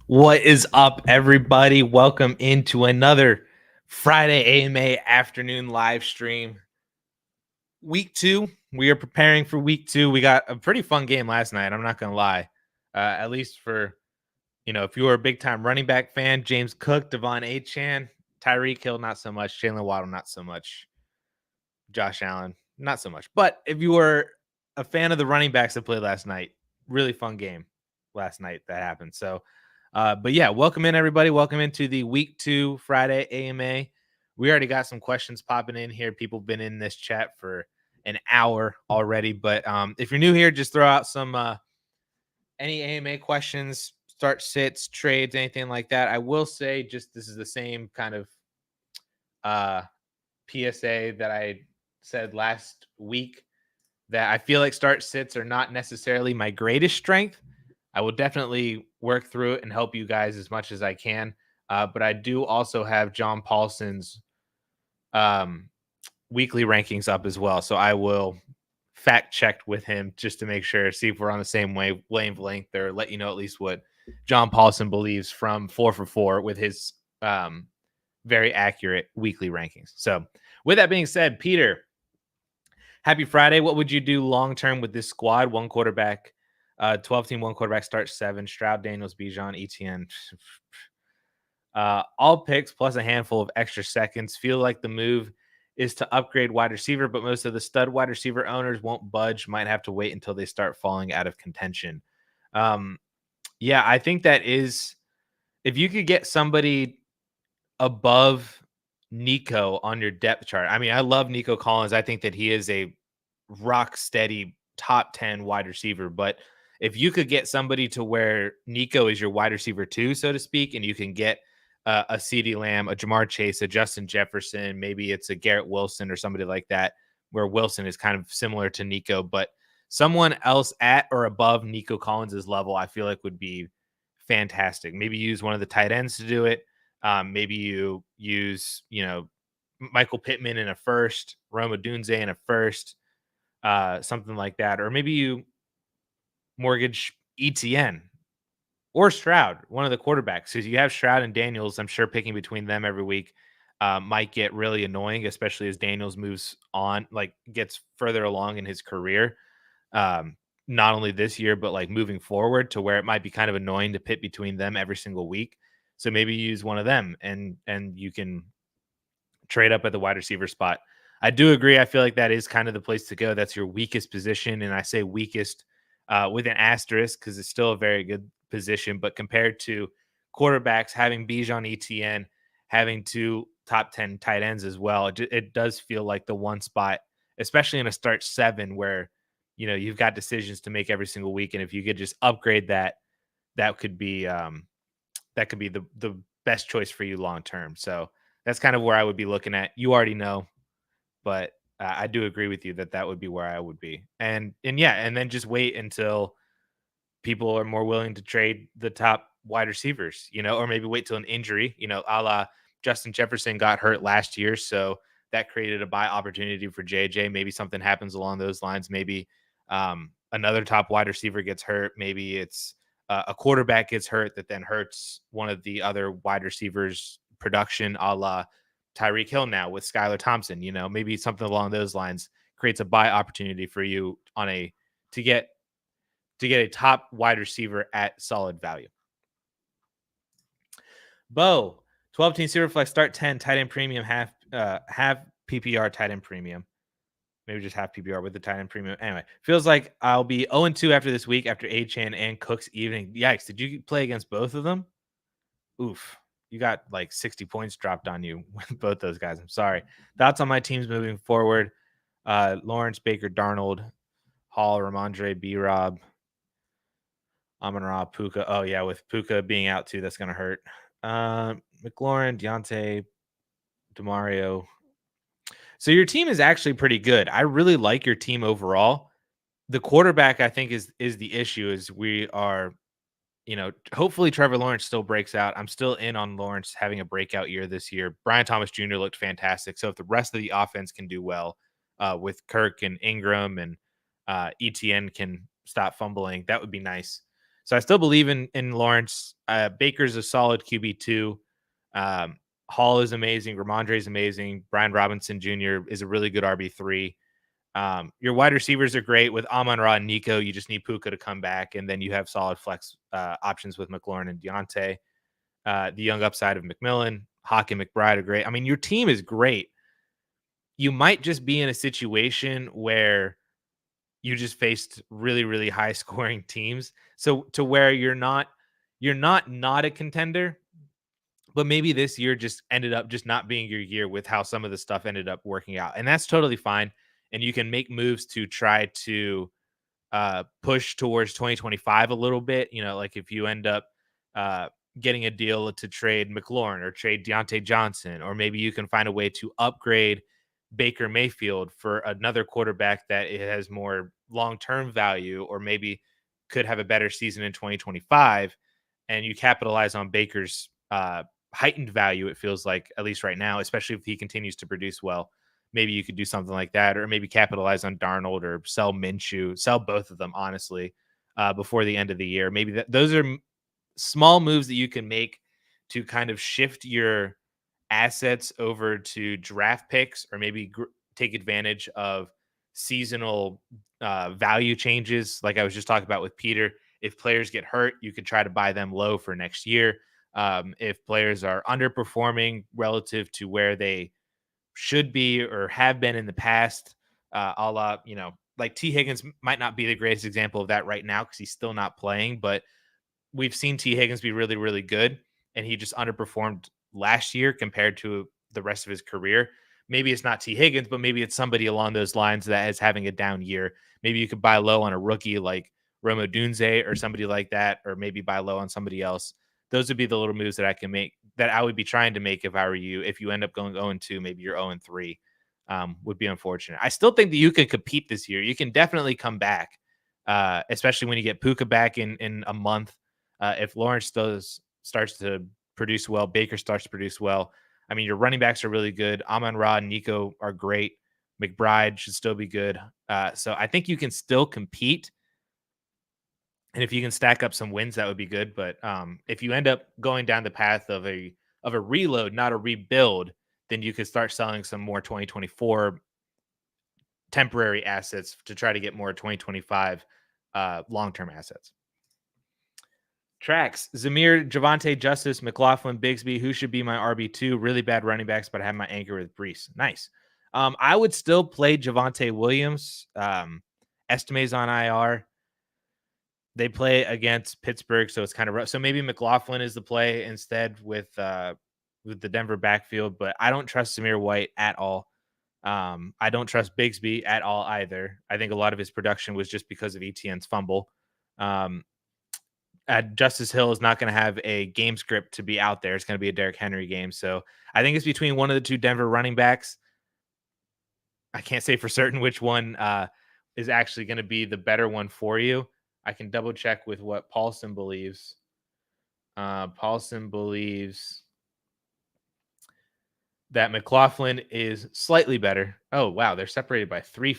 What is up, everybody? Welcome into another Friday AMA afternoon live stream. Week 2, we are preparing for week 2. We got a pretty fun game last night. I'm not going to lie. At least for, if you were a big time running back fan, James Cook, Devon Achane, Tyreek Hill, not so much. Jalen Waddle, not so much. Josh Allen, not so much. But if you were a fan of the running backs that played last night, really fun game last night that happened. So, but yeah, welcome in, everybody. Welcome into the week 2 Friday AMA. We already got some questions popping in here. People have been in this chat for an hour already. But if you're new here, just throw out some any AMA questions, start sits, trades, anything like that. I will say just this is the same kind of PSA that I said last week, that I feel like start sits are not necessarily my greatest strength. I will definitely work through it and help you guys as much as I can. But I do also have John Paulson's weekly rankings up as well. So I will fact check with him just to make sure, see if we're on the same wavelength, or let you know at least what John Paulson believes from 4 for 4 with his very accurate weekly rankings. So with that being said, Peter, happy Friday. What would you do long-term with this squad? 1 quarterback, 12 team, 1 quarterback, start 7, Stroud, Daniels, Bijan, ETN. All picks plus a handful of extra seconds. Feel like the move is to upgrade wide receiver, but most of the stud wide receiver owners won't budge. Might have to wait until they start falling out of contention. Yeah, I think that is, if you could get somebody above Nico on your depth chart. I mean, I love Nico Collins. I think that he is a rock steady top 10 wide receiver. But if you could get somebody to where Nico is your wide receiver 2, so to speak, and you can get a CeeDee Lamb, a Jamar Chase, a Justin Jefferson, maybe it's a Garrett Wilson or somebody like that, where Wilson is kind of similar to Nico, but someone else at or above Nico Collins's level, I feel like would be fantastic. Maybe use one of the tight ends to do it. Maybe you use, Michael Pittman in a first, Roma Dunze in a first, something like that. Or maybe you mortgage ETN or Stroud, one of the quarterbacks. Because you have Stroud and Daniels, I'm sure picking between them every week might get really annoying, especially as Daniels moves on, like gets further along in his career. Not only this year, but like moving forward, to where it might be kind of annoying to pit between them every single week. So maybe you use one of them and you can trade up at the wide receiver spot. I do agree. I feel like that is kind of the place to go. That's your weakest position. And I say weakest with an asterisk because it's still a very good position. But compared to quarterbacks, having Bijan, ETN, having 2 top 10 tight ends as well, it does feel like the one spot, especially in a start 7, where you've got decisions to make every single week. And if you could just upgrade that, that could be the best choice for you long term. So that's kind of where I would be looking at. You already know, but I do agree with you that would be where I would be. And then just wait until people are more willing to trade the top wide receivers, or maybe wait till an injury, a la Justin Jefferson got hurt last year. So that created a buy opportunity for JJ. Maybe something happens along those lines. Maybe another top wide receiver gets hurt. Maybe it's a quarterback gets hurt that then hurts one of the other wide receivers' production, a la Tyreek Hill now with Skylar Thompson. Maybe something along those lines creates a buy opportunity for you to get a top wide receiver at solid value. Bo, 12 team Superflex, start 10, tight end premium, half PPR tight end premium. Maybe just half PPR with the tight end premium. Anyway, feels like I'll be 0-2 after this week after Achane and Cook's evening. Yikes. Did you play against both of them? Oof. You got like 60 points dropped on you with both those guys. I'm sorry. Thoughts on my teams moving forward? Lawrence, Baker, Darnold, Hall, Ramondre, B-Rob, Amon-Ra, Puka. Oh, yeah, with Puka being out too, that's going to hurt. McLaurin, Deontay, DeMario. So your team is actually pretty good. I really like your team overall. The quarterback, I think, is the issue. Is we are, hopefully Trevor Lawrence still breaks out. I'm still in on Lawrence having a breakout year this year. Brian Thomas Jr. looked fantastic. So if the rest of the offense can do well with Kirk and Ingram and ETN can stop fumbling, that would be nice. So I still believe in Lawrence. Baker's a solid QB2. Um, Hall is amazing. Ramondre is amazing. Brian Robinson Jr. is a really good RB3. Your wide receivers are great with Amon-Ra and Nico. You just need Puka to come back, and then you have solid flex options with McLaurin and Deontay. The young upside of McMillan, Hawk and McBride are great. I mean, your team is great. You might just be in a situation where you just faced really, really high scoring teams. So to where you're not a contender, but maybe this year just ended up just not being your year with how some of the stuff ended up working out. And that's totally fine. And you can make moves to try to push towards 2025 a little bit. Like if you end up uh, getting a deal to trade McLaurin or trade Deontay Johnson, or maybe you can find a way to upgrade Baker Mayfield for another quarterback that it has more long-term value, or maybe could have a better season in 2025, and you capitalize on Baker's heightened value. It feels like, at least right now, especially if he continues to produce well. Maybe you could do something like that, or maybe capitalize on Darnold or sell Minshew, sell both of them, honestly, before the end of the year. Maybe those are small moves that you can make to kind of shift your assets over to draft picks, or maybe take advantage of seasonal value changes. Like I was just talking about with Peter, if players get hurt, you could try to buy them low for next year. If players are underperforming relative to where they should be or have been in the past, a la, like T. Higgins might not be the greatest example of that right now because he's still not playing, but we've seen T. Higgins be really, really good, and he just underperformed last year compared to the rest of his career. Maybe it's not T. Higgins, but maybe it's somebody along those lines that is having a down year. Maybe you could buy low on a rookie like Roma Dunze or somebody like that, or maybe buy low on somebody else. Those would be the little moves that I can make, that I would be trying to make if I were you. If you end up going 0-2, maybe you're 0-3, would be unfortunate. I still think that you can compete this year. You can definitely come back, especially when you get Puka back in a month. If Lawrence starts to produce well, Baker starts to produce well. I mean, your running backs are really good. Amon-Ra and Nico are great. McBride should still be good. So I think you can still compete. And if you can stack up some wins, that would be good. But if you end up going down the path of a reload, not a rebuild, then you could start selling some more 2024 temporary assets to try to get more 2025 long-term assets. Tracks: Zamir, Javonte, Justice, McLaughlin, Bigsby. Who should be my RB2? Really bad running backs, but I have my anchor with Brees. Nice. I would still play Javonte Williams. Estime's on IR. They play against Pittsburgh, so it's kind of rough. So maybe McLaughlin is the play instead with the Denver backfield, but I don't trust Zamir White at all. I don't trust Bigsby at all either. I think a lot of his production was just because of ETN's fumble. Justice Hill is not going to have a game script to be out there. It's going to be a Derrick Henry game. So I think it's between one of the two Denver running backs. I can't say for certain which one is actually going to be the better one for you. I can double check with what Paulson believes. Paulson believes that McLaughlin is slightly better. Oh, wow. They're separated by 3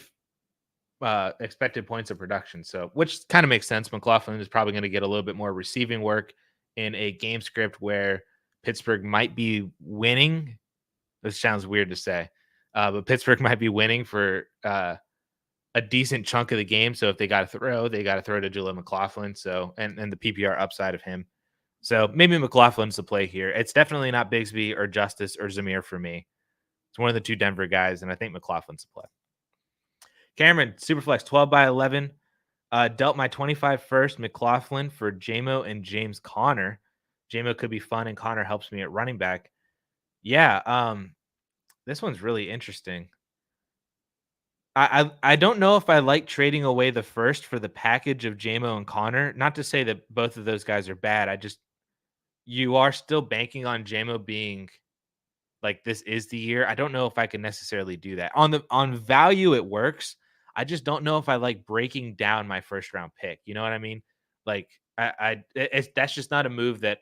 expected points of production. So, which kind of makes sense. McLaughlin is probably going to get a little bit more receiving work in a game script where Pittsburgh might be winning. This sounds weird to say, but Pittsburgh might be winning for a decent chunk of the game. So if they got to throw to Jaleel McLaughlin. So, and the PPR upside of him. So maybe McLaughlin's the play here. It's definitely not Bigsby or Justice or Zamir for me. It's one of the two Denver guys, and I think McLaughlin's the play. Cameron, Superflex 12 by 11. Dealt my 25 first McLaughlin for JMO and James Conner. JMO could be fun, and Conner helps me at running back. Yeah, this one's really interesting. I don't know if I like trading away the first for the package of JMO and Conner. Not to say that both of those guys are bad. You are still banking on JMO being like, this is the year. I don't know if I can necessarily do that. On value, it works. I just don't know if I like breaking down my first round pick. You know what I mean? Like that's just not a move that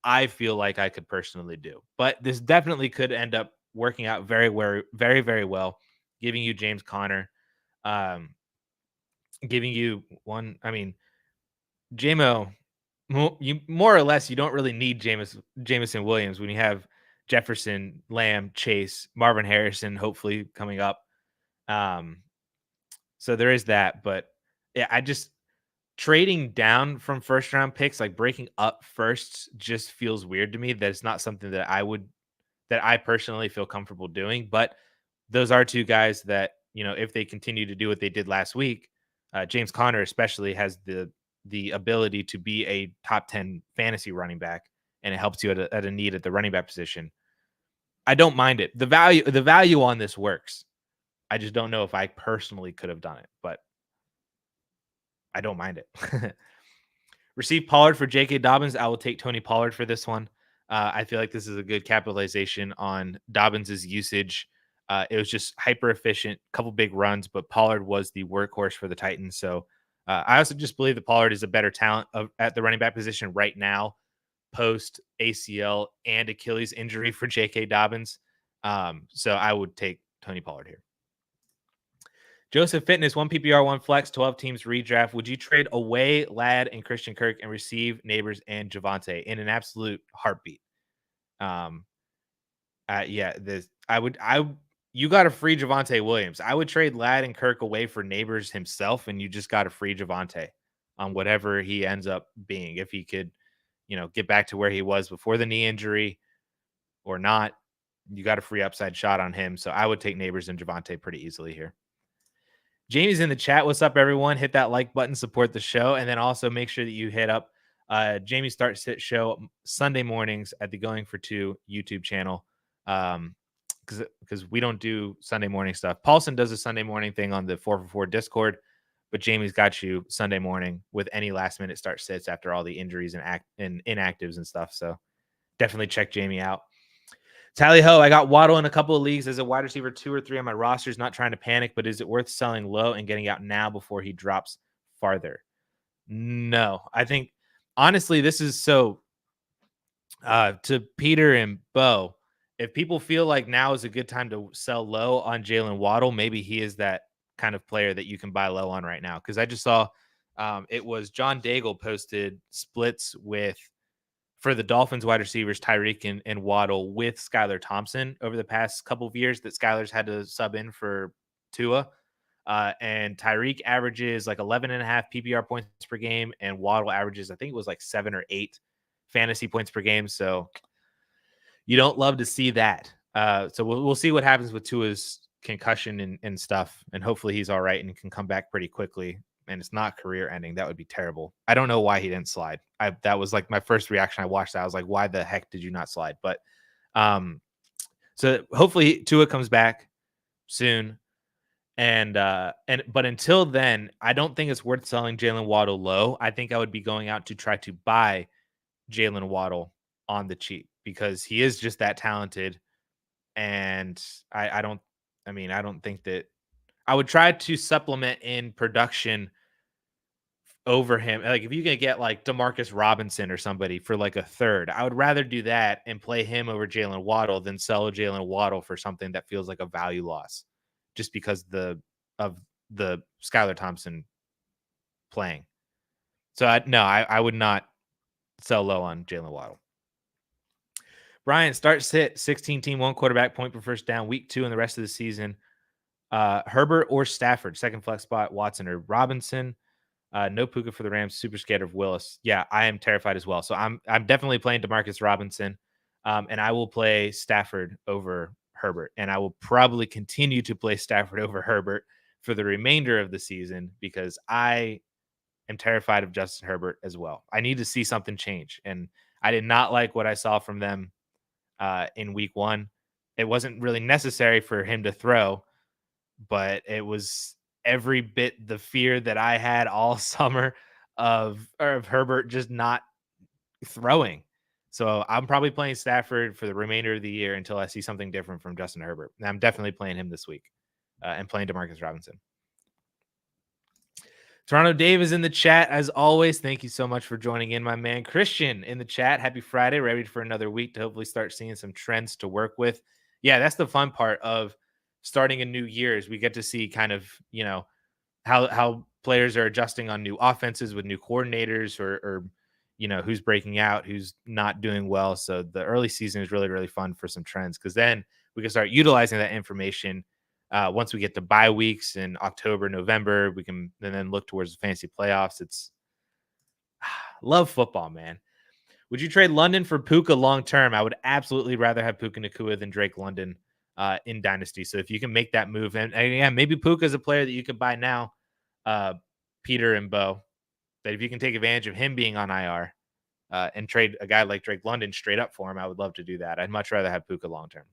I feel like I could personally do. But this definitely could end up working out very, very, very, very well, giving you James Conner, giving you one. I mean, JMO, you more or less, you don't really need Jameson Williams when you have Jefferson, Lamb, Chase, Marvin Harrison, hopefully coming up. So there is that, but yeah, I just trading down from first round picks, like breaking up firsts, just feels weird to me. That it's not something that I personally feel comfortable doing. But those are two guys that, if they continue to do what they did last week, James Conner especially has the ability to be a top 10 fantasy running back, and it helps you at a need at the running back position. I don't mind it. The value on this works. I just don't know if I personally could have done it, but I don't mind it. Receive Pollard for J.K. Dobbins. I will take Tony Pollard for this one. I feel like this is a good capitalization on Dobbins' usage. It was just hyper efficient, couple big runs, but Pollard was the workhorse for the Titans. So I also just believe that Pollard is a better talent at the running back position right now, post ACL and Achilles injury for J.K. Dobbins. So I would take Tony Pollard here. Joseph Fitness, 1 PPR, 1 flex, 12 teams redraft. Would you trade away Ladd and Christian Kirk and receive Neighbors and Javonte in an absolute heartbeat? Yeah, you got to free Javonte Williams. I would trade Ladd and Kirk away for Neighbors himself, and you just got to free Javonte on whatever he ends up being. If he could, get back to where he was before the knee injury or not, you got a free upside shot on him. So I would take Neighbors and Javonte pretty easily here. Jamie's in the chat. What's up, everyone? Hit that like button, support the show, and then also make sure that you hit up Jamie Start Sit Show Sunday mornings at the Going for Two YouTube channel, because we don't do Sunday morning stuff. Paulson does a Sunday morning thing on the 4for4 Discord, but Jamie's got you Sunday morning with any last minute start sits after all the injuries and inactives and stuff. So definitely check Jamie out. Tally ho, I got Waddle in a couple of leagues as a wide receiver 2 or 3 on my rosters. Not trying to panic, but is it worth selling low and getting out now before he drops farther? No, I think honestly, this is so to Peter and Bo. If people feel like now is a good time to sell low on Jalen Waddle, maybe he is that kind of player that you can buy low on right now. Because I just saw it was John Daigle posted splits for the Dolphins wide receivers, Tyreek and Waddle with Skylar Thompson over the past couple of years that Skylar's had to sub in for Tua. And Tyreek averages like 11.5 PPR points per game, and Waddle averages, I think it was like 7 or 8 fantasy points per game. So you don't love to see that. So we'll see what happens with Tua's concussion and stuff. And hopefully he's all right and can come back pretty quickly. And it's not career ending. That would be terrible. I don't know why he didn't slide. That was like my first reaction. I watched that. I was like, why the heck did you not slide? But so hopefully Tua comes back soon. But until then, I don't think it's worth selling Jalen Waddle low. I think I would be going out to try to buy Jalen Waddle on the cheap because he is just that talented. And I don't think that I would try to supplement in production over him. Like if you can get like Demarcus Robinson or somebody for like a third, I would rather do that and play him over Jalen Waddle than sell Jalen Waddle for something that feels like a value loss just because of the Skylar Thompson playing. So I would not sell low on Jalen Waddle. Brian, start sit 16 team, 1 quarterback, point per first down, week 2 and the rest of the season. Herbert or Stafford, second flex spot, Watson or Robinson. No Puka for the Rams. Super scared of Willis. Yeah, I am terrified as well. So I'm definitely playing Demarcus Robinson, and I will play Stafford over Herbert, and I will probably continue to play Stafford over Herbert for the remainder of the season because I am terrified of Justin Herbert as well. I need to see something change, and I did not like what I saw from them in week 1. It wasn't really necessary for him to throw, but it was every bit the fear that I had all summer of Herbert just not throwing. So I'm probably playing Stafford for the remainder of the year until I see something different from Justin Herbert. And I'm definitely playing him this week and playing Demarcus Robinson. Toronto Dave is in the chat as always. Thank you so much for joining in, my man. Christian in the chat. Happy Friday. Ready for another week to hopefully start seeing some trends to work with. Yeah, that's the fun part of starting a new year is we get to see kind of, how players are adjusting on new offenses with new coordinators or who's breaking out, who's not doing well. So the early season is really, really fun for some trends, because then we can start utilizing that information. Once we get to bye weeks in October, November, we can then look towards the fantasy playoffs. It's love football, man. Would you trade London for Puka long term? I would absolutely rather have Puka Nacua than Drake London in Dynasty. So if you can make that move, and yeah, maybe Puka is a player that you could buy now, Peter and Bo, that if you can take advantage of him being on IR and trade a guy like Drake London straight up for him, I would love to do that. I'd much rather have Puka long term.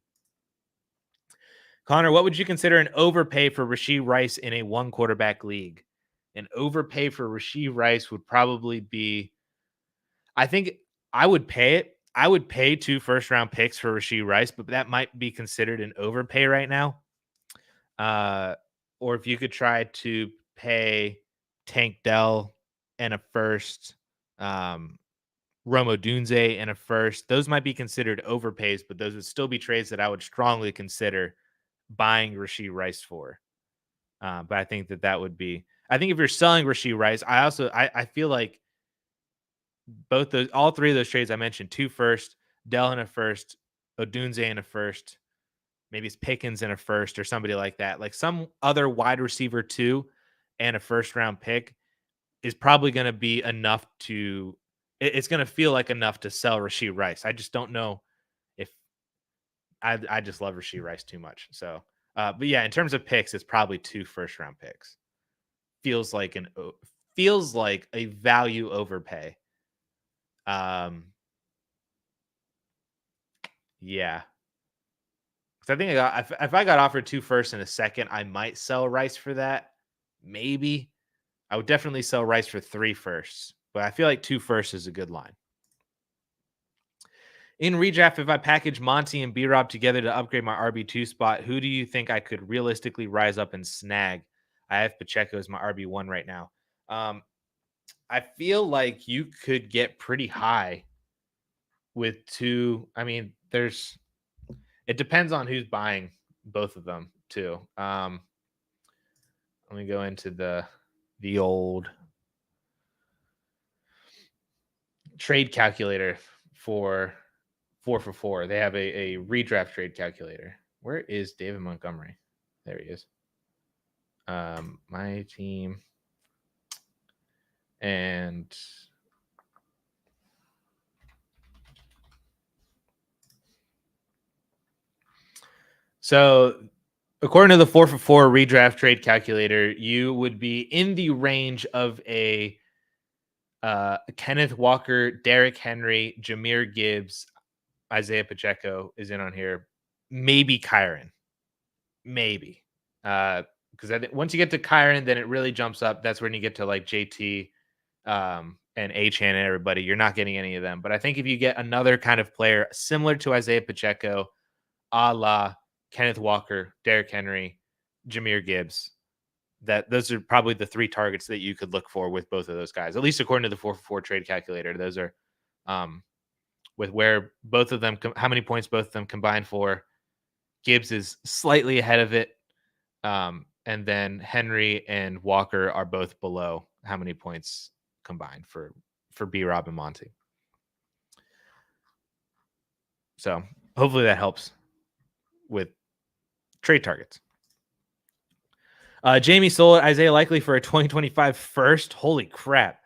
Connor, what would you consider an overpay for Rashee Rice in a one quarterback league? An overpay for Rashee Rice would probably be, I think I would pay it. I would pay 2 first-round picks for Rashee Rice, but that might be considered an overpay right now. Or if you could try to pay Tank Dell and a first, Rome Odunze and a first, those might be considered overpays, but those would still be trades that I would strongly consider buying Rashee Rice for. But I think that would be, I think if you're selling Rashee Rice, I feel like all 3 of those trades I mentioned, 2 first, Dell and a first, Odunze and a first, maybe it's Pickens and a first or somebody like that. Like some other wide receiver 2 and a first round pick is probably going to be enough to, it's going to feel like enough to sell Rashee Rice. I just don't know if I just love Rashee Rice too much. So, but yeah, in terms of picks, it's probably 2 first round picks. Feels like a value overpay. Yeah. Because I think if I got offered 2 firsts and a second, I might sell Rice for that. Maybe. I would definitely sell Rice for 3 firsts, but I feel like 2 firsts is a good line. In redraft, if I package Monty and B-Rob together to upgrade my RB2 spot, who do you think I could realistically rise up and snag? I have Pacheco as my RB1 right now. I feel like you could get pretty high with 2. I mean, it depends on who's buying both of them too. Let me go into the old trade calculator for 4for4. They have a redraft trade calculator. Where is David Montgomery? There he is. My team. And so according to the 4for4 redraft trade calculator, you would be in the range of a Kenneth Walker, Derrick Henry, Jahmyr Gibbs, Isaiah Pacheco is in on here. Maybe Kyron. Maybe. Because once you get to Kyron, then it really jumps up. That's when you get to like JT and Achane and everybody. You're not getting any of them. But I think if you get another kind of player similar to Isaiah Pacheco, a la Kenneth Walker, Derrick Henry, Jahmyr Gibbs, those are probably the 3 targets that you could look for with both of those guys, at least according to the 4for4 trade calculator. Those are with where both of them, how many points both of them combined for. Gibbs is slightly ahead of it. And then Henry and Walker are both below how many points combined for B-Rob and Monty. So hopefully that helps with trade targets. Jamie Sola, Isaiah Likely for a 2025 first. Holy crap.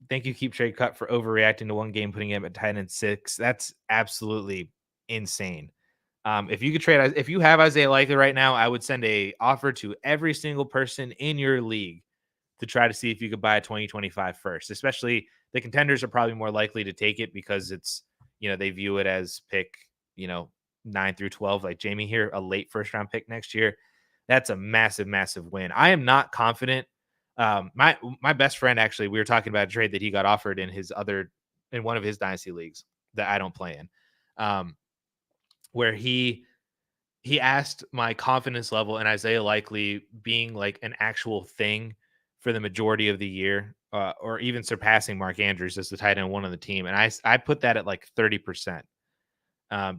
Thank you, Keep Trade Cut, for overreacting to one game, putting him at tight end 6. That's absolutely insane. If you have Isaiah Likely right now, I would send a offer to every single person in your league to try to see if you could buy a 2025 first. Especially the contenders are probably more likely to take it because it's, they view it as pick, 9 through 12, like Jamie here, a late first round pick next year. That's a massive, massive win. I am not confident. My best friend, actually, we were talking about a trade that he got offered in one of his dynasty leagues that I don't play in. Where he asked my confidence level in Isaiah Likely being like an actual thing for the majority of the year, or even surpassing Mark Andrews as the tight end 1 on the team. And I put that at like 30%.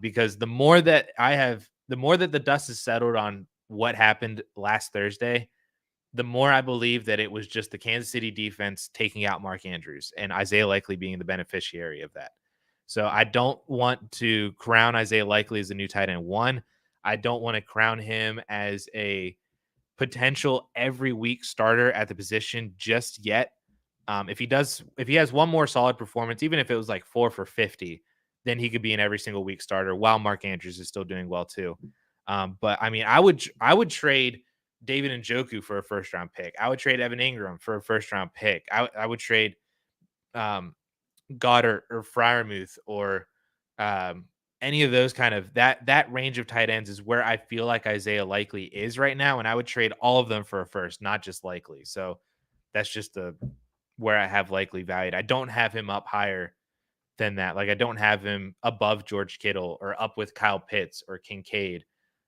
Because the more that the dust is settled on what happened last Thursday, the more I believe that it was just the Kansas City defense taking out Mark Andrews and Isaiah Likely being the beneficiary of that. So I don't want to crown Isaiah Likely as the new tight end one. I don't want to crown him as a potential every week starter at the position just yet. If he has one more solid performance, even if it was like 4 for 50, then he could be an every single week starter while Mark Andrews is still doing well too. But I mean, I would trade David Njoku for a first round pick. I would trade Evan Ingram for a first round pick. I would trade um, Goddard or Fryermuth or um, any of those kind of that range of tight ends is where I feel like Isaiah Likely is right now, and I would trade all of them for a first, not just Likely. So that's just where I have Likely valued. I don't have him up higher than that. Like I don't have him above George Kittle or up with Kyle Pitts or Kincaid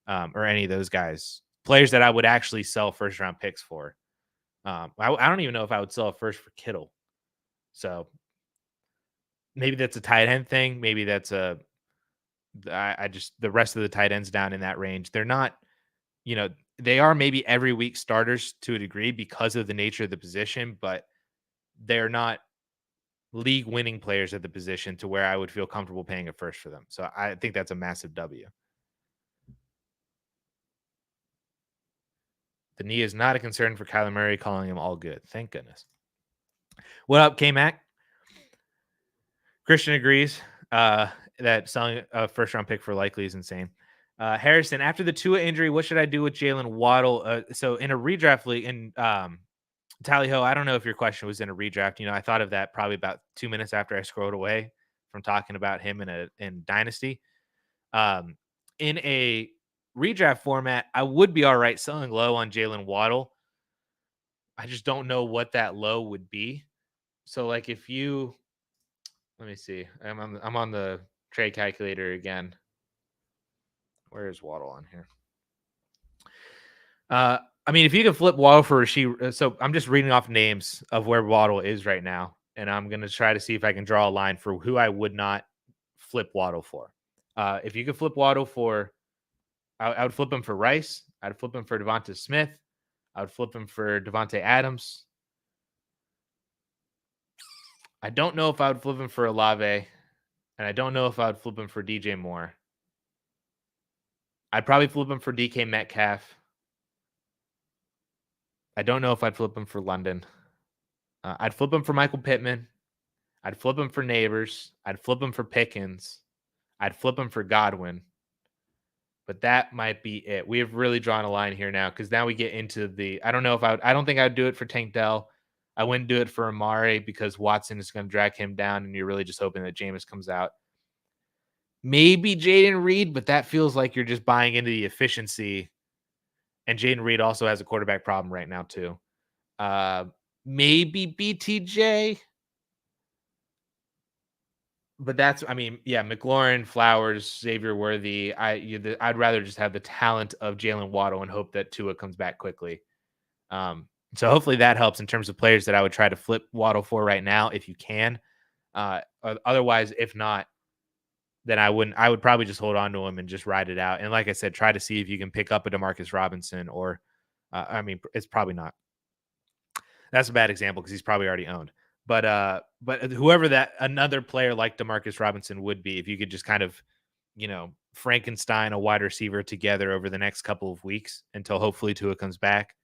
or any of those guys. Players that I would actually sell first round picks for. I don't even know if I would sell a first for Kittle. So maybe that's a tight end thing. Maybe that's I just the rest of the tight ends down in that range. They're not, they are maybe every week starters to a degree because of the nature of the position, but they're not league winning players at the position to where I would feel comfortable paying a first for them. So I think that's a massive W. The knee is not a concern for Kyler Murray, calling him all good. Thank goodness. What up, K-Mac? Christian agrees that selling a first round pick for Likely is insane. Harrison, after the Tua injury, what should I do with Jalen Waddle? So in a redraft league in Tally Ho, I don't know if your question was in a redraft. I thought of that probably about 2 minutes after I scrolled away from talking about him in Dynasty. In a redraft format, I would be all right selling low on Jalen Waddle. I just don't know what that low would be. So like if you, let me see, I'm on the trade calculator again. Where is Waddle on here? I mean, if you can flip Waddle for Rasheed, so I'm just reading off names of where Waddle is right now, and I'm going to try to see if I can draw a line for who I would not flip Waddle for. If you could flip Waddle for, I would flip him for Rice. I'd flip him for Devonta Smith. I would flip him for Devontae Adams. I don't know if I would flip him for Olave, and I don't know if I would flip him for DJ Moore. I'd probably flip him for DK Metcalf. I don't know if I'd flip him for London. I'd flip him for Michael Pittman. I'd flip him for Neighbors. I'd flip him for Pickens. I'd flip him for Godwin. But that might be it. We have really drawn a line here now because now we get into the. I don't know if I don't think I would do it for Tank Dell. I wouldn't do it for Amari because Watson is going to drag him down, and you're really just hoping that Jameis comes out. Maybe Jaden Reed, but that feels like you're just buying into the efficiency. And Jaden Reed also has a quarterback problem right now too. Maybe BTJ. But McLaurin, Flowers, Xavier Worthy. I'd rather just have the talent of Jalen Waddle and hope that Tua comes back quickly. So hopefully that helps in terms of players that I would try to flip Waddle for right now if you can. Otherwise, if not, then I wouldn't. I would probably just hold on to him and just ride it out. And like I said, try to see if you can pick up a Demarcus Robinson or, it's probably not. That's a bad example because he's probably already owned. But whoever that another player like Demarcus Robinson would be, if you could just kind of, Frankenstein a wide receiver together over the next couple of weeks until hopefully Tua comes back.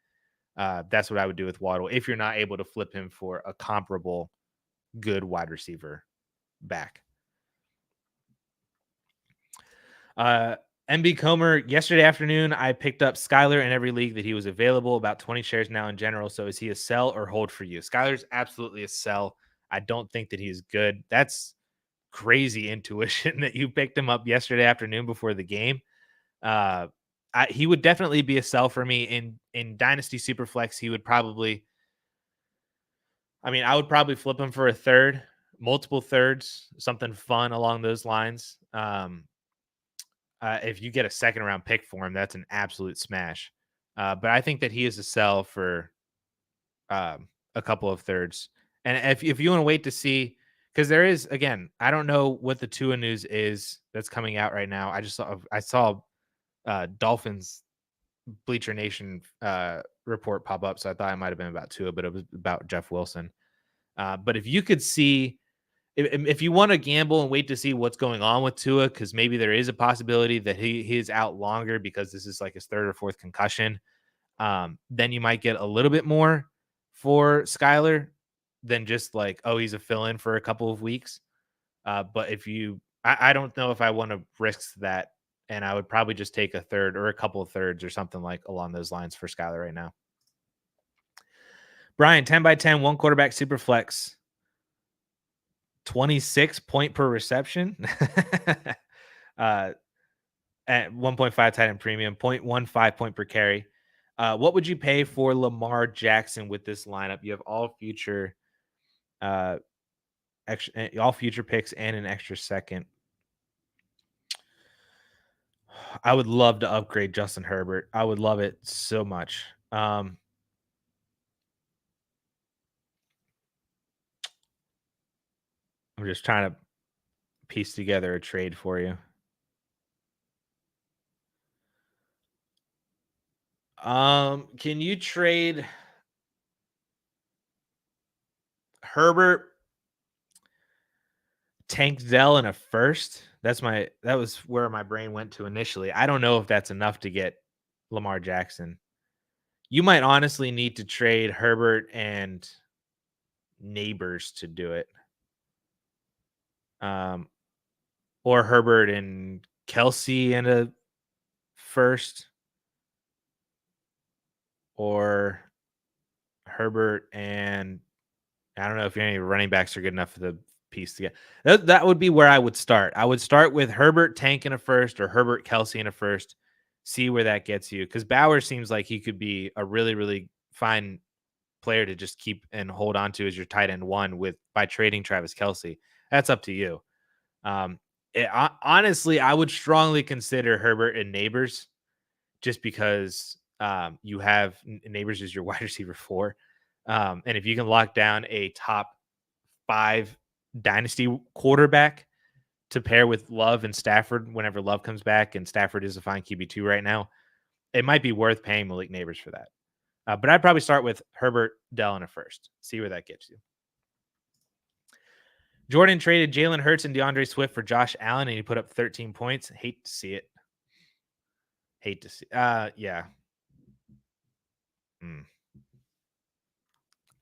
That's what I would do with Waddle if you're not able to flip him for a comparable good wide receiver back. MB Comer, yesterday afternoon, I picked up Skyler in every league that he was available, about 20 shares now in general. So is he a sell or hold for you? Skyler's absolutely a sell. I don't think that he's good. That's crazy intuition that you picked him up yesterday afternoon before the game. He would definitely be a sell for me in Dynasty Superflex. He would probably, I would probably flip him for a third, multiple thirds, something fun along those lines. If you get a second round pick for him, that's an absolute smash. But I think that he is a sell for a couple of thirds. And if you want to wait to see, because there is, again, I don't know what the Tua news is that's coming out right now. I saw Dolphins Bleacher Nation report pop up, so I thought it might have been about Tua, but it was about Jeff Wilson. But if you could see, if you want to gamble and wait to see what's going on with Tua, because maybe there is a possibility that he is out longer because this is like his third or fourth concussion, then you might get a little bit more for Skyler than just like, oh, he's a fill-in for a couple of weeks. But if you, I don't know if I want to risk that, and I would probably just take a third or a couple of thirds or something like along those lines for Skyler right now. Brian, 10 by 10, one quarterback super flex, 26 point per reception. At 1.5 tight end premium, 0.15 point per carry. What would you pay for Lamar Jackson with this lineup? You have all future picks and an extra second. I would love to upgrade Justin Herbert. I would love it so much. I'm just trying to piece together a trade for you. Can you trade Herbert, Tank Dell, in a first? That was where my brain went to initially. I don't know if that's enough to get Lamar Jackson. You might honestly need to trade Herbert and Neighbors to do it. Or Herbert and Kelsey in a first, or Herbert and I don't know if any running backs are good enough for the piece to get. That would be where I would start. I would start with Herbert, Tank in a first, or Herbert, Kelsey in a first. See where that gets you, because Bauer seems like he could be a really, really fine player to just keep and hold on to as your tight end one by trading Travis Kelsey. That's up to you. Honestly, I would strongly consider Herbert and Neighbors, just because you have Neighbors as your wide receiver 4. And if you can lock down a top 5 dynasty quarterback to pair with Love and Stafford whenever Love comes back, and Stafford is a fine QB2 right now, it might be worth paying Malik Neighbors for that. But I'd probably start with Herbert, Dell in a first. See where that gets you. Jordan traded Jalen Hurts and DeAndre Swift for Josh Allen, and he put up 13 points. Hate to see it. Yeah.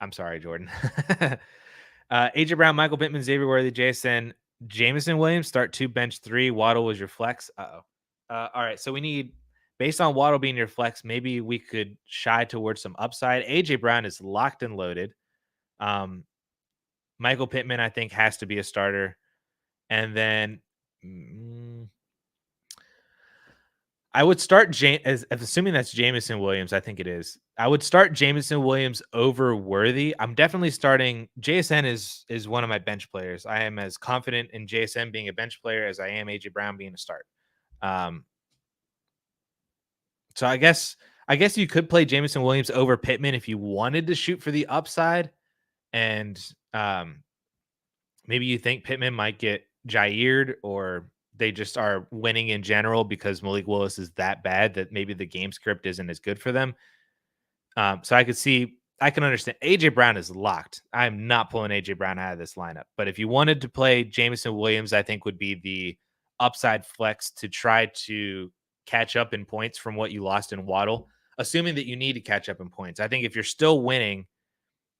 I'm sorry, Jordan. AJ Brown, Michael Pittman, Xavier Worthy, JSN, Jameson Williams, start 2, bench 3. Waddle was your flex. All right, so we need, based on Waddle being your flex, maybe we could shy towards some upside. AJ Brown is locked and loaded. Michael Pittman, I think, has to be a starter. And then I would start assuming that's Jameson Williams. I think it is. I would start Jameson Williams over Worthy. I'm definitely starting. JSN is one of my bench players. I am as confident in JSN being a bench player as I am AJ Brown being a start. So I guess you could play Jameson Williams over Pittman if you wanted to shoot for the upside, and maybe you think Pittman might get Jaired, or they just are winning in general because Malik Willis is that bad that maybe the game script isn't as good for them. So I can understand. AJ Brown is locked. I'm not pulling AJ Brown out of this lineup. But if you wanted to play Jameson Williams, I think would be the upside flex to try to catch up in points from what you lost in Waddle, assuming that you need to catch up in points. I think if you're still winning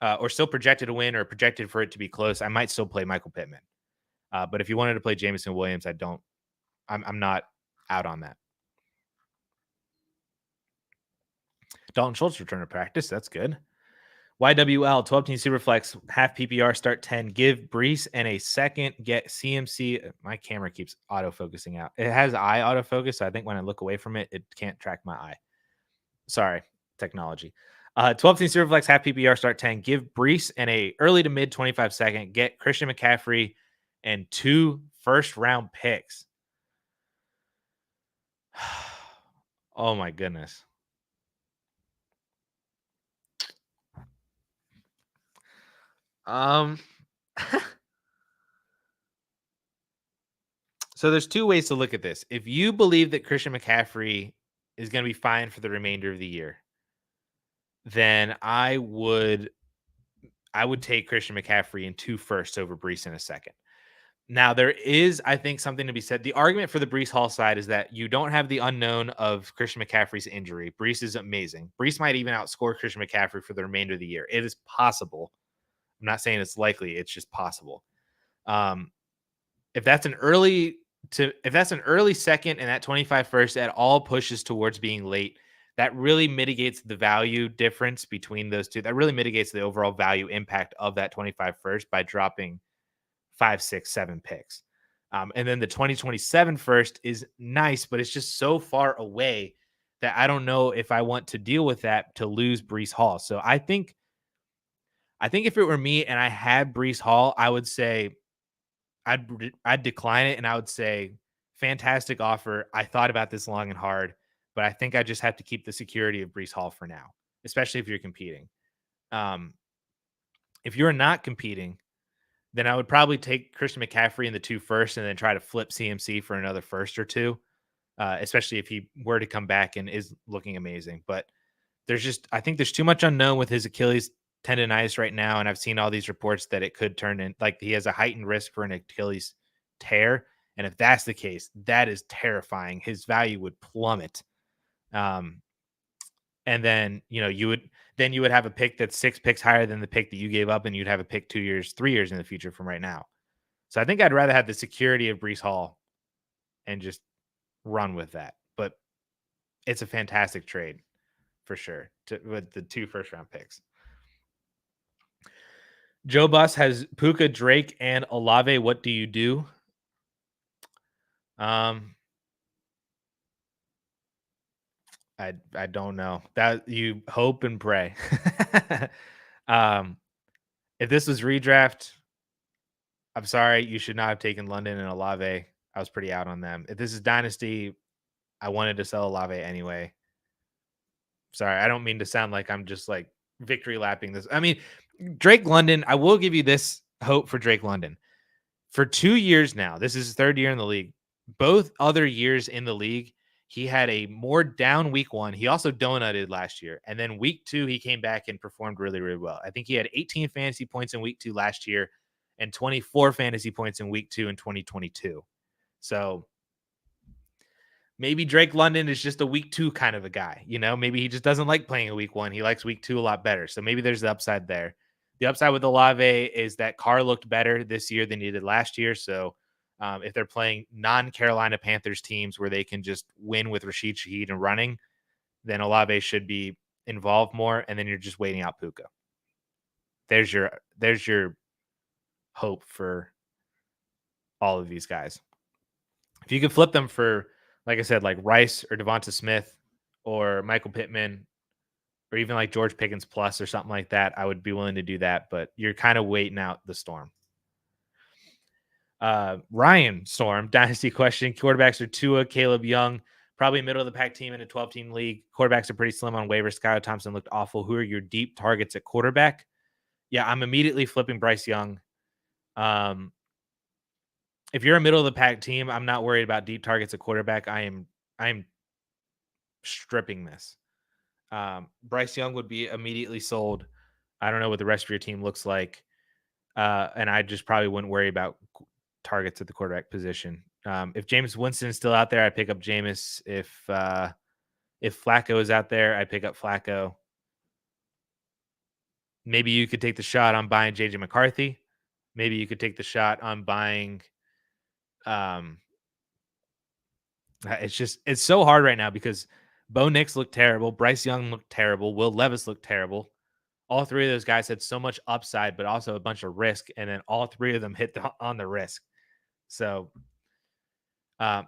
or still projected to win or projected for it to be close, I might still play Michael Pittman. But if you wanted to play Jameson Williams, I'm not out on that. Dalton Schultz return to practice. That's good. YWL 12-team Superflex, half PPR, start 10. Give Brees and a second. Get CMC. My camera keeps auto-focusing out. It has eye autofocus, so I think when I look away from it, it can't track my eye. Sorry, technology. 12-team Superflex, half PPR, start 10. Give Brees and a early to mid 25 second. Get Christian McCaffrey and 2 first-round picks. Oh, my goodness. So there's 2 ways to look at this. If you believe that Christian McCaffrey is going to be fine for the remainder of the year, then I would take Christian McCaffrey in 2 firsts over Brees in a second. Now, there is, I think, something to be said. The argument for the Brees Hall side is that you don't have the unknown of Christian McCaffrey's injury. Brees is amazing. Brees might even outscore Christian McCaffrey for the remainder of the year. It is possible. I'm not saying it's likely. It's just possible. Um, if that's an early second and that 25 first at all pushes towards being late, that really mitigates the value difference between those two. That really mitigates the overall value impact of that 25 first by dropping 5, 6, 7 picks. And then the 2027 first is nice, but it's just so far away that I don't know if I want to deal with that to lose Brees Hall. So I think if it were me and I had Brees Hall, I would say I'd decline it and I would say fantastic offer. I thought about this long and hard, but I think I just have to keep the security of Brees Hall for now, especially if you're competing. Um, if you're not competing, then I would probably take Christian McCaffrey in the 2 first and then try to flip CMC for another first or two, especially if he were to come back and is looking amazing. But I think there's too much unknown with his Achilles tendonitis right now. And I've seen all these reports that it could turn in like he has a heightened risk for an Achilles tear. And if that's the case, that is terrifying. His value would plummet. Um, and then, you would have a pick that's 6 picks higher than the pick that you gave up, and you'd have a pick 2 years, 3 years in the future from right now. So I think I'd rather have the security of Brees Hall and just run with that. But it's a fantastic trade for sure with the 2 first-round picks. Joe Buss has Puka, Drake, and Olave. What do you do? I don't know. That you hope and pray. If this was redraft, I'm sorry, you should not have taken London and Olave. I was pretty out on them. If this is Dynasty, I wanted to sell Olave anyway. Sorry, I don't mean to sound like I'm just like victory lapping this. I mean, Drake London, I will give you this hope for Drake London. For 2 years now, this is his 3rd year in the league. Both other years in the league, he had a more down week 1. He also donutted last year. And then week 2, he came back and performed really, really well. I think he had 18 fantasy points in week 2 last year and 24 fantasy points in week 2 in 2022. So maybe Drake London is just a week 2 kind of a guy. Maybe he just doesn't like playing a week 1. He likes week 2 a lot better. So maybe there's the upside there. The upside with Olave is that Carr looked better this year than he did last year. So if they're playing non-Carolina Panthers teams where they can just win with Rashid Shaheed and running, then Olave should be involved more. And then you're just waiting out Puka. There's your hope for all of these guys. If you could flip them for, like I said, like Rice or Devonta Smith or Michael Pittman or even like George Pickens plus or something like that, I would be willing to do that. But you're kind of waiting out the storm. Ryan Storm, dynasty question. Quarterbacks are Tua, Caleb Young, probably middle of the pack team in a 12-team league. Quarterbacks are pretty slim on waivers. Skylar Thompson looked awful. Who are your deep targets at quarterback? Yeah, I'm immediately flipping Bryce Young. If you're a middle of the pack team, I'm not worried about deep targets at quarterback. I am stripping this. Bryce Young would be immediately sold. I don't know what the rest of your team looks like. And I just probably wouldn't worry about targets at the quarterback position. If Jameis Winston is still out there, I pick up Jameis. If Flacco is out there, I pick up Flacco. Maybe you could take the shot on buying JJ McCarthy. Maybe you could take the shot on buying. It's so hard right now because Bo Nix looked terrible. Bryce Young looked terrible. Will Levis looked terrible. All 3 of those guys had so much upside, but also a bunch of risk. And then all 3 of them hit on the risk. So I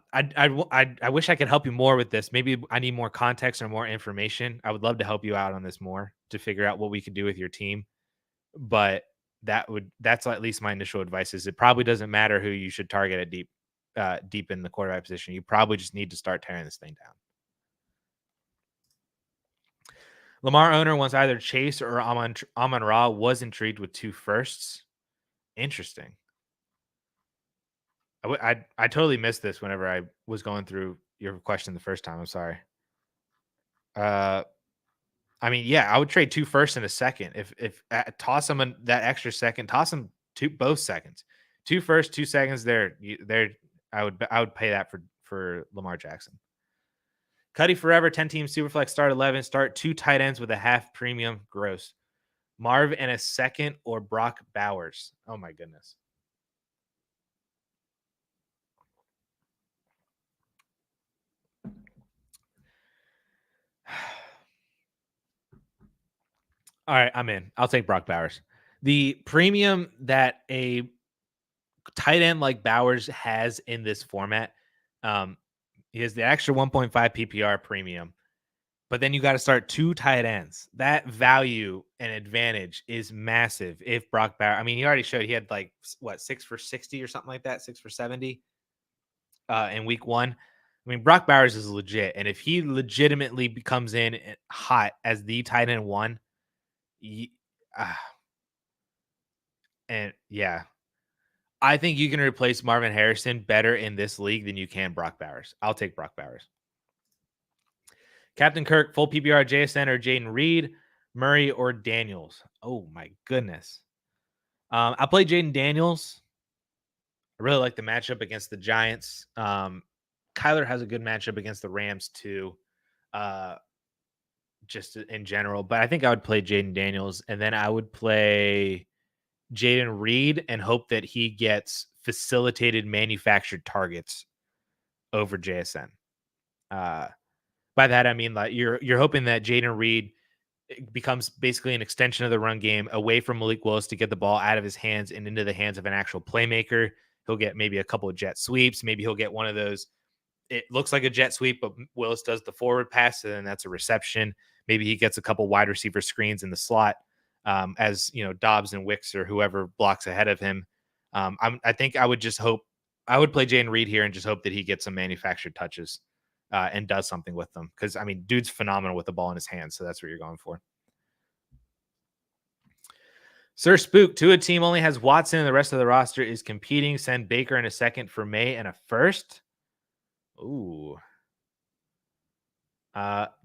wish I could help you more with this. Maybe I need more context or more information. I would love to help you out on this more to figure out what we could do with your team. But that's at least my initial advice is it probably doesn't matter who you should target at deep in the quarterback position. You probably just need to start tearing this thing down. Lamar owner wants either Chase or Amon-Ra. Was intrigued with 2 firsts. Interesting. I totally missed this whenever I was going through your question the first time. I'm sorry. I mean, yeah, I would trade 2 firsts and a second. If toss him that extra second, toss him both seconds. 2 firsts, 2 seconds there. There I would pay that for Lamar Jackson. Cuddy forever, 10 team Superflex, start 11, start 2 tight ends with a half premium. Gross. Marv and a second or Brock Bowers. Oh my goodness. All right, I'm in. I'll take Brock Bowers. The premium that a tight end like Bowers has in this format, he has the extra 1.5 PPR premium, but then you got to start 2 tight ends. That value and advantage is massive. If Brock Bowers, I mean, he already showed he had like what 6 for 60 or something like that, 6 for 70 in week 1. I mean, Brock Bowers is legit, and if he legitimately becomes in hot as the tight end 1, and yeah, I think you can replace Marvin Harrison better in this league than you can Brock Bowers. I'll take Brock Bowers. Captain Kirk, full PPR, JSN or Jaden Reed, Murray or Daniels. Oh my goodness. I played Jaden Daniels. I really like the matchup against the Giants. Kyler has a good matchup against the Rams too, just in general. But I think I would play Jaden Daniels, and then I would play Jaden Reed and hope that he gets facilitated manufactured targets over JSN. By that I mean like you're hoping that Jaden Reed becomes basically an extension of the run game away from Malik Willis to get the ball out of his hands and into the hands of an actual playmaker. He'll get maybe a couple of jet sweeps. Maybe he'll get one of those. It looks like a jet sweep, but Willis does the forward pass, and then that's a reception. Maybe he gets a couple wide receiver screens in the slot, as you know, Dobbs and Wicks or whoever blocks ahead of him. I think I would just hope I would play Jaden Reed here and just hope that he gets some manufactured touches and does something with them. Because I mean, dude's phenomenal with the ball in his hands, so that's what you're going for. Sir Spook, Tua team only has Watson and the rest of the roster is competing. Send Baker in a second for May and a first. Ooh.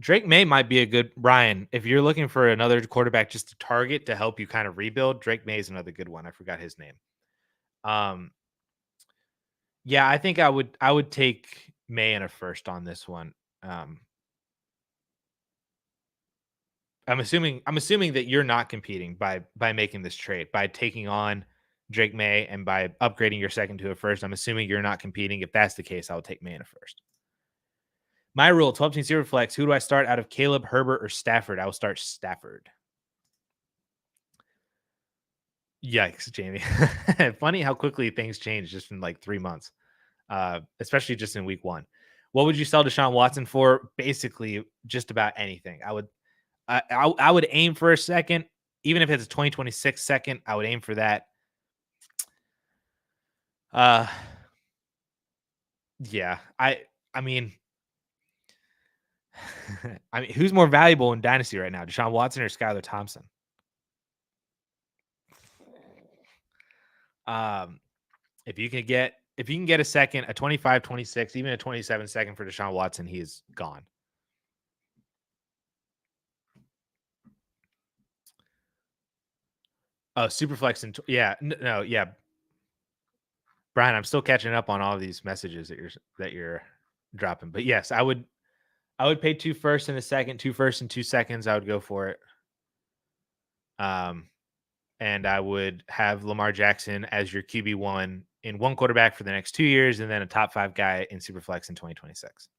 Drake May might be a good Ryan. If you're looking for another quarterback just to target to help you kind of rebuild, Drake May is another good one. I forgot his name. Yeah, I think I would take May in a first on this one. I'm assuming that you're not competing by making this trade, by taking on Drake May and by upgrading your second to a first. I'm assuming you're not competing. If that's the case, I'll take May in a first. My rule, 12 team Superflex. Who do I start out of Caleb, Herbert, or Stafford? I will start Stafford. Yikes, Jamie. Funny how quickly things change just in like 3 months, especially just in week 1. What would you sell Deshaun Watson for? Basically, just about anything. I would aim for a second, even if it's a 2026 second. I would aim for that. Yeah. I mean, who's more valuable in Dynasty right now, Deshaun Watson or Skylar Thompson? If you can get a second, a 25, 26, even a 27 second for Deshaun Watson, he is gone. Oh, Superflex and yeah, no, yeah. Brian, I'm still catching up on all of these messages that you're dropping. But yes, I would pay 2 firsts and a second, 2 firsts and 2 seconds. I would go for it. And I would have Lamar Jackson as your QB1 in one quarterback for the next 2 years, and then a top 5 guy in Superflex in 2026.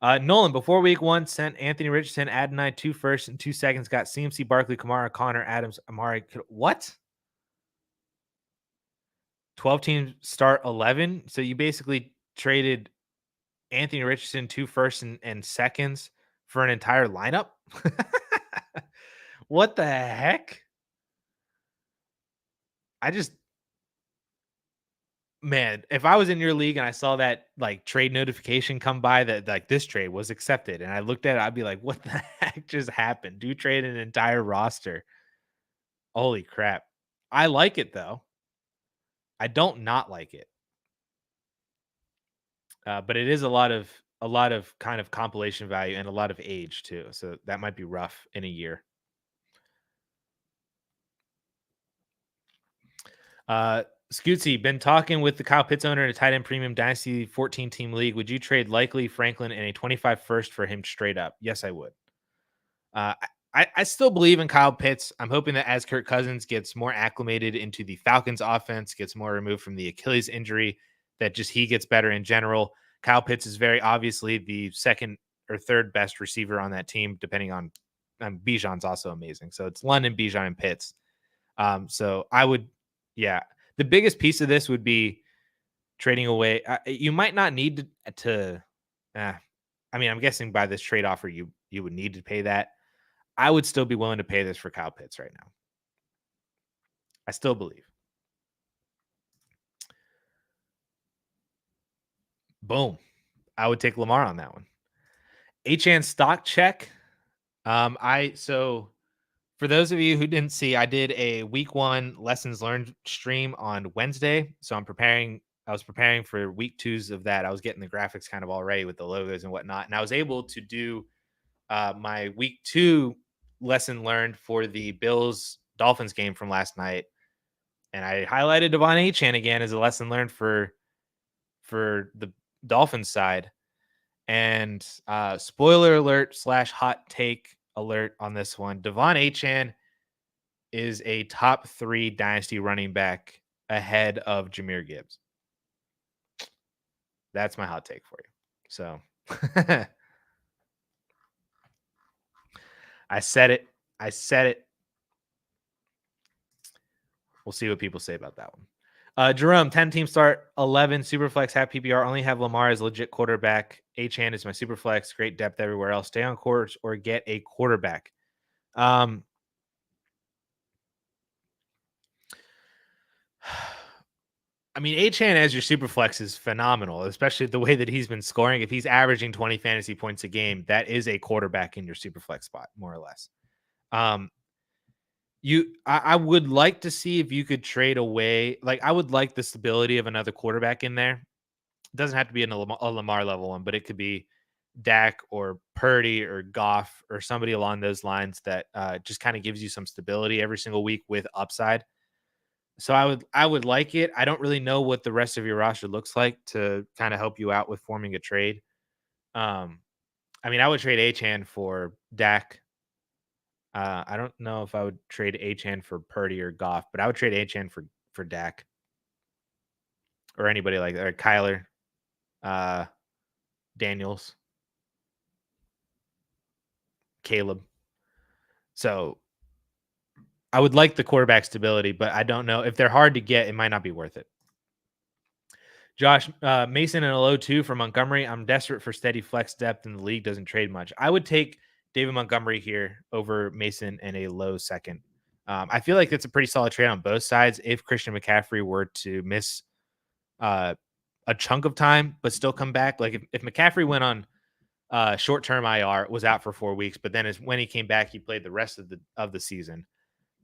Nolan, before week 1, sent Anthony Richardson, Addison, 2 firsts and 2 seconds, got CMC, Barkley, Kamara, Connor, Adams, Amari. What? 12 teams start 11. So you basically traded Anthony Richardson, 2 firsts and seconds for an entire lineup. What the heck? Man, if I was in your league and I saw that like trade notification come by that like this trade was accepted and I looked at it, I'd be like, what the heck just happened? Dude traded an entire roster. Holy crap. I like it though. I don't not like it. But it is a lot of a lot of kind of compilation value and a lot of age too. So that might be rough in a year. Scootsy, been talking with the Kyle Pitts owner in a tight end premium dynasty 14 team league. Would you trade likely Franklin and a 25 first for him straight up? Yes, I would. I still believe in Kyle Pitts. I'm hoping that as Kirk Cousins gets more acclimated into the Falcons offense, gets more removed from the Achilles injury, that just he gets better in general. Kyle Pitts is very obviously the second or third best receiver on that team, depending on Bijan's also amazing. So it's London, Bijan, and Pitts. So I would, yeah. The biggest piece of this would be trading away. You might not need to I mean, I'm guessing by this trade offer, you would need to pay that. I would still be willing to pay this for Kyle Pitts right now. I still believe. Boom. I would take Lamar on that one. HN stock check. So for those of you who didn't see, I did a week 1 lessons learned stream on Wednesday. So I was preparing for week 2s of that. I was getting the graphics kind of all ready with the logos and whatnot. And I was able to do my week 2 lesson learned for the Bills Dolphins game from last night. And I highlighted Devon Achane again as a lesson learned for the Dolphins side. And spoiler alert / hot take alert on this one. Devon Achane is a top 3 dynasty running back ahead of Jahmyr Gibbs. That's my hot take for you. So I said it. We'll see what people say about that one. Jerome, 10 team start, 11 Superflex, half PPR. Only have Lamar as legit quarterback. Achane is my Superflex. Great depth everywhere else. Stay on course or get a quarterback. I mean, Achane as your Superflex is phenomenal, especially the way that he's been scoring. If he's averaging 20 fantasy points a game, that is a quarterback in your Superflex spot, more or less. I would like to see if you could trade away. Like, I would like the stability of another quarterback in there. It doesn't have to be a Lamar level one, but it could be Dak or Purdy or Goff or somebody along those lines that just kind of gives you some stability every single week with upside. So I would like it. I don't really know what the rest of your roster looks like to kind of help you out with forming a trade. I mean, I would trade Achane for Dak. I don't know if I would trade Achane for Purdy or Goff, but I would trade Achane for Dak or anybody like that, or Kyler, Daniels, Caleb. So I would like the quarterback stability, but I don't know if they're hard to get. It might not be worth it. Josh, Mason in a low 2 for Montgomery. I'm desperate for steady flex depth, and the league doesn't trade much. I would take David Montgomery here over Mason in a low 2nd. I feel like it's a pretty solid trade on both sides. If Christian McCaffrey were to miss a chunk of time, but still come back, like if McCaffrey went on short-term IR, was out for 4 weeks, but then when he came back, he played the rest of the season.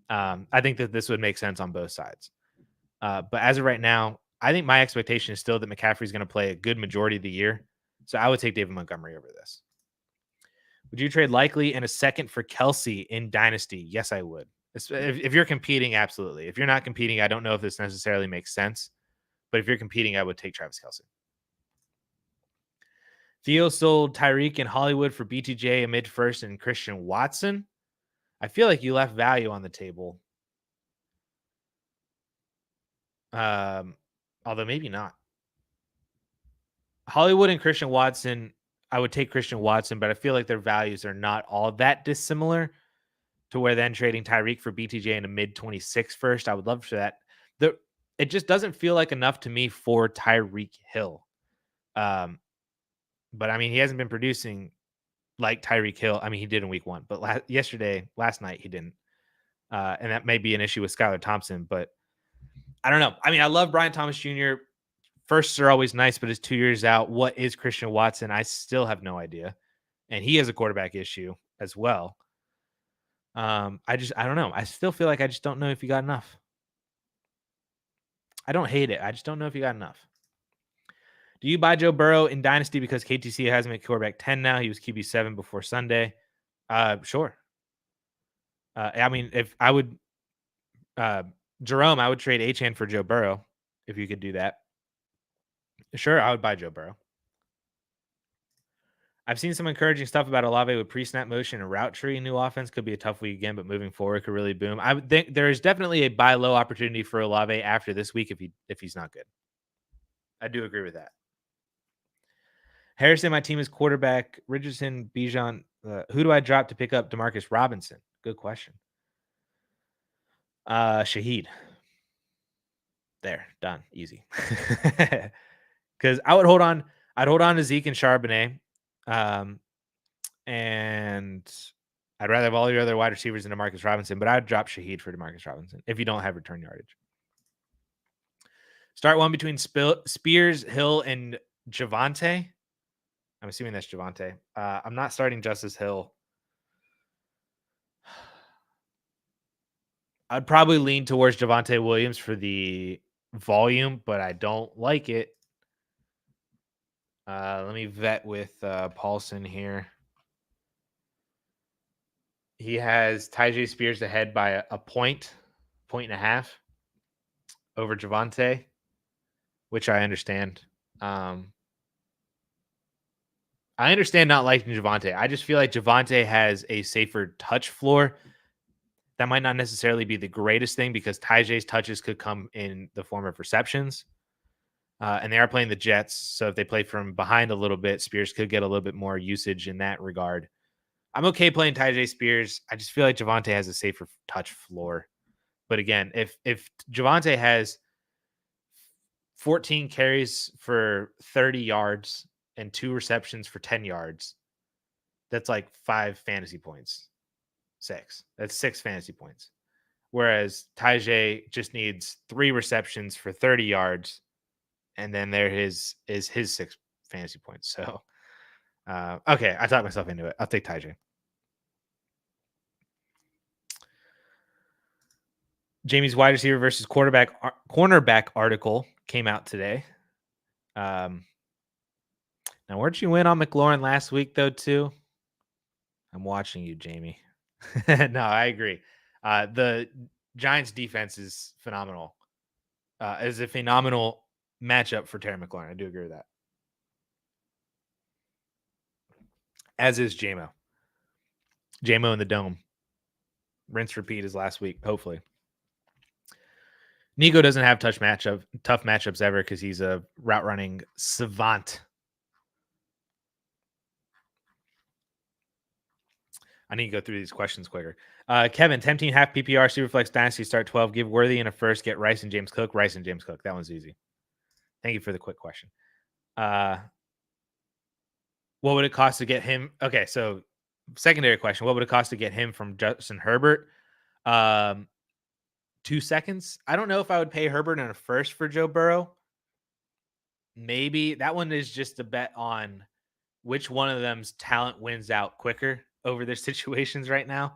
I think that this would make sense on both sides. But as of right now, I think my expectation is still that McCaffrey is going to play a good majority of the year. So I would take David Montgomery over this. Would you trade likely in a 2nd for Kelsey in Dynasty? Yes, I would. If you're competing, absolutely. If you're not competing, I don't know if this necessarily makes sense. But if you're competing, I would take Travis Kelsey. Theo sold Tyreek in Hollywood for BTJ, a mid-first, and Christian Watson. I feel like you left value on the table. Although maybe not. Hollywood and Christian Watson, I would take Christian Watson, but I feel like their values are not all that dissimilar to where then trading Tyreek for BTJ in a mid-26 first. I would love for that. It just doesn't feel like enough to me for Tyreek Hill. But I mean, he hasn't been producing like Tyreek Hill. I mean, he did in week 1, but last night he didn't. And that may be an issue with Skylar Thompson, but I don't know. I mean, I love Brian Thomas Jr. Firsts are always nice, but it's 2 years out. What is Christian Watson? I still have no idea. And he has a quarterback issue as well. I don't know. I still feel like I just don't know if you got enough. I don't hate it. I just don't know if you got enough. Do you buy Joe Burrow in Dynasty because KTC has him at quarterback 10 now? He was QB7 before Sunday. Sure. I mean, if I would, Jerome, I would trade Achane for Joe Burrow if you could do that. Sure, I would buy Joe Burrow. I've seen some encouraging stuff about Olave with pre-snap motion and route tree. New offense could be a tough week again, but moving forward could really boom. I would think there is definitely a buy low opportunity for Olave after this week if he's not good. I do agree with that. Harrison, my team is quarterback. Richardson, Bijan. Who do I drop to pick up Demarcus Robinson? Good question. Shaheed. There, done, easy. Because I would hold on. I'd hold on to Zeke and Charbonnet, and I'd rather have all your other wide receivers than Demarcus Robinson. But I'd drop Shaheed for Demarcus Robinson if you don't have return yardage. Start one between Spears, Hill, and Javonte. I'm assuming that's Javonte. I'm not starting Justice Hill. I'd probably lean towards Javonte Williams for the volume, but I don't like it. Let me vet with Paulson here. He has Tyjae Spears ahead by a point and a half over Javonte, which I understand. I understand not liking Javonte. I just feel like Javonte has a safer touch floor. That might not necessarily be the greatest thing because Tyjae's touches could come in the form of receptions. And they are playing the Jets. So if they play from behind a little bit, Spears could get a little bit more usage in that regard. I'm okay playing Tyjae Spears. I just feel like Javonte has a safer touch floor. But again, if Javonte has 14 carries for 30 yards and 2 receptions for 10 yards, that's like 5 fantasy points. 6. That's 6 fantasy points. Whereas Tyjae just needs 3 receptions for 30 yards, and then there is his 6 fantasy points. So, okay, I talked myself into it. I'll take Tyjae. Jamie's wide receiver versus cornerback article came out today. Now, weren't you in on McLaurin last week, though, too? I'm watching you, Jamie. No, I agree. The Giants defense is phenomenal. Is a phenomenal matchup for Terry McLaurin. I do agree with that. As is JMO. JMO in the dome. Rinse repeat as last week, hopefully. Nico doesn't have tough matchups ever because he's a route running savant. I need to go through these questions quicker. Kevin, tempting half PPR, Superflex Dynasty, start 12. Give Worthy in a first, get Rice and James Cook. Rice and James Cook. That one's easy. Thank you for the quick question. What would it cost to get him? Okay, so secondary question. What would it cost to get him from Justin Herbert? 2 seconds. I don't know if I would pay Herbert in a first for Joe Burrow. Maybe. That one is just a bet on which one of them's talent wins out quicker over their situations right now.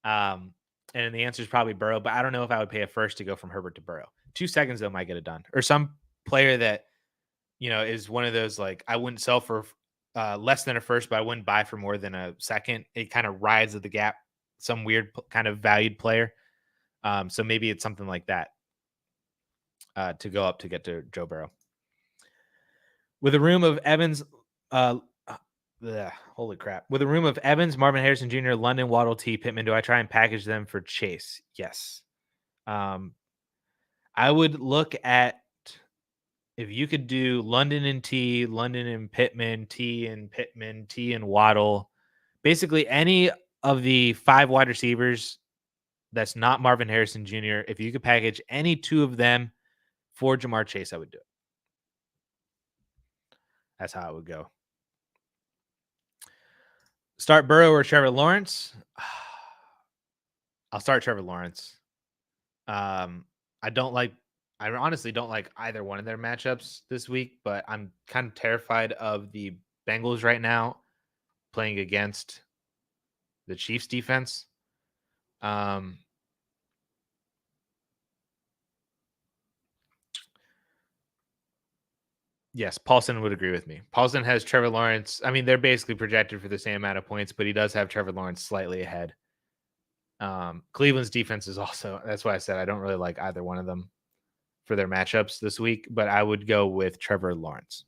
And the answer is probably Burrow, but I don't know if I would pay a first to go from Herbert to Burrow. 2 seconds, though, might get it done. Or some player that, is one of those, like, I wouldn't sell for less than a first, but I wouldn't buy for more than a second. It kind of rides at the gap. Some weird kind of valued player. So maybe it's something like that to go up to get to Joe Burrow. With a room of Evans, holy crap. With a room of Evans, Marvin Harrison Jr., London, Waddle, T, Pittman, do I try and package them for Chase? Yes. I would look at if you could do London and T, London and Pittman, T and Pittman, T and Waddle. Basically, any of the 5 wide receivers that's not Marvin Harrison Jr., if you could package any 2 of them for Jamar Chase, I would do it. That's how it would go. Start Burrow or Trevor Lawrence? I'll start Trevor Lawrence. I honestly don't like either one of their matchups this week, but I'm kind of terrified of the Bengals right now playing against the Chiefs defense. Yes, Paulson would agree with me. Paulson has Trevor Lawrence. I mean, they're basically projected for the same amount of points, but he does have Trevor Lawrence slightly ahead. Cleveland's defense is also, that's why I said I don't really like either one of them for their matchups this week, but I would go with Trevor Lawrence.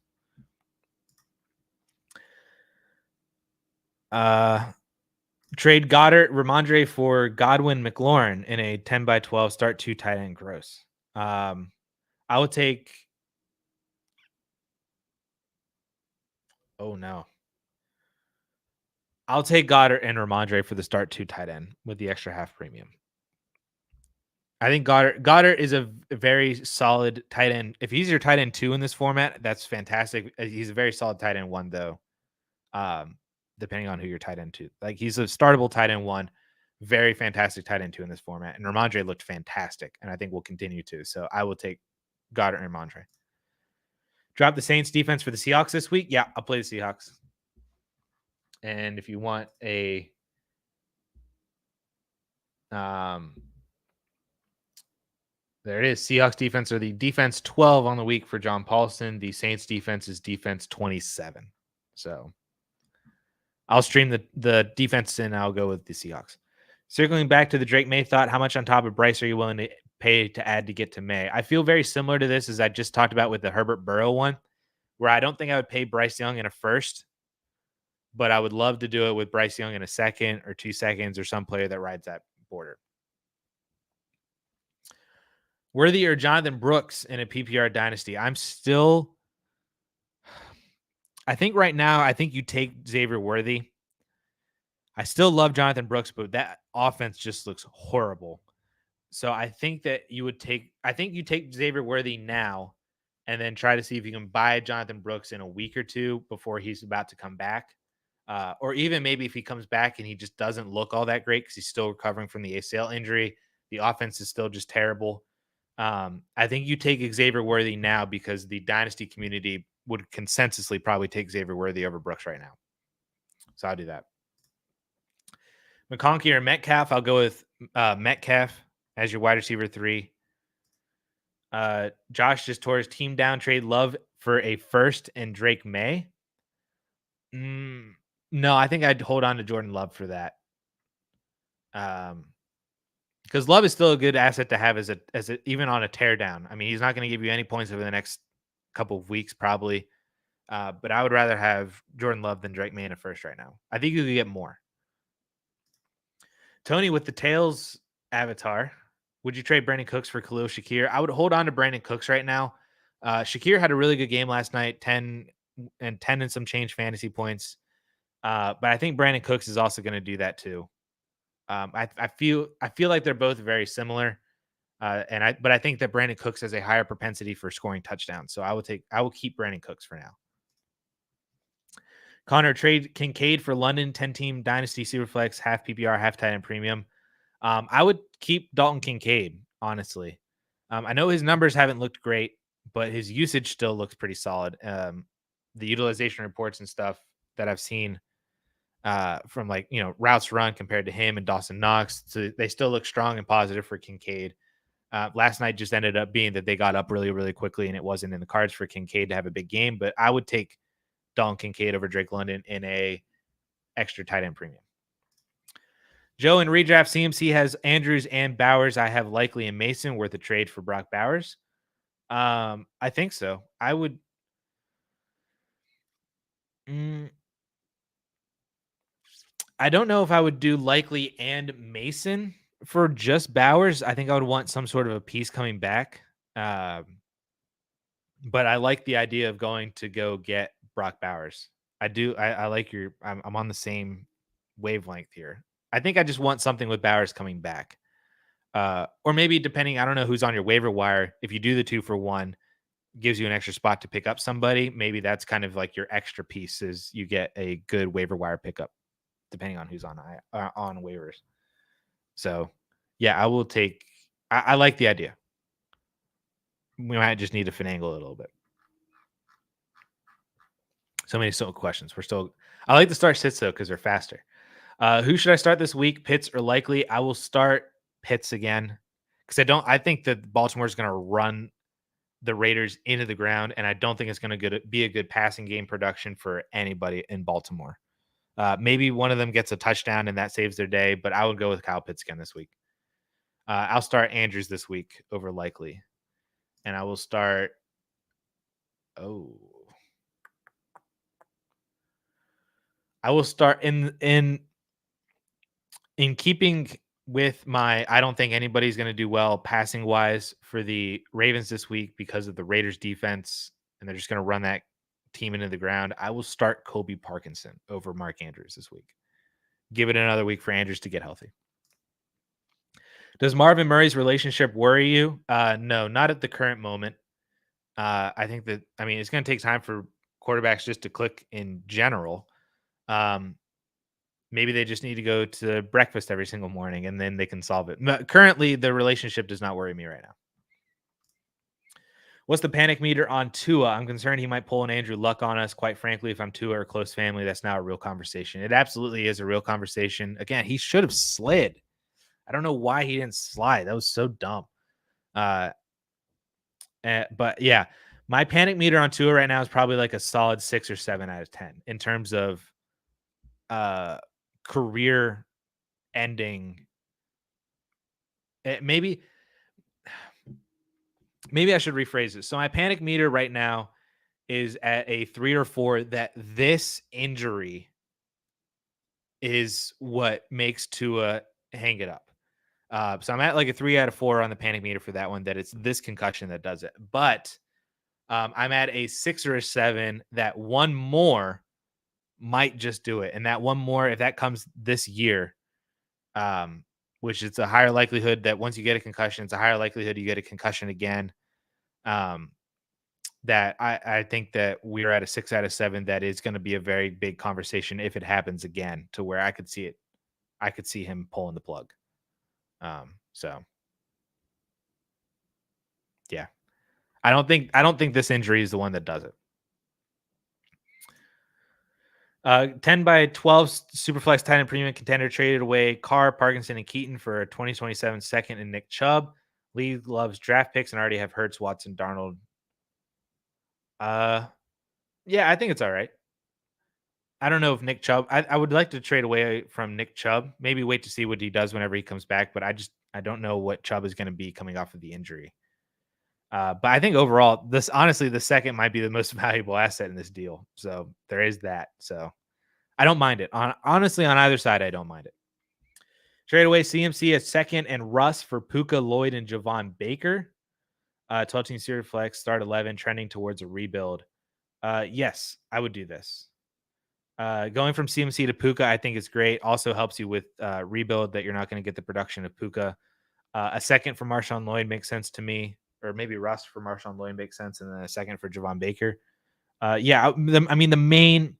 Trade Goddard, Ramondre for Godwin McLaurin in a 10-by-12 start 2 tight end gross. I would take. Oh no. I'll take Goddard and Ramondre for the start 2 tight end with the extra half premium. I think Goddard is a very solid tight end. If he's your tight end 2 in this format, that's fantastic. He's a very solid tight end 1 though. Depending on who your tight end 2. Like he's a startable tight end 1, very fantastic tight end 2 in this format. And Ramondre looked fantastic, and I think will continue to. So I will take Goddard and Ramondre. Drop the Saints defense for the Seahawks this week. Yeah, I'll play the Seahawks. And if you want a there it is. Seahawks defense are the defense 12 on the week for John Paulson. The Saints defense is defense 27. So I'll stream the defense and I'll go with the Seahawks. Circling back to the Drake May thought, how much on top of Bryce are you willing to pay to add to get to May? I feel very similar to this as I just talked about with the Herbert Burrow one, where I don't think I would pay Bryce Young in a first, but I would love to do it with Bryce Young in a second or 2 seconds or some player that rides that border. Worthy or Jonathan Brooks in a PPR dynasty? I think right now, I think you take Xavier Worthy. I still love Jonathan Brooks, but that offense just looks horrible. So I think that you take Xavier Worthy now and then try to see if you can buy Jonathan Brooks in a week or 2 before he's about to come back. Or even maybe if he comes back and he just doesn't look all that great because he's still recovering from the ACL injury, the offense is still just terrible. I think you take Xavier Worthy now because the dynasty community would consensusly probably take Xavier Worthy over Brooks right now. So I'll do that. McConkey or Metcalf? I'll go with Metcalf as your wide receiver 3. Josh just tore his team down. Trade Love for a first and Drake May. No, I think I'd hold on to Jordan Love for that. Because Love is still a good asset to have as even on a teardown. I mean, he's not going to give you any points over the next couple of weeks, probably. But I would rather have Jordan Love than Drake May in a first right now. I think you could get more. Tony with the Tails avatar. Would you trade Brandon Cooks for Khalil Shakir? I would hold on to Brandon Cooks right now. Shakir had a really good game last night, 10 and some change fantasy points. But I think Brandon Cooks is also going to do that too. I feel like they're both very similar. But I think that Brandon Cooks has a higher propensity for scoring touchdowns. So I will keep Brandon Cooks for now. Connor, trade Kincaid for London 10-team Dynasty Superflex, half PPR, half tight end premium. I would keep Dalton Kincaid, honestly. I know his numbers haven't looked great, but his usage still looks pretty solid. The utilization reports and stuff that I've seen from routes run compared to him and Dawson Knox, so they still look strong and positive for Kincaid. Last night just ended up being that they got up really, really quickly, and it wasn't in the cards for Kincaid to have a big game, but I would take Dalton Kincaid over Drake London in a extra tight end premium. Joe in redraft CMC has Andrews and Bowers. I have Likely and Mason worth a trade for Brock Bowers. I think so. I would. I don't know if I would do Likely and Mason for just Bowers. I think I would want some sort of a piece coming back. But I like the idea of going to go get Brock Bowers. I do. I like I'm on the same wavelength here. I think I just want something with Bowers coming back. Or maybe depending, I don't know who's on your waiver wire. If you do the 2-for-1, gives you an extra spot to pick up somebody. Maybe that's kind of like your extra piece is you get a good waiver wire pickup, depending on who's on waivers. So yeah, I will take, I like the idea. We might just need to finagle a little bit. So many questions. I like to start sits though, because they're faster. Who should I start this week? Pitts or Likely? I will start Pitts again because I think that Baltimore is going to run the Raiders into the ground, and I don't think it's going to be a good passing game production for anybody in Baltimore. Maybe one of them gets a touchdown and that saves their day, but I would go with Kyle Pitts again this week. I'll start Andrews this week over Likely, and I will start. I will start in keeping with my. I don't think anybody's going to do well passing wise for the Ravens this week because of the Raiders defense, and they're just going to run that team into the ground. I will start Kobe Parkinson over Mark Andrews this week. Give it another week for Andrews to get healthy. Does Marvin Murray's relationship worry you? No, not at the current moment. I think that, it's going to take time for quarterbacks just to click in general. Maybe they just need to go to breakfast every single morning and then they can solve it. Currently, the relationship does not worry me right now. What's the panic meter on Tua? I'm concerned he might pull an Andrew Luck on us. Quite frankly, if I'm Tua or close family, that's not a real conversation. It absolutely is a real conversation. Again, he should have slid. I don't know why he didn't slide. That was so dumb. But yeah, my panic meter on Tua right now is probably like a solid 6 or 7 out of 10 in terms of career ending. Maybe I should rephrase it. So my panic meter right now is at a 3 or 4 that this injury is what makes Tua hang it up. So I'm at like a 3 out of 4 on the panic meter for that one, that it's this concussion that does it. But I'm at a 6 or a 7 that one more might just do it. And that one more, if that comes this year, which it's a higher likelihood that once you get a concussion, it's a higher likelihood you get a concussion again. That I think that we're at a 6 out of 7 that is going to be a very big conversation if it happens again, to where I could see it. I could see him pulling the plug. So yeah, I don't think this injury is the one that does it. 10 by 12 Superflex tight end premium contender traded away Carr, Parkinson, and Keaton for a 2027 second and Nick Chubb. Lee loves draft picks and already have Hurts, Watson, Darnold. Yeah, I think it's all right. I don't know if Nick Chubb. I would like to trade away from Nick Chubb. Maybe wait to see what he does whenever he comes back. But I don't know what Chubb is going to be coming off of the injury. But I think overall, the second might be the most valuable asset in this deal. So there is that. So I don't mind it. Honestly, on either side, I don't mind it. Trade away CMC at second and Russ for Puka, Lloyd, and Javon Baker. 12-team Superflex, start 11, trending towards a rebuild. Yes, I would do this. Going from CMC to Puka, I think is great. Also helps you with rebuild that you're not going to get the production of Puka. A second for Marshawn Lloyd makes sense to me, or maybe Russ for Marshawn Lloyd makes sense, and then a second for Javon Baker. The main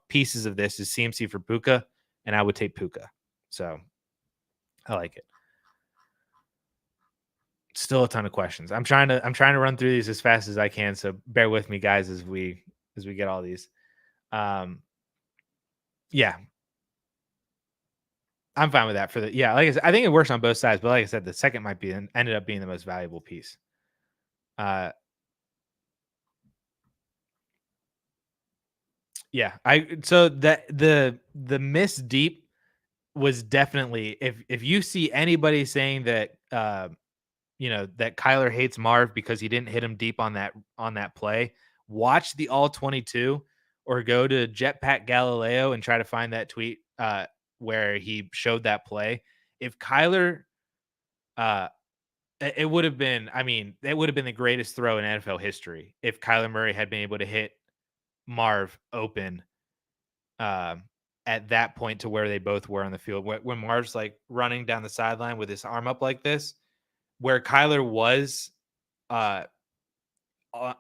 pieces of this is CMC for Puka, and I would take Puka. So I like it. Still a ton of questions. I'm trying to run through these as fast as I can, so bear with me, guys, as we get all these. Yeah, I'm fine with that. Like I said, I think it works on both sides, but like I said, the second might be ended up being the most valuable piece. Yeah, so the miss deep was definitely, if you see anybody saying that that Kyler hates Marv because he didn't hit him deep on that play, watch the all 22 or go to Jetpack Galileo and try to find that tweet where he showed that play. If Kyler, it would have been the greatest throw in NFL history if Kyler Murray had been able to hit Marv open at that point to where they both were on the field. When Marv's like running down the sideline with his arm up like this, where Kyler was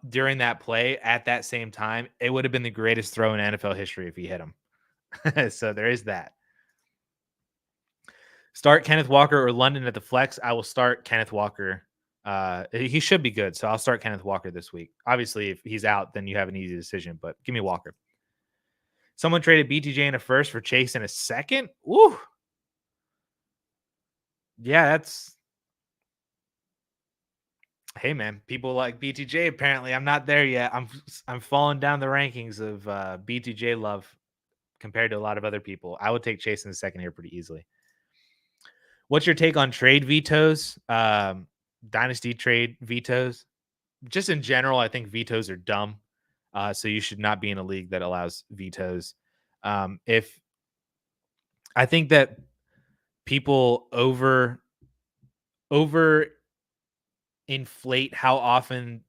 during that play at that same time, it would have been the greatest throw in NFL history if he hit him. So there is that. Start Kenneth Walker or London at the flex. I will start Kenneth Walker. He should be good, so I'll start Kenneth Walker this week. Obviously, if he's out, then you have an easy decision, but give me Walker. Someone traded BTJ in a first for Chase in a second. Woo! Yeah, Hey man, people like BTJ. Apparently, I'm not there yet. I'm falling down the rankings of BTJ love compared to a lot of other people. I would take Chase in the second here pretty easily. What's your take on trade vetoes? Dynasty trade vetoes? Just in general, I think vetoes are dumb. So you should not be in a league that allows vetoes. If I think that people over inflate how often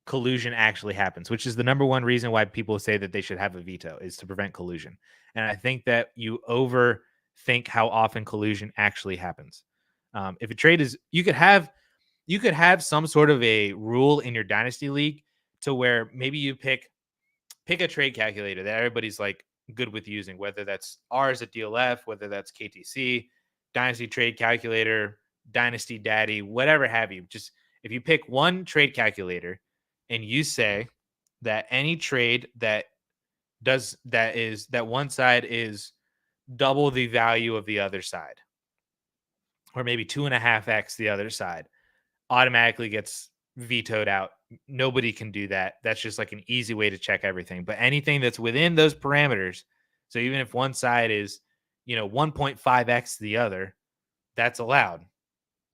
collusion actually happens, which is the number one reason why people say that they should have a veto is to prevent collusion. And I think that you overthink how often collusion actually happens. If a trade is, you could have some sort of a rule in your dynasty league to where maybe you pick a trade calculator that everybody's like good with using, whether that's ours at DLF, whether that's KTC, Dynasty Trade Calculator, Dynasty Daddy, whatever have you. Just if you pick one trade calculator and you say that any trade that one side is double the value of the other side, or maybe 2.5x the other side, automatically gets vetoed out. Nobody can do that. That's just like an easy way to check everything. But anything that's within those parameters, so even if one side is, 1.5x the other, that's allowed.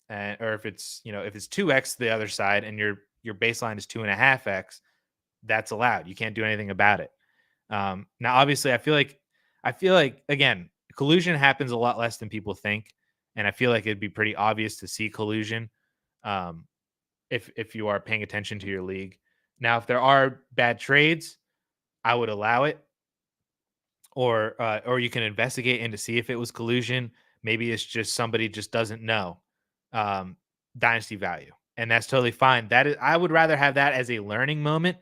Or if it's 2x the other side and your baseline is 2.5x, that's allowed. You can't do anything about it. Now, obviously, I feel like again, collusion happens a lot less than people think, and I feel like it'd be pretty obvious to see collusion. If you are paying attention to your league. Now, if there are bad trades, I would allow it, or you can investigate into see if it was collusion. Maybe it's just somebody just doesn't know dynasty value, and that's totally fine. That is, I would rather have that as a learning moment,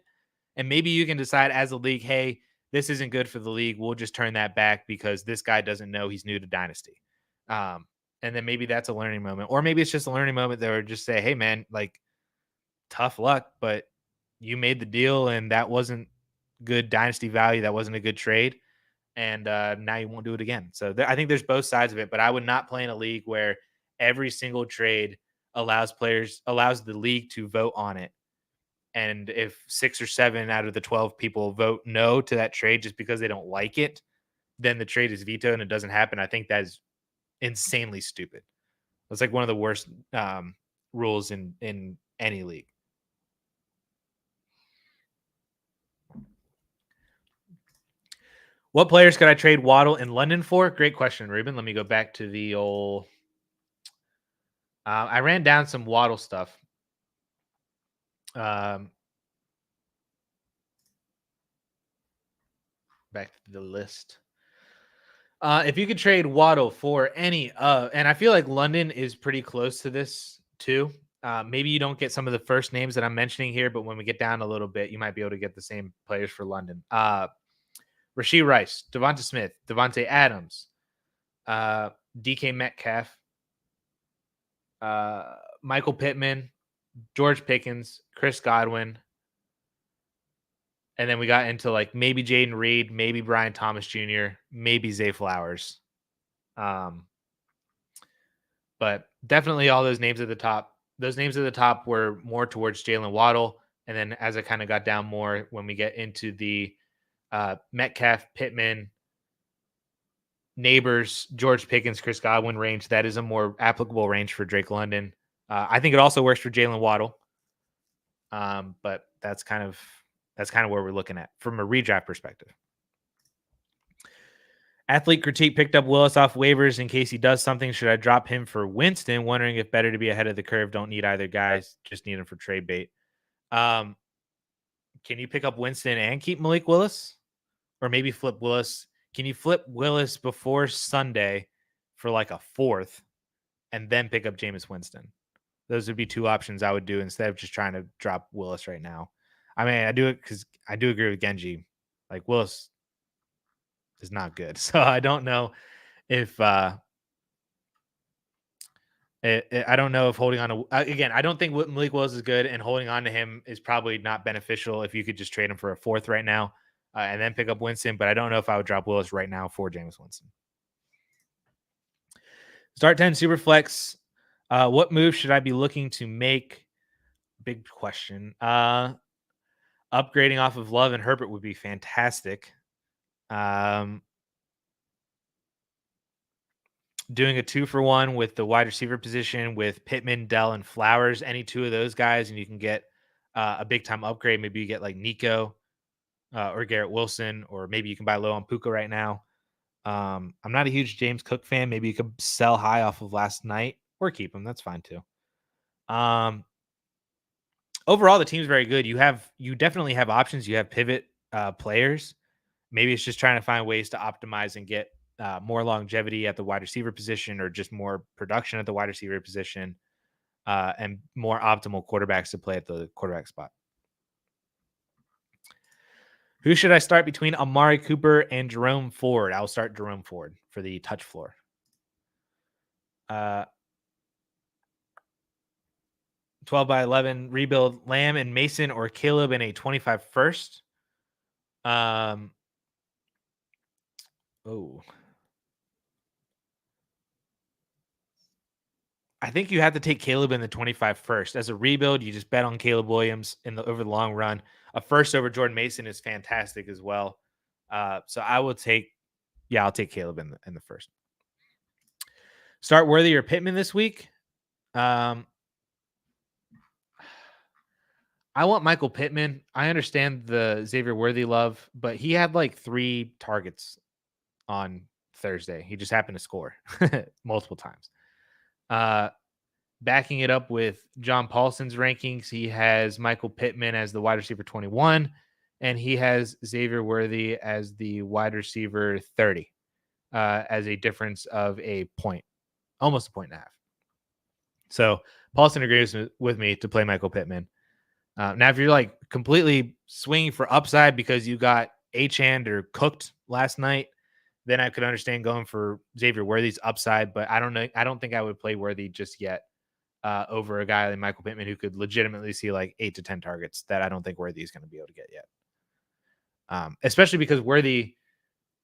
and maybe you can decide as a league, hey, this isn't good for the league. We'll just turn that back because this guy doesn't know he's new to dynasty. And then maybe that's a learning moment, or maybe it's just a learning moment that would just say, hey, man, like, tough luck, but you made the deal and that wasn't good dynasty value. That wasn't a good trade. And now you won't do it again. So I think there's both sides of it, but I would not play in a league where every single trade allows the league to vote on it. And if 6 or 7 out of the 12 people vote no to that trade just because they don't like it, then the trade is vetoed and it doesn't happen. I think that is insanely stupid. It's like one of the worst rules in any league. What players could I trade Waddle in London for? Great question, Ruben. Let me go back to the old. I ran down some Waddle stuff. Back to the list. If you could trade Waddle for any and I feel like London is pretty close to this too. Maybe you don't get some of the first names that I'm mentioning here, but when we get down a little bit, you might be able to get the same players for London. Rashee Rice, Devonta Smith, Devontae Adams, DK Metcalf, Michael Pittman, George Pickens, Chris Godwin. And then we got into like maybe Jaden Reed, maybe Brian Thomas Jr., maybe Zay Flowers. But definitely all those names at the top. Those names at the top were more towards Jalen Waddle. And then as I kind of got down more when we get into the Metcalf, Pittman, Neighbors, George Pickens, Chris Godwin range, that is a more applicable range for Drake London. I think it also works for Jalen Waddle. But that's kind of where we're looking at from a redraft perspective. Athlete Critique picked up Willis off waivers in case he does something. Should I drop him for Winston? Wondering if better to be ahead of the curve. Don't need either guys. Just need him for trade bait. Can you pick up Winston and keep Malik Willis? Or maybe flip Willis? Can you flip Willis before Sunday for like a 4th and then pick up Jameis Winston? Those would be 2 options I would do instead of just trying to drop Willis right now. I mean, I do it because I do agree with Genji. Like, Willis is not good. So I don't know if I don't know if holding on to again, I don't think Malik Willis is good, and holding on to him is probably not beneficial if you could just trade him for a 4th right now and then pick up Winston. But I don't know if I would drop Willis right now for Jameis Winston. Start 10 Superflex. What move should I be looking to make big question. Upgrading off of Love and Herbert would be fantastic. Doing a 2-for-1 with the wide receiver position with Pittman, Dell, and Flowers, any two of those guys, and you can get a big time upgrade. Maybe you get like Nico or Garrett Wilson, or maybe you can buy low on Puka right now. I'm not a huge James Cook fan. Maybe you could sell high off of last night or keep him. That's fine too. Overall, the team's very good. You definitely have options. You have pivot players. Maybe it's just trying to find ways to optimize and get more longevity at the wide receiver position, or just more production at the wide receiver position, and more optimal quarterbacks to play at the quarterback spot. Who should I start between Amari Cooper and Jerome Ford? I'll start Jerome Ford for the touch floor. 12 by 11 rebuild Lamb and Mason or Caleb in a 25 first. I think you have to take Caleb in the 25 first. As a rebuild, you just bet on Caleb Williams over the long run. A first over Jordan Mason is fantastic as well. So I'll take Caleb in the first. Start Worthy or Pittman this week. I want Michael Pittman. I understand the Xavier Worthy love, but he had like 3 targets on Thursday. He just happened to score multiple times. Backing it up with John Paulson's rankings, he has Michael Pittman as the wide receiver 21, and he has Xavier Worthy as the wide receiver 30, as a difference of a point, almost a point and a half. So Paulson agrees with me to play Michael Pittman. Now, if you're like completely swinging for upside because you got Achane or cooked last night, then I could understand going for Xavier Worthy's upside. But I don't know. I don't think I would play Worthy just yet over a guy like Michael Pittman who could legitimately see like 8 to 10 targets that I don't think Worthy is going to be able to get yet. Especially because Worthy,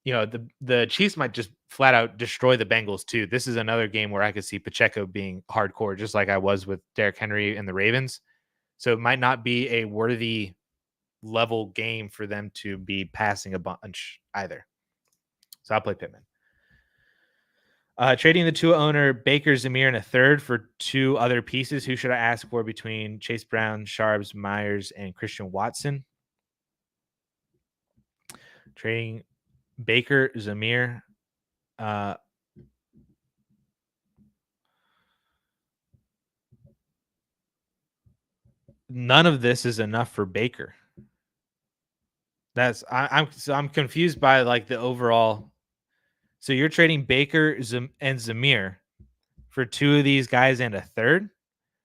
the Chiefs might just flat out destroy the Bengals too. This is another game where I could see Pacheco being hardcore, just like I was with Derrick Henry and the Ravens. So it might not be a Worthy level game for them to be passing a bunch either. So I'll play Pittman. Trading the Tua owner Baker Zamir in a third for 2 other pieces. Who should I ask for between Chase Brown, Sharps, Myers, and Christian Watson? Trading Baker Zamir. None of this is enough for Baker. I'm confused by like the overall. So you're trading Baker and Zamir for 2 of these guys and a third.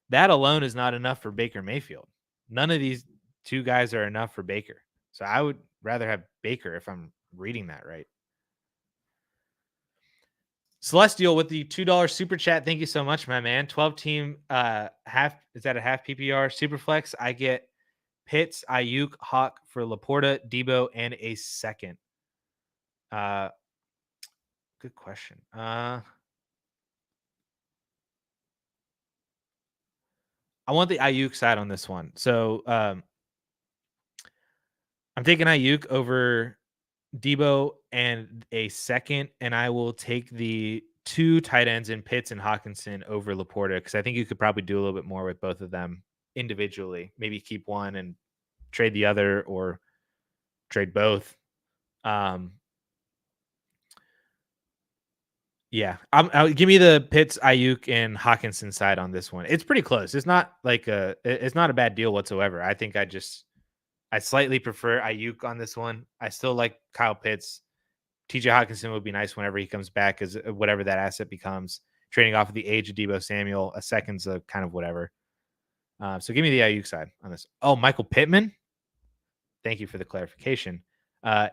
That alone is not enough for Baker Mayfield. None of these 2 guys are enough for Baker. So I would rather have Baker if I'm reading that right. Celestial with the $2 super chat. Thank you so much, my man. 12 team half. Is that a half PPR Superflex? I get Pitts, Ayuk, Hawk for Laporta, Debo, and a second. Good question. I want the Ayuk side on this one. So I'm taking Ayuk over Debo and a second, and I will take the 2 tight ends in Pitts and Hawkinson over Laporta, because I think you could probably do a little bit more with both of them individually. Maybe keep one and trade the other, or trade both. Yeah, I'll give me the Pitts, Ayuk, and Hawkinson side on this one. It's pretty close. It's not like it's not a bad deal whatsoever. I think I slightly prefer Ayuk on this one. I still like Kyle Pitts. TJ Hawkinson would be nice whenever he comes back, as whatever that asset becomes. Trading off of the age of Debo Samuel, a second's a kind of whatever. So give me the Ayuk side on this. Oh, Michael Pittman. Thank you for the clarification.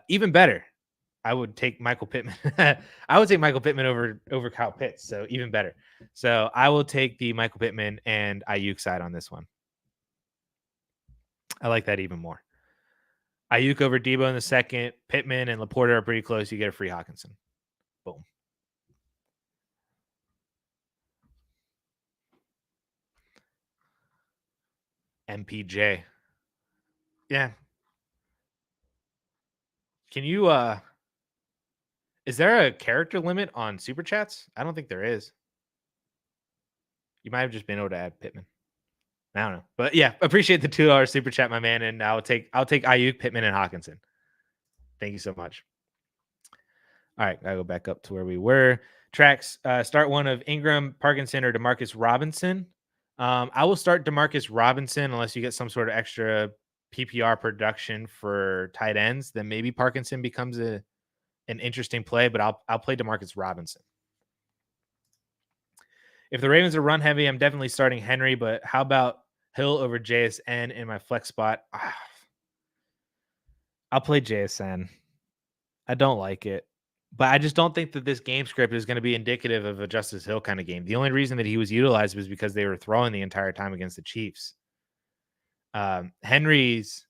Even better. I would take Michael Pittman. I would take Michael Pittman over Kyle Pitts. So even better. So I will take the Michael Pittman and Ayuk side on this one. I like that even more. Ayuk over Debo in the second. Pittman and Laporta are pretty close. You get a free Hawkinson. Boom. MPJ. Yeah. Can you is there a character limit on super chats? I don't think there is. You might have just been able to add Pittman. I don't know. But yeah, appreciate the $2 super chat, my man. And I'll take Ayuk, Pittman, and Hawkinson. Thank you so much. All right, I go back up to where we were. Tracks, start one of Ingram, Parkinson, or Demarcus Robinson. I will start Demarcus Robinson unless you get some sort of extra PPR production for tight ends. Then maybe Parkinson becomes an interesting play, but I'll play Demarcus Robinson. If the Ravens are run heavy, I'm definitely starting Henry, but how about Hill over JSN in my flex spot? I'll play JSN. I don't like it, but I just don't think that this game script is going to be indicative of a Justice Hill kind of game. The only reason that he was utilized was because they were throwing the entire time against the Chiefs. Henry's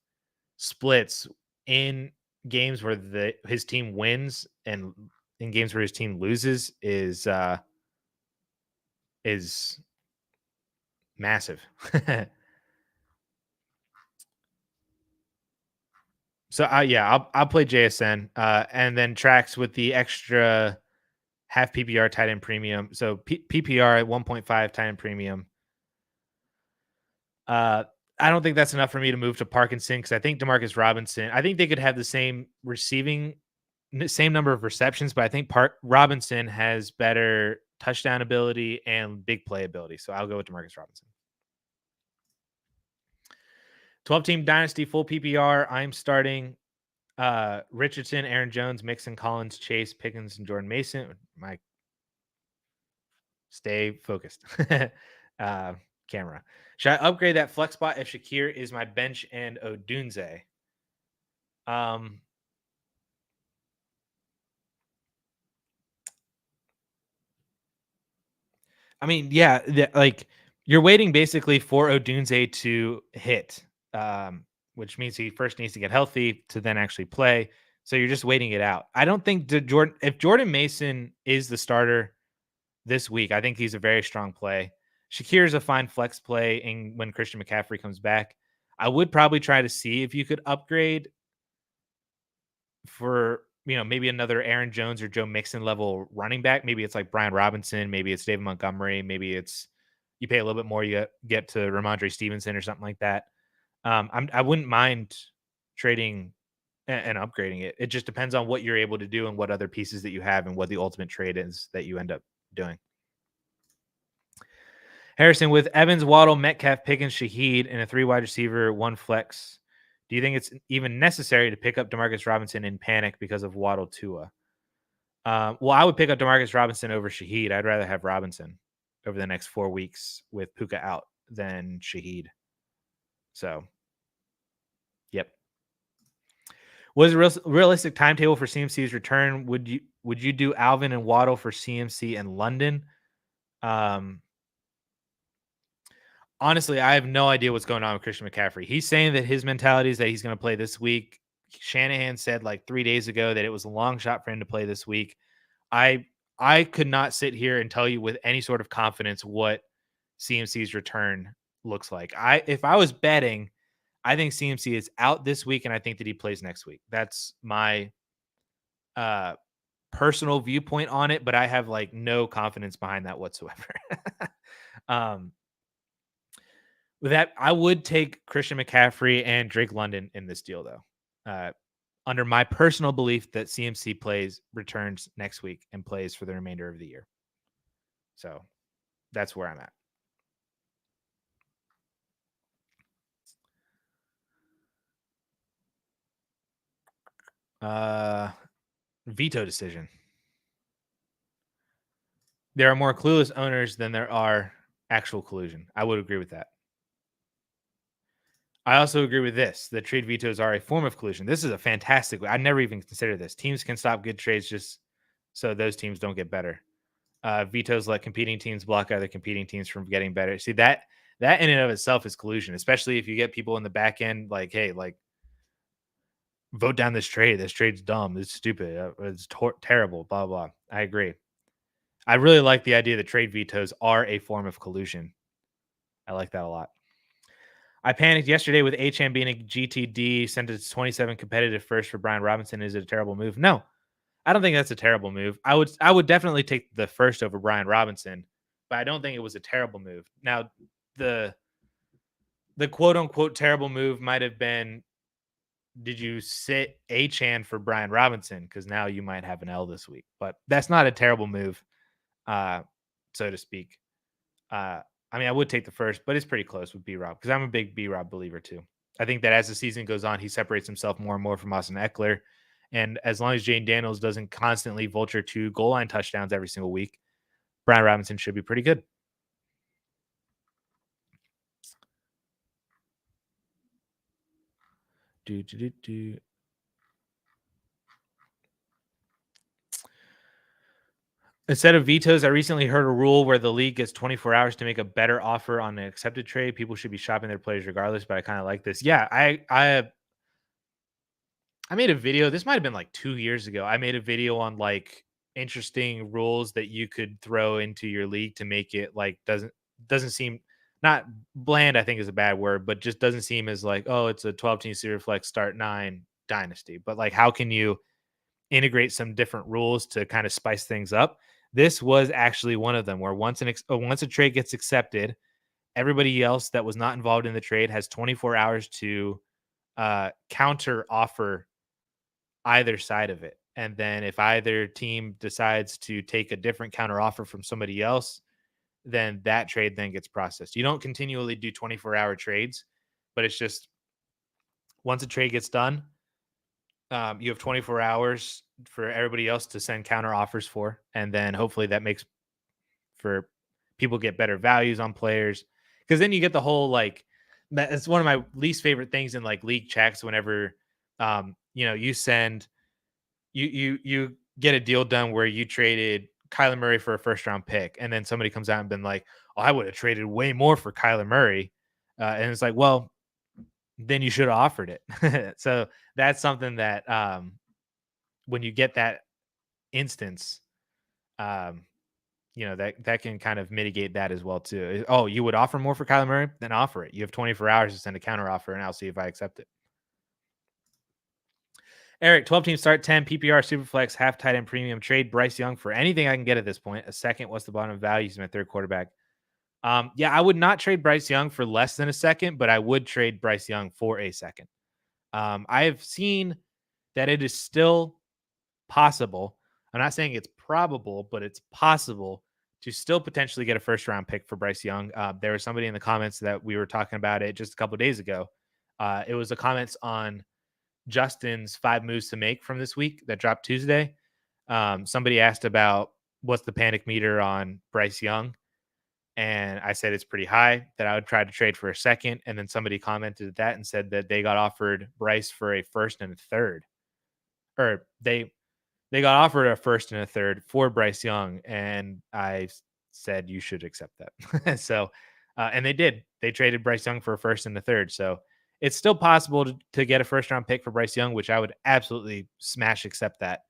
splits in games where his team wins and in games where his team loses is massive. So I'll play JSN and then tracks with the extra half PPR tight end premium. So PPR at 1.5 tight end premium. I don't think that's enough for me to move to Parkinson because I think Demarcus Robinson. I think they could have the same number of receptions, but I think Robinson has better touchdown ability and big play ability. So I'll go with Demarcus Robinson. 12-team Dynasty full PPR. I'm starting Richardson, Aaron Jones, Mixon, Collins, Chase, Pickens, and Jordan Mason. Mike, stay focused. Camera. Should I upgrade that flex spot if Shakir is my bench and Odunze? I mean, yeah, like you're waiting basically for Odunze to hit, which means he first needs to get healthy to then actually play. So you're just waiting it out. I don't think if Jordan Mason is the starter this week, I think he's a very strong play. Shakir is a fine flex play when Christian McCaffrey comes back. I would probably try to see if you could upgrade for, maybe another Aaron Jones or Joe Mixon level running back. Maybe it's like Brian Robinson. Maybe it's David Montgomery. Maybe it's you pay a little bit more, you get to Ramondre Stevenson or something like that. I wouldn't mind trading and upgrading it. It just depends on what you're able to do and what other pieces that you have and what the ultimate trade is that you end up doing. Harrison, with Evans, Waddle, Metcalf, Pickens, Shaheed, and a 3 wide receiver, 1 flex, do you think it's even necessary to pick up Demarcus Robinson in panic because of Waddle Tua? Well, I would pick up Demarcus Robinson over Shaheed. I'd rather have Robinson over the next 4 weeks with Puka out than Shaheed. So, yep. What is a realistic timetable for CMC's return? Would you do Alvin and Waddle for CMC and London? Honestly, I have no idea what's going on with Christian McCaffrey. He's saying that his mentality is that he's going to play this week. Shanahan said like 3 days ago that it was a long shot for him to play this week. I could not sit here and tell you with any sort of confidence what CMC's return looks like. If I was betting, I think CMC is out this week, and I think that he plays next week. That's my personal viewpoint on it, but I have like no confidence behind that whatsoever. With that, I would take Christian McCaffrey and Drake London in this deal, though. Under my personal belief that CMC returns next week and plays for the remainder of the year. So that's where I'm at. Veto decision. There are more clueless owners than there are actual collusion. I would agree with that. I also agree with this. The trade vetoes are a form of collusion. This is a fantastic way. I never even considered this. Teams can stop good trades just so those teams don't get better. Vetoes let competing teams block other competing teams from getting better. See, that in and of itself is collusion, especially if you get people in the back end like, hey, like, vote down this trade. This trade's dumb. It's stupid. It's terrible, blah, blah. I agree. I really like the idea that trade vetoes are a form of collusion. I like that a lot. I panicked yesterday with Achane being a GTD, sent a 27 competitive first for Brian Robinson. Is it a terrible move? No, I don't think that's a terrible move. I would definitely take the first over Brian Robinson, but I don't think it was a terrible move. Now, the quote unquote terrible move might have been, did you sit Achane for Brian Robinson? Because now you might have an L this week. But that's not a terrible move, so to speak. I mean, I would take the first, but it's pretty close with B-Rob because I'm a big B-Rob believer too. I think that as the season goes on, he separates himself more and more from Austin Eckler. And as long as Jane Daniels doesn't constantly vulture 2 goal line touchdowns every single week, Brian Robinson should be pretty good. Instead of vetoes, I recently heard a rule where the league gets 24 hours to make a better offer on an accepted trade. People should be shopping their players regardless, but I kind of like this. Yeah, I made a video. This might have been like 2 years ago. I made a video on like interesting rules that you could throw into your league to make it like doesn't seem, not bland, I think is a bad word, but just doesn't seem as like, oh, it's a 12-team Superflex start 9 dynasty. But like, how can you integrate some different rules to kind of spice things up? This was actually one of them, where once a trade gets accepted, everybody else that was not involved in the trade has 24 hours to counter offer either side of it. And then if either team decides to take a different counter offer from somebody else, then that trade then gets processed. You don't continually do 24-hour trades, but it's just once a trade gets done, you have 24 hours for everybody else to send counter offers for. And then hopefully that makes for people get better values on players. Because then you get the whole like, that's one of my least favorite things in like league checks. Whenever you send you get a deal done where you traded Kyler Murray for a first round pick, and then somebody comes out and been like, oh, I would have traded way more for Kyler Murray. And it's like, well, then you should have offered it. So that's something that when you get that instance, that can kind of mitigate that as well too. Oh, you would offer more for Kyler Murray? Then offer it. You have 24 hours to send a counter offer, and I'll see if I accept it. Eric, 12-team start, 10 PPR, Superflex, half tight end premium trade Bryce Young for anything I can get at this point. A second, what's the bottom value? He's my third quarterback. Yeah, I would not trade Bryce Young for less than a second, but I would trade Bryce Young for a second. I have seen that it is still possible. I'm not saying it's probable, but it's possible to still potentially get a first round pick for Bryce Young. There was somebody in the comments that we were talking about it just a couple of days ago. It was the comments on Justin's 5 moves to make from this week that dropped Tuesday. Somebody asked about what's the panic meter on Bryce Young. And I said it's pretty high, that I would try to trade for a second. And then somebody commented that and said that they got offered Bryce for a first and a third. Or they got offered a first and a third for Bryce Young. And I said you should accept that. So, and they did. They traded Bryce Young for a first and a third. So it's still possible to get a first round pick for Bryce Young, which I would absolutely smash accept that.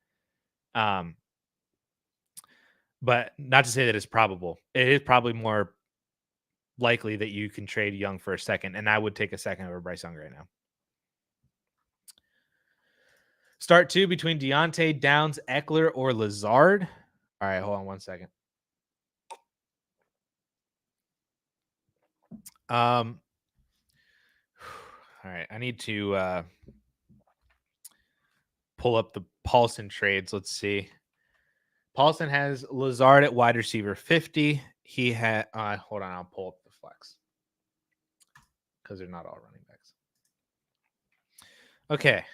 But not to say that it's probable. It is probably more likely that you can trade Young for a second, and I would take a second over Bryce Young right now. Start 2 between Deontay, Downs, Eckler, or Lazard. All right, hold on 1 second. All right, I need to pull up the Paulson trades. Let's see. Paulson has Lazard at wide receiver 50. He had, hold on, I'll pull up the flex because they're not all running backs. Okay,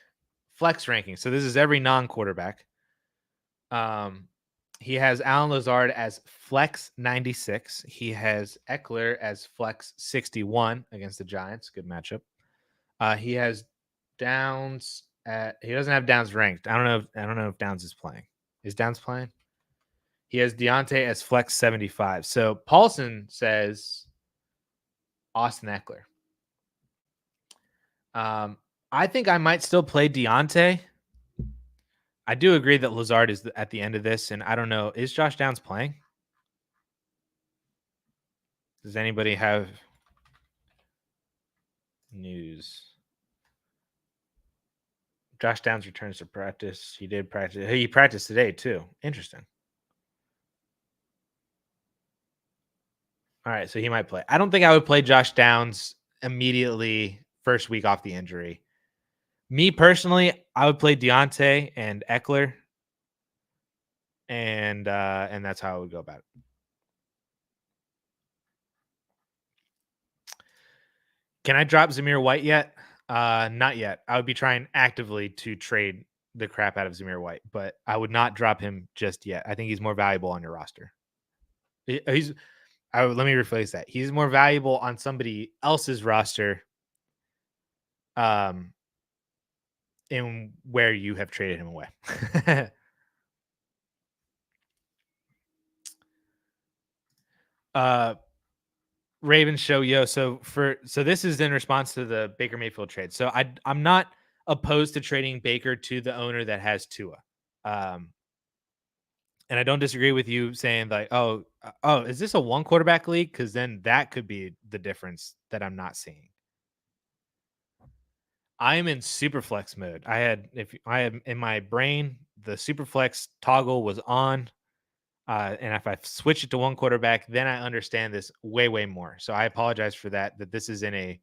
flex ranking. So this is every non-quarterback. He has Alan Lazard as flex 96. He has Eckler as flex 61 against the Giants. Good matchup. He has Downs he doesn't have Downs ranked. I don't know if Downs is playing. Is Downs playing? He has Deontay as flex 75. So Paulson says Austin Eckler. I think I might still play Deontay. I do agree that Lazard is at the end of this, and I don't know. Is Josh Downs playing? Does anybody have? news. Josh Downs returns to practice. He did practice. He practiced today too. Interesting. All right, so he might play. I don't think I would play Josh Downs immediately first week off the injury. Me personally, I would play Deontay and Eckler, and that's how I would go about it. Can I drop Zamir White yet? Not yet. I would be trying actively to trade the crap out of Zamir White, but I would not drop him just yet. I think he's more valuable on your roster. Let me rephrase that. He's more valuable on somebody else's roster, in where you have traded him away. Ravens show, yo. So this is in response to the Baker Mayfield trade. So I'm not opposed to trading Baker to the owner that has Tua. And I don't disagree with you saying like, oh, is this a one quarterback league? Because then that could be the difference that I'm not seeing. I am in Superflex mode. I had in my brain the Superflex toggle was on, and if I switch it to one quarterback, then I understand this way more. So I apologize for that. That this is in a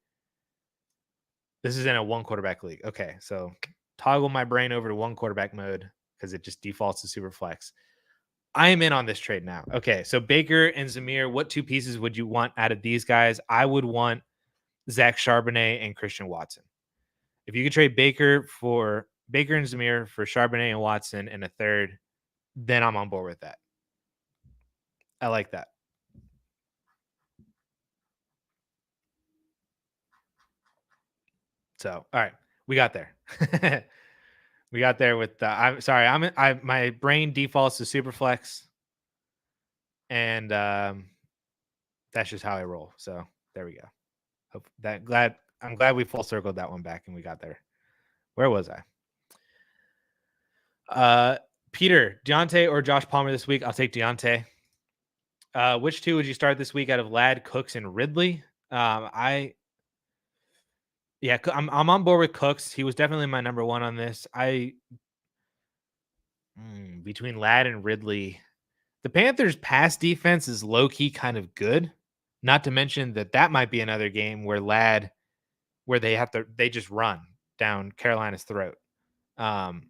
one quarterback league. Okay, so toggle my brain over to one quarterback mode because it just defaults to Superflex. I am in on this trade now. Okay, so Baker and Zamir, what two pieces would you want out of these guys? I would want Zach Charbonnet and Christian Watson. If you could trade Baker and Zamir for Charbonnet and Watson and a third, then I'm on board with that. I like that. So, all right, we got there. We got there with the. I'm sorry. My brain defaults to Superflex, and that's just how I roll. So there we go. I'm glad we full circled that one back and we got there. Where was I? Peter, Deontay or Josh Palmer this week? I'll take Deontay. Which two would you start this week out of Ladd, Cooks, and Ridley? I'm on board with Cooks. He was definitely my number one on this. Between Ladd and Ridley, the Panthers' pass defense is low key kind of good. Not to mention that might be another game where they just run down Carolina's throat. And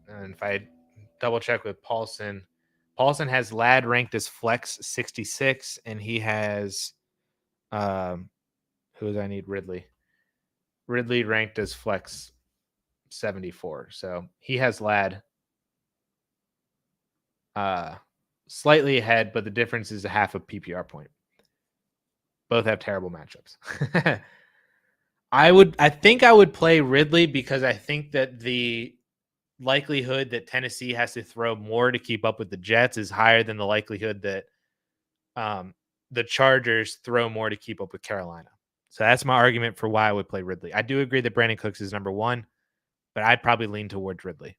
if I double check with Paulson has Ladd ranked as flex 66, and he has who does I need? Ridley ranked as flex 74. So he has Ladd slightly ahead, but the difference is a half a PPR point. Both have terrible matchups. I think I would play Ridley because I think that the likelihood that Tennessee has to throw more to keep up with the Jets is higher than the likelihood that the Chargers throw more to keep up with Carolina. So that's my argument for why I would play Ridley. I do agree that Brandon Cooks is number one, but I'd probably lean towards Ridley.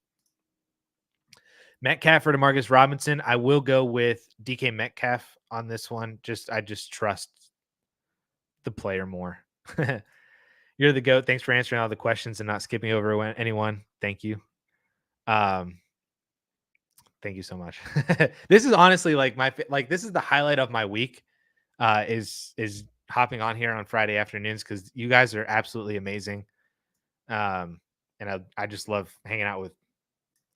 Metcalf or DeMarcus Robinson, I will go with DK Metcalf on this one. I just trust the player more. You're the GOAT. Thanks for answering all the questions and not skipping over anyone. Thank you. Thank you so much. This is honestly this is the highlight of my week. Is hopping on here on Friday afternoons because you guys are absolutely amazing. And I just love hanging out with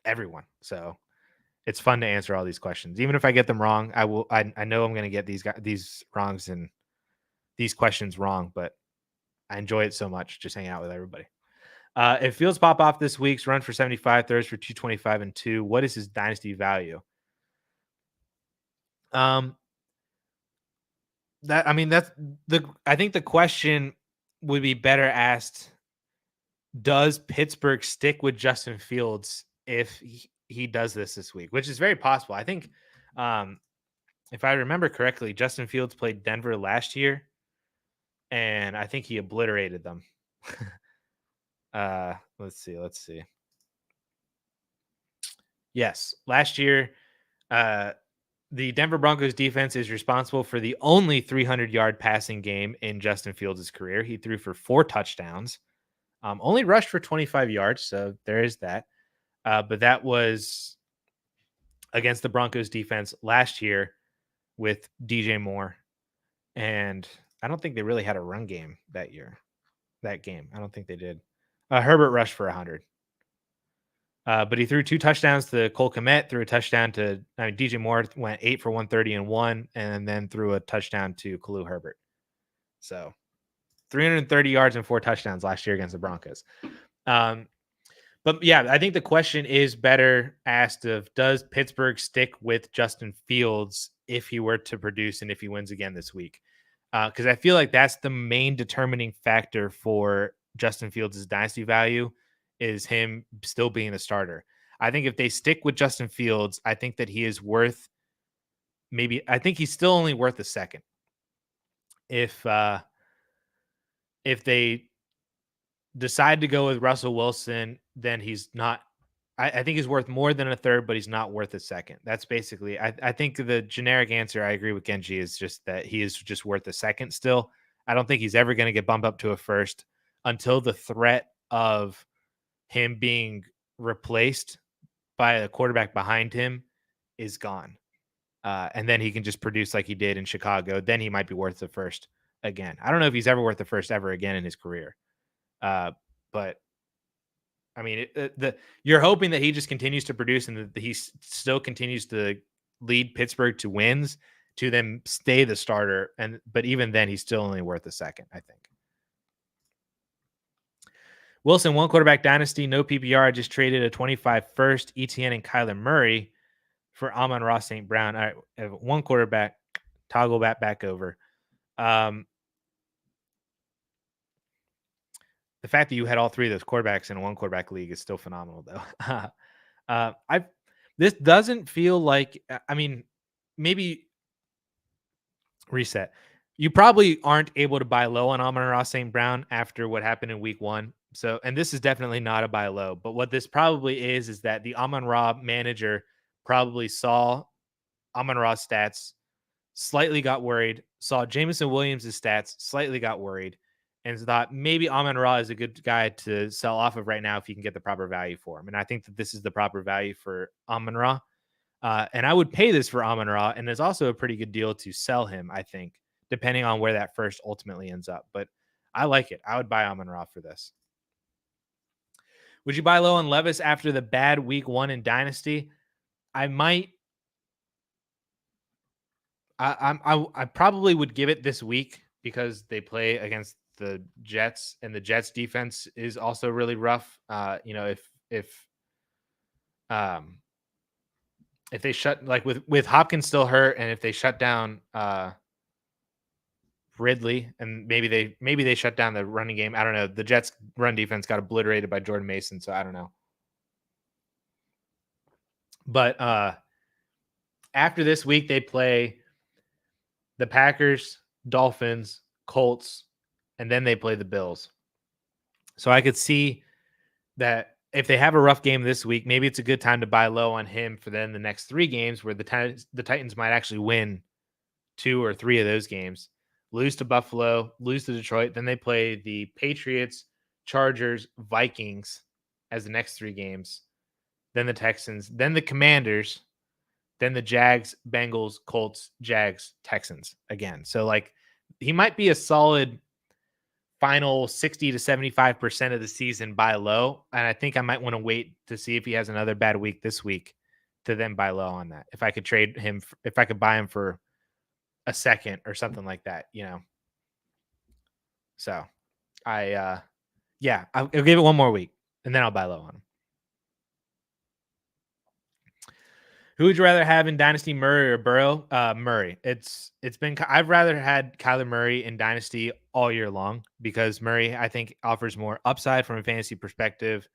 everyone. So it's fun to answer all these questions. Even if I get them wrong, I know I'm going to get these wrongs and these questions wrong, but I enjoy it so much just hanging out with everybody. If Fields pop off this week's run for 75, throws for 225 and 2, what is his dynasty value? I think the question would be better asked, does Pittsburgh stick with Justin Fields if he does this week, which is very possible. I think if I remember correctly, Justin Fields played Denver last year, and I think he obliterated them. Let's see. Yes, last year, The Denver Broncos defense is responsible for the only 300-yard passing game in Justin Fields' career. He threw for 4 touchdowns, only rushed for 25 yards, so there is that. But that was against the Broncos defense last year with DJ Moore. And I don't think they really had a run game that game. I don't think they did. Herbert rushed for 100. But he threw 2 touchdowns to Cole Kmet, threw a touchdown to DJ Moore went 8 for 130 and 1, and then threw a touchdown to Khalil Herbert. So 330 yards and 4 touchdowns last year against the Broncos. But yeah, I think the question is better asked of, does Pittsburgh stick with Justin Fields if he were to produce and if he wins again this week? Because I feel like that's the main determining factor for Justin Fields' dynasty value is him still being the starter. I think if they stick with Justin Fields, I think that he is worth I think he's still only worth a second. If they decide to go with Russell Wilson, then he's not. I think he's worth more than a third, but he's not worth a second. That's basically. I think the generic answer, I agree with Genji, is just that he is just worth a second still. I don't think he's ever going to get bumped up to a first until the threat of him being replaced by a quarterback behind him is gone. And then he can just produce like he did in Chicago. Then he might be worth the first again. I don't know if he's ever worth the first ever again in his career. But I mean, you're hoping that he just continues to produce and that he still continues to lead Pittsburgh to wins to then stay the starter. But even then, he's still only worth a second, I think. Wilson, 1 quarterback dynasty, no PPR. I just traded a 25 first, ETN and Kyler Murray for Amon-Ra St. Brown. All right, 1 quarterback, toggle that back over. The fact that you had all 3 of those quarterbacks in a 1 quarterback league is still phenomenal, though. This doesn't feel like, I mean, maybe reset. You probably aren't able to buy low on Amon-Ra St. Brown after what happened in week 1. So, and this is definitely not a buy low, but what this probably is that the Amon-Ra manager probably saw Amon-Ra's stats, slightly got worried, saw Jameson Williams' stats, slightly got worried, and thought maybe Amon-Ra is a good guy to sell off of right now if you can get the proper value for him. And I think that this is the proper value for Amon-Ra. And I would pay this for Amon-Ra, and it's also a pretty good deal to sell him, I think, depending on where that first ultimately ends up. But I like it. I would buy Amon-Ra for this. Would you buy low on Levis after the bad week 1 in Dynasty? I might. I probably would give it this week because they play against the Jets, and the Jets defense is also really rough. If they shut, like with Hopkins still hurt, and if they shut down Ridley, and maybe they shut down the running game. I don't know. The Jets run defense got obliterated by Jordan Mason, so I don't know. But after this week, they play the Packers, Dolphins, Colts, and then they play the Bills. So I could see that if they have a rough game this week, maybe it's a good time to buy low on him for then the next 3 games where the Titans might actually win 2 or 3 of those games, lose to Buffalo, lose to Detroit. Then they play the Patriots, Chargers, Vikings as the next 3 games. Then the Texans, then the Commanders, then the Jags, Bengals, Colts, Jags, Texans again. So like he might be a solid final 60 to 75% of the season buy low. And I think I might want to wait to see if he has another bad week this week to then buy low on that. If I could trade him, if I could buy him for a second or something like that, So I'll give it 1 more week and then I'll buy low on him. Who would you rather have in Dynasty, Murray or Burrow? Murray. I've rather had Kyler Murray in Dynasty all year long because Murray, I think, offers more upside from a fantasy perspective.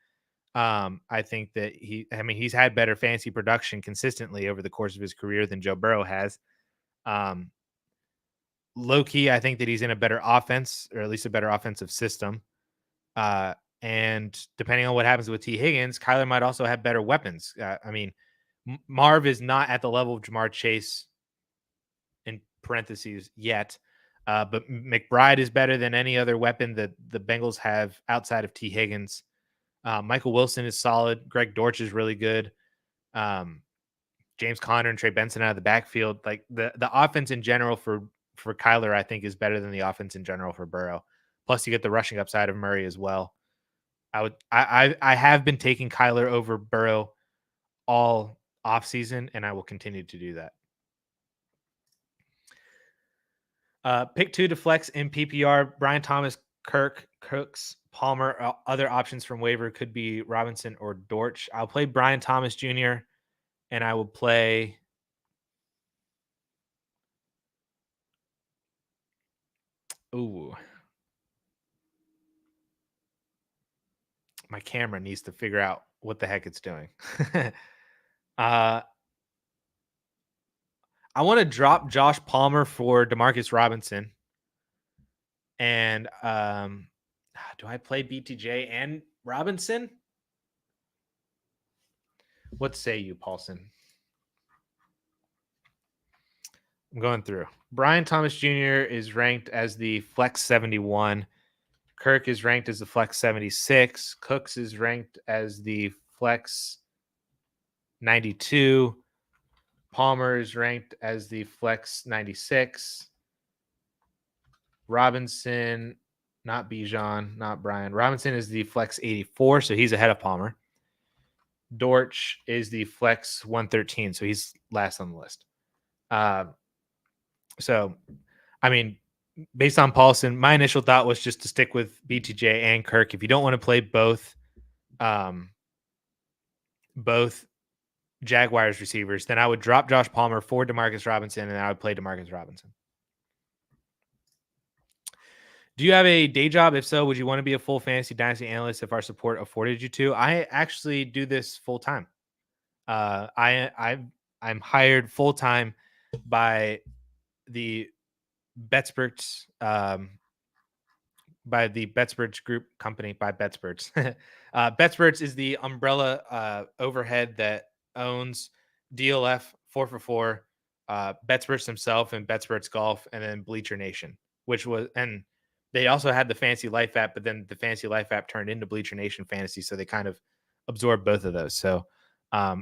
I think that he's had better fantasy production consistently over the course of his career than Joe Burrow has. Low key, I think that he's in a better offense, or at least a better offensive system. And depending on what happens with T. Higgins, Kyler might also have better weapons. Marv is not at the level of Jamar Chase in parentheses yet. But McBride is better than any other weapon that the Bengals have outside of T. Higgins. Michael Wilson is solid. Greg Dortch is really good. James Conner and Trey Benson out of the backfield. Like the offense in general for Kyler, I think, is better than the offense in general for Burrow. Plus, you get the rushing upside of Murray as well. I have been taking Kyler over Burrow all offseason, and I will continue to do that. Pick 2 to flex in PPR. Brian Thomas, Kirk, Cooks, Palmer. Other options from waiver could be Robinson or Dortch. I'll play Brian Thomas Jr. and I will play. Ooh. My camera needs to figure out what the heck it's doing. I want to drop Josh Palmer for Demarcus Robinson. And do I play BTJ and Robinson? What say you, Paulson? I'm going through. Brian Thomas Jr. is ranked as the flex 71. Kirk is ranked as the flex 76. Cooks is ranked as the flex 92. Palmer is ranked as the flex 96. Robinson, not Bijan, not Brian. Robinson is the flex 84, so he's ahead of Palmer. Dortch is the flex 113, so he's last on the list. So, I mean, based on Paulson, my initial thought was just to stick with BTJ and Kirk. If you don't want to play both Jaguars receivers, then I would drop Josh Palmer for Demarcus Robinson, and I would play Demarcus Robinson. Do you have a day job? If so, would you want to be a full fantasy dynasty analyst if our support afforded you to? I actually do this full time. I'm hired full time by the Betsperts, by the Betsperts Group company, by Betsperts. Betsperts is the umbrella overhead that owns DLF 4for4, Betsperts himself, and Betsperts Golf, and then Bleacher Nation, and they also had the Fantasy Life app, but then the Fantasy Life app turned into Bleacher Nation Fantasy, so they kind of absorbed both of those. So this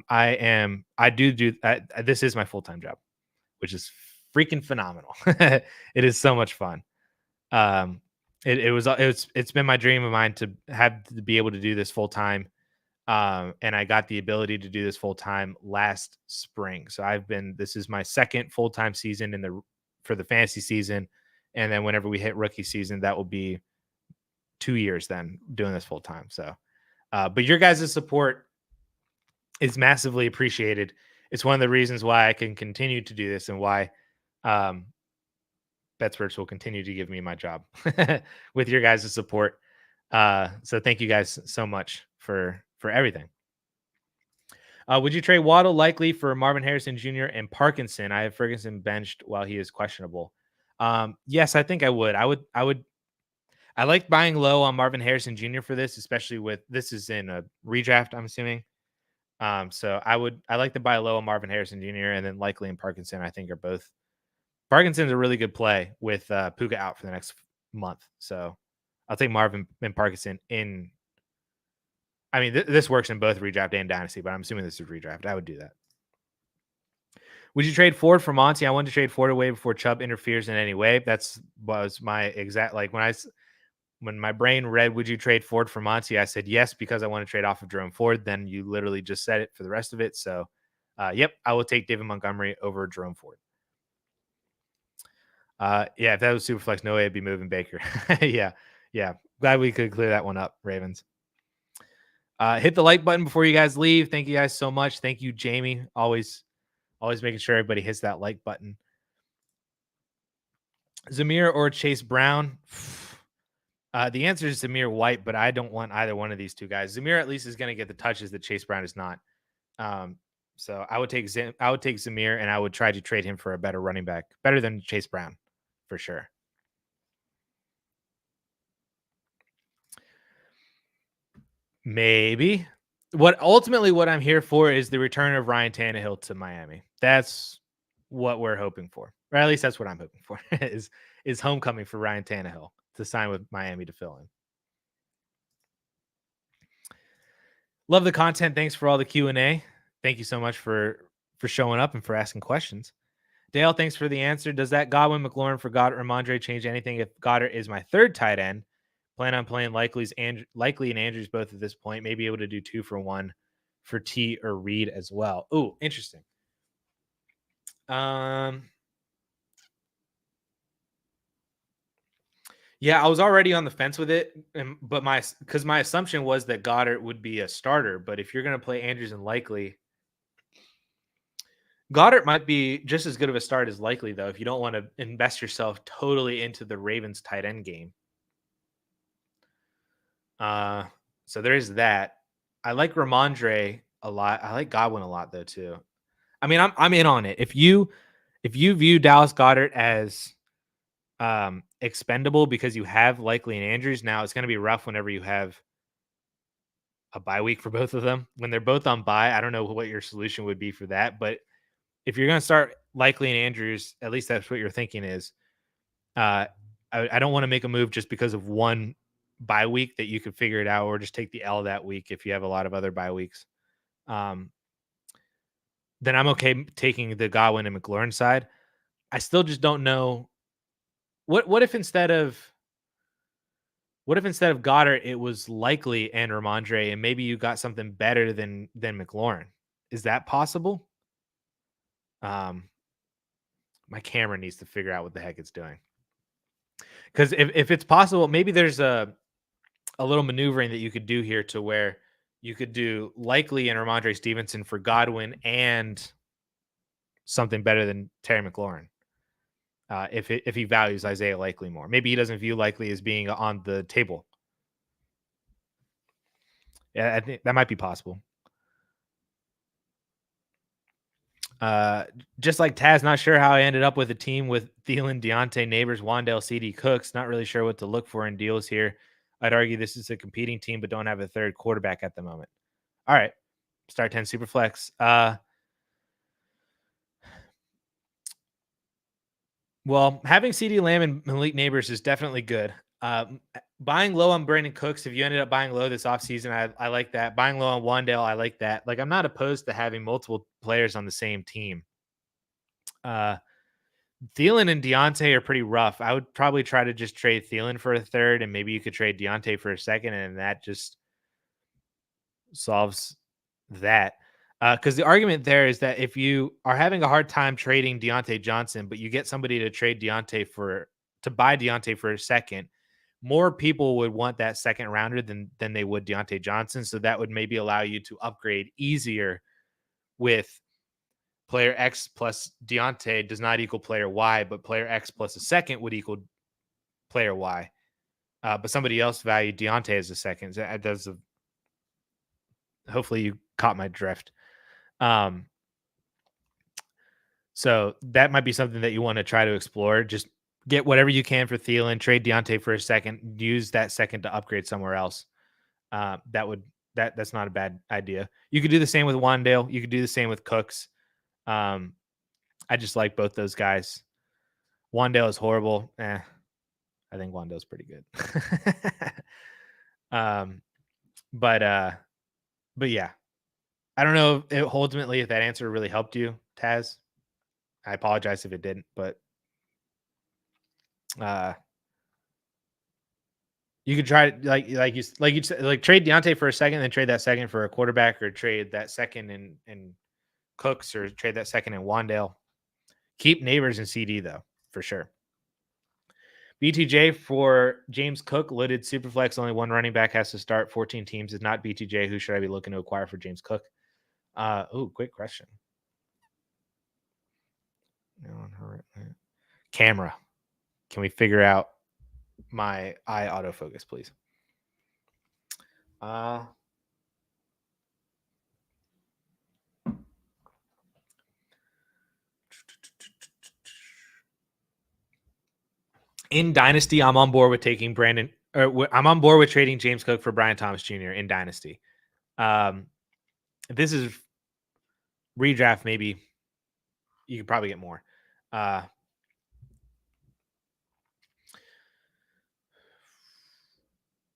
is my full-time job, which is freaking phenomenal. It is so much fun. It's been my dream of mine to be able to do this full time. And I got the ability to do this full time last spring. So this is my second full time season for the fantasy season. And then whenever we hit rookie season, that will be 2 years then doing this full time. So, but your guys' support is massively appreciated. It's one of the reasons why I can continue to do this and why, Betsperts will continue to give me my job with your guys' support. So thank you guys so much for everything. Would you trade Waddle likely for Marvin Harrison Jr. and Parkinson? I have Ferguson benched while he is questionable. Yes, I think I would. I like buying low on Marvin Harrison Jr. for this, especially with this is in a redraft, I'm assuming. So I like to buy low on Marvin Harrison Jr. and then likely in Parkinson. I think are both. Parkinson's a really good play with Puka out for the next month. So I'll take Marvin and Parkinson in. I mean, this works in both redraft and dynasty, but I'm assuming this is redraft. I would do that. Would you trade Ford for Monty? I wanted to trade Ford away before Chubb interferes in any way. Was my exact, like when my brain read, would you trade Ford for Monty? I said yes, because I want to trade off of Jerome Ford. Then you literally just said it for the rest of it. So, yep, I will take David Montgomery over Jerome Ford. Yeah, if that was Superflex, no way I'd be moving Baker. Yeah. Glad we could clear that one up, Ravens. Hit the like button before you guys leave. Thank you guys so much. Thank you, Jamie. Always making sure everybody hits that like button. Zamir or Chase Brown? The answer is Zamir White, but I don't want either one of these two guys. Zamir at least is going to get the touches that Chase Brown is not. So I would take Zamir, and I would try to trade him for a better running back, better than Chase Brown, for sure. Maybe. what I'm here for is the return of Ryan Tannehill to Miami. That's what we're hoping for, or at least that's what I'm hoping for is homecoming for Ryan Tannehill to sign with Miami to fill in. Love the content. Thanks for all the Q&A. Thank you so much for showing up and for asking questions. Dale, thanks for the answer. Does that Godwin, McLaurin for Goddard, Ramondre change anything if Goddard is my third tight end? Plan on playing Likely and Andrews both at this point. Maybe able to do 2 for 1 for T or Reed as well. Ooh, interesting. Yeah, I was already on the fence with it, but my assumption was that Goddard would be a starter. But if you're going to play Andrews and Likely, Goddard might be just as good of a start as Likely, though, if you don't want to invest yourself totally into the Ravens tight end game. So there is that. I like Ramondre a lot. I like Godwin a lot, though, too. I mean, I'm in on it. If you view Dallas Goedert as expendable because you have Likely and Andrews, now it's going to be rough whenever you have a bye week for both of them. When they're both on bye, I don't know what your solution would be for that. But if you're going to start Likely and Andrews, at least that's what you're thinking is, I don't want to make a move just because of one bye week that you could figure it out, or just take the L that week if you have a lot of other bye weeks. Then I'm okay taking the Godwin and McLaurin side. I still just don't know what if instead of Goddard it was Likely and Ramondre, and maybe you got something better than McLaurin. Is that possible? My camera needs to figure out what the heck it's doing. Because if it's possible, maybe there's a little maneuvering that you could do here to where you could do Likely and Ramondre Stevenson for Godwin and something better than Terry McLaurin. If he values Isaiah Likely more. Maybe he doesn't view Likely as being on the table. Yeah, I think that might be possible. Just like Taz, not sure how I ended up with a team with Thielen, Deontay, Neighbors, Wandale, CD, Cooks. Not really sure what to look for in deals here. I'd argue this is a competing team, but don't have a third quarterback at the moment. All right. Start 10 Superflex. Well, having CD Lamb and Malik Neighbors is definitely good. Buying low on Brandon Cooks, if you ended up buying low this offseason, I like that. Buying low on Wandale, I like that. Like, I'm not opposed to having multiple players on the same team. Thielen and Deontay are pretty rough. I would probably try to just trade Thielen for a third, and maybe you could trade Deontay for a second, and that just solves that. Because the argument there is that if you are having a hard time trading Deontay Johnson, but you get somebody to trade to buy Deontay for a second, more people would want that second rounder than they would Deontay Johnson. So that would maybe allow you to upgrade easier with player X plus Deontay does not equal player Y, but player X plus a second would equal player Y. But somebody else valued Deontay as a second. So that does hopefully you caught my drift. So that might be something that you want to try to explore. Just get whatever you can for Thielen, trade Deontay for a second, use that second to upgrade somewhere else. That's not a bad idea. You could do the same with Wandale. You could do the same with Cooks. I just like both those guys. Wandale is horrible. I think Wandale's pretty good. But yeah, I don't know if ultimately if that answer really helped you, Taz. I apologize if it didn't, but you could try like you said, like trade Deontay for a second, then trade that second for a quarterback, or trade that second in Cooks, or trade that second in Wandale. Keep Neighbors and CD though, for sure. BTJ for James Cook, loaded Superflex. Only one running back has to start. 14 teams is not BTJ. Who should I be looking to acquire for James Cook? Quick question. Camera. Can we figure out my eye autofocus, please? In Dynasty, I'm on board with taking I'm on board with trading James Cook for Brian Thomas Jr. in Dynasty. If this is redraft, maybe you could probably get more.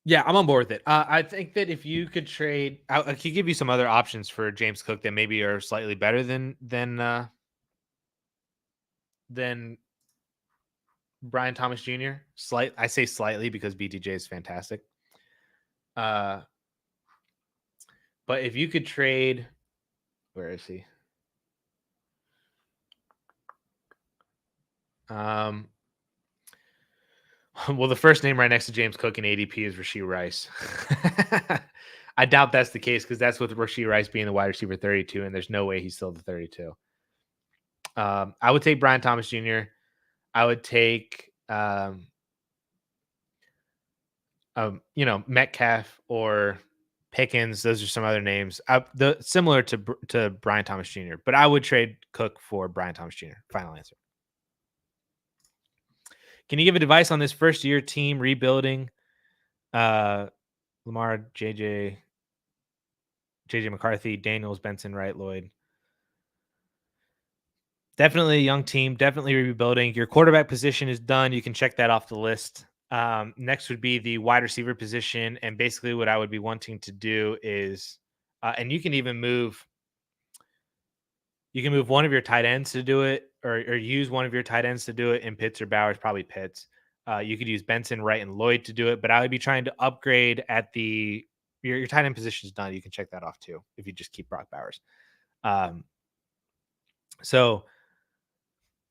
Yeah, I'm on board with it. I think that if you could trade, I could give you some other options for James Cook that maybe are slightly better than Brian Thomas Jr. I say slightly because BTJ is fantastic. But if you could trade, where is he? Well, the first name right next to James Cook in ADP is Rashee Rice. I doubt that's the case because that's with Rashee Rice being the wide receiver 32, and there's no way he's still the 32. I would take Brian Thomas Jr. I would take, Metcalf or Pickens. Those are some other names. Similar to Brian Thomas Jr. But I would trade Cook for Brian Thomas Jr. Final answer. Can you give advice on this first year team rebuilding? Lamar, JJ McCarthy, Daniels, Benson, Wright, Lloyd. Definitely a young team. Definitely rebuilding. Your quarterback position is done. You can check that off the list. Next would be the wide receiver position. And basically what I would be wanting to do is, and you can even move one of your tight ends to do it or use one of your tight ends to do it in Pitts or Bowers, probably Pitts. You could use Benson, Wright, and Lloyd to do it, but I would be trying to upgrade at your tight end position is done. You can check that off too if you just keep Brock Bowers. So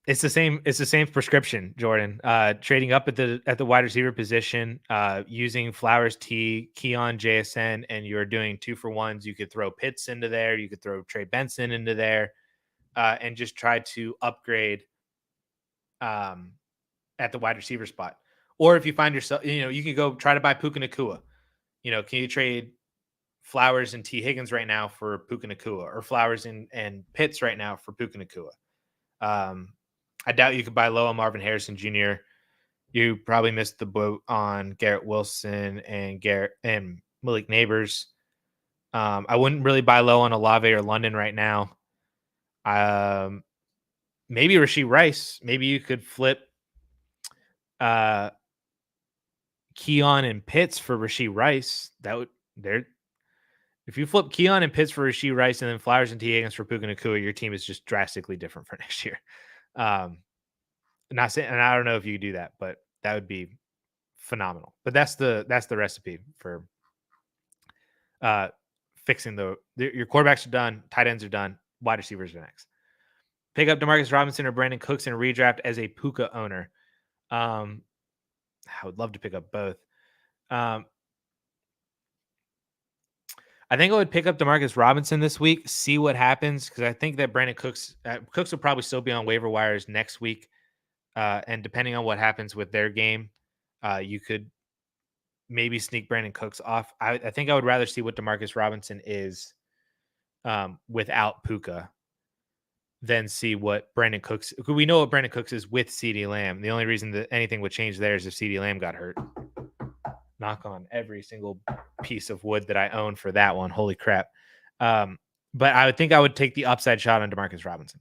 it's the same prescription, Jordan. Trading up at the wide receiver position, using Flowers, Keon, JSN, and you're doing 2-for-1s. You could throw Pitts into there. You could throw Trey Benson into there, and just try to upgrade at the wide receiver spot. Or if you find yourself, you can go try to buy Puka Nacua. Can you trade Flowers and T. Higgins right now for Puka Nacua, or Flowers and Pitts right now for Puka Nacua? I doubt you could buy low on Marvin Harrison Jr. You probably missed the boat on Garrett Wilson and Malik Neighbors. I wouldn't really buy low on Olave or London right now. Maybe Rashee Rice. Maybe you could flip Keon and Pitts for Rashee Rice. If you flip Keon and Pitts for Rashee Rice and then Flowers and T. Higgins for Puka Nacua, your team is just drastically different for next year. Not saying, and I don't know if you do that, but that would be phenomenal. But that's the recipe for fixing your quarterbacks are done, tight ends are done, wide receivers are next. Pick up Demarcus Robinson or Brandon Cooks in a redraft as a Puka owner. I would love to pick up both. I think I would pick up Demarcus Robinson this week, see what happens, because I think that Brandon Cooks will probably still be on waiver wires next week. And depending on what happens with their game, you could maybe sneak Brandon Cooks off. I think I would rather see what Demarcus Robinson is without Puka than see what Brandon Cooks. We know what Brandon Cooks is with CeeDee Lamb. The only reason that anything would change there is if CeeDee Lamb got hurt. Knock on every single piece of wood that I own for that one. Holy crap. But I would think I would take the upside shot on Demarcus Robinson.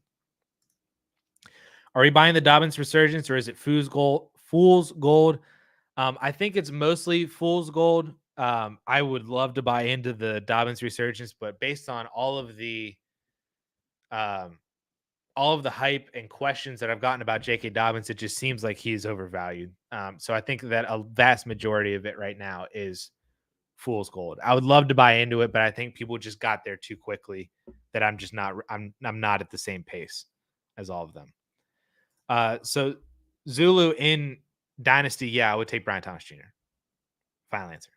Are we buying the Dobbins resurgence or is it fool's gold? I think it's mostly fool's gold. I would love to buy into the Dobbins resurgence, but based on all of the hype and questions that I've gotten about J.K. Dobbins, it just seems like he's overvalued. So I think that a vast majority of it right now is fool's gold. I would love to buy into it, but I think people just got there too quickly that I'm not at the same pace as all of them. So Zulu in Dynasty, yeah, I would take Brian Thomas Jr. Final answer.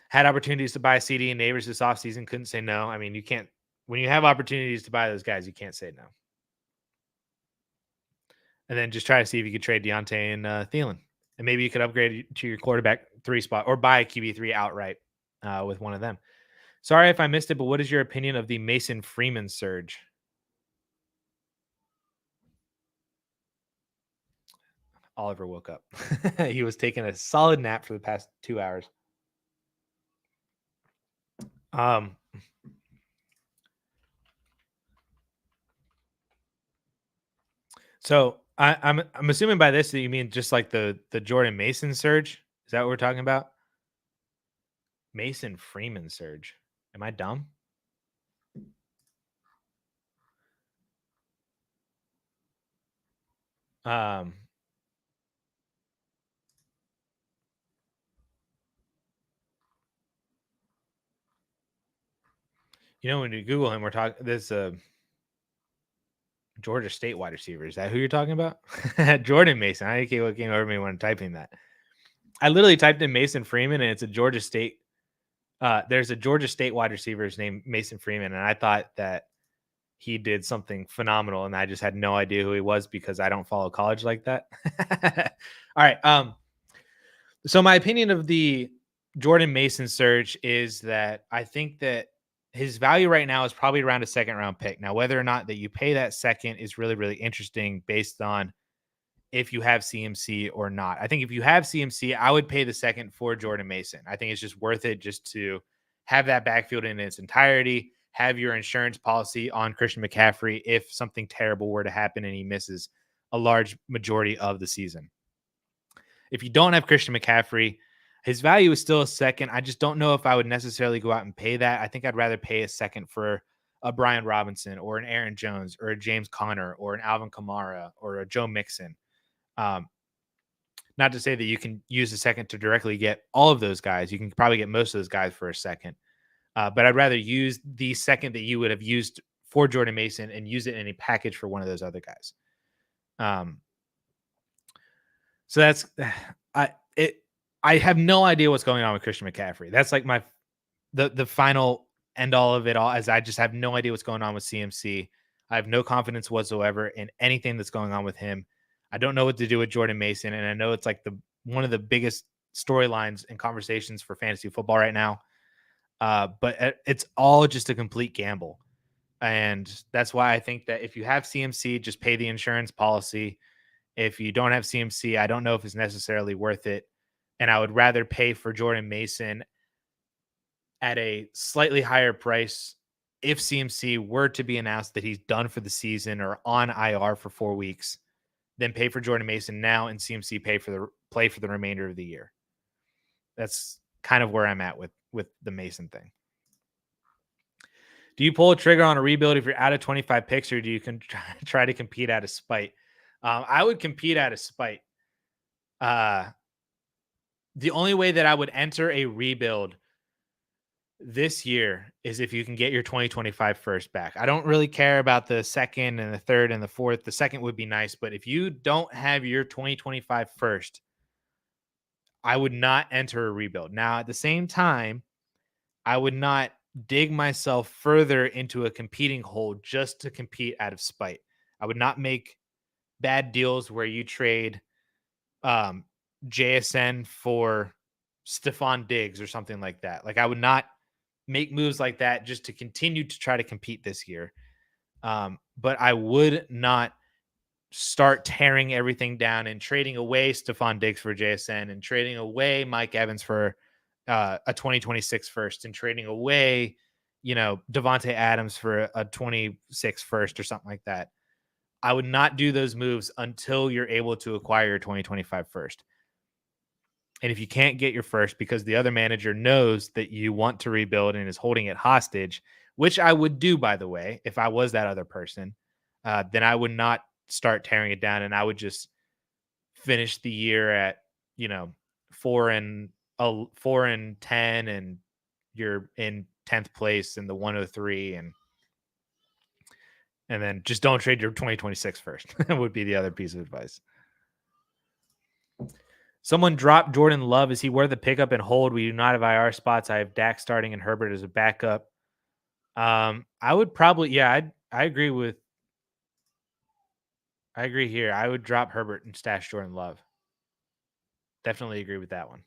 Had opportunities to buy CD and Neighbors this offseason, couldn't say no. I mean, you can't, when you have opportunities to buy those guys, you can't say no. And then just try to see if you could trade Deontay and Thielen. And maybe you could upgrade to your quarterback 3 spot or buy a QB3 outright with one of them. Sorry if I missed it, but what is your opinion of the Mason Freeman surge? Oliver woke up. He was taking a solid nap for the past 2 hours. So I'm assuming by this that you mean just like the Jordan Mason surge. Is that what we're talking about? Mason Freeman surge. Am I dumb? Um, when you Google him, we're talking this Georgia State wide receiver. Is that who you're talking about? Jordan Mason. I can't what came over me when typing that. I literally typed in Mason Freeman and it's a Georgia State. There's a Georgia State wide receiver named Mason Freeman, and I thought that he did something phenomenal, and I just had no idea who he was because I don't follow college like that. All right. So my opinion of the Jordan Mason surge is that I think that his value right now is probably around a second round pick. Now, whether or not that you pay that second is really, really interesting based on if you have CMC or not. I think if you have CMC, I would pay the second for Jordan Mason. I think it's just worth it just to have that backfield in its entirety, have your insurance policy on Christian McCaffrey if something terrible were to happen and he misses a large majority of the season. If you don't have Christian McCaffrey, his value is still a second. I just don't know if I would necessarily go out and pay that. I think I'd rather pay a second for a Brian Robinson or an Aaron Jones or a James Conner or an Alvin Kamara or a Joe Mixon. Not to say that you can use a second to directly get all of those guys. You can probably get most of those guys for a second. But I'd rather use the second that you would have used for Jordan Mason and use it in a package for one of those other guys. So that's I have no idea what's going on with Christian McCaffrey. That's like the final end all of it all, as I just have no idea what's going on with CMC. I have no confidence whatsoever in anything that's going on with him. I don't know what to do with Jordan Mason, and I know it's like one of the biggest storylines and conversations for fantasy football right now. But it's all just a complete gamble. And that's why I think that if you have CMC, just pay the insurance policy. If you don't have CMC, I don't know if it's necessarily worth it. And I would rather pay for Jordan Mason at a slightly higher price if CMC were to be announced that he's done for the season or on IR for 4 weeks, than pay for Jordan Mason now and CMC play for the remainder of the year. That's kind of where I'm at with the Mason thing. Do you pull a trigger on a rebuild if you're out of 25 picks, or do you try to compete out of spite? I would compete out of spite. The only way that I would enter a rebuild this year is if you can get your 2025 first back. I don't really care about the second and the third and the fourth. The second would be nice, but if you don't have your 2025 first, I would not enter a rebuild. Now, at the same time, I would not dig myself further into a competing hole just to compete out of spite. I would not make bad deals where you trade JSN for Stephon Diggs or something like that. Like, I would not make moves like that just to continue to try to compete this year. But I would not start tearing everything down and trading away Stephon Diggs for JSN and trading away Mike Evans for a 2026 first and trading away, Devontae Adams for a 26 first or something like that. I would not do those moves until you're able to acquire your 2025 first. And if you can't get your first because the other manager knows that you want to rebuild and is holding it hostage, which I would do, by the way, if I was that other person, then I would not start tearing it down. And I would just finish the year at, 4-10, and you're in 10th place in the 103. And then just don't trade your 2026 first would be the other piece of advice. Someone dropped Jordan Love. Is he worth a pickup and hold? We do not have IR spots. I have Dak starting and Herbert as a backup. I would probably, I agree here. I would drop Herbert and stash Jordan Love. Definitely agree with that one.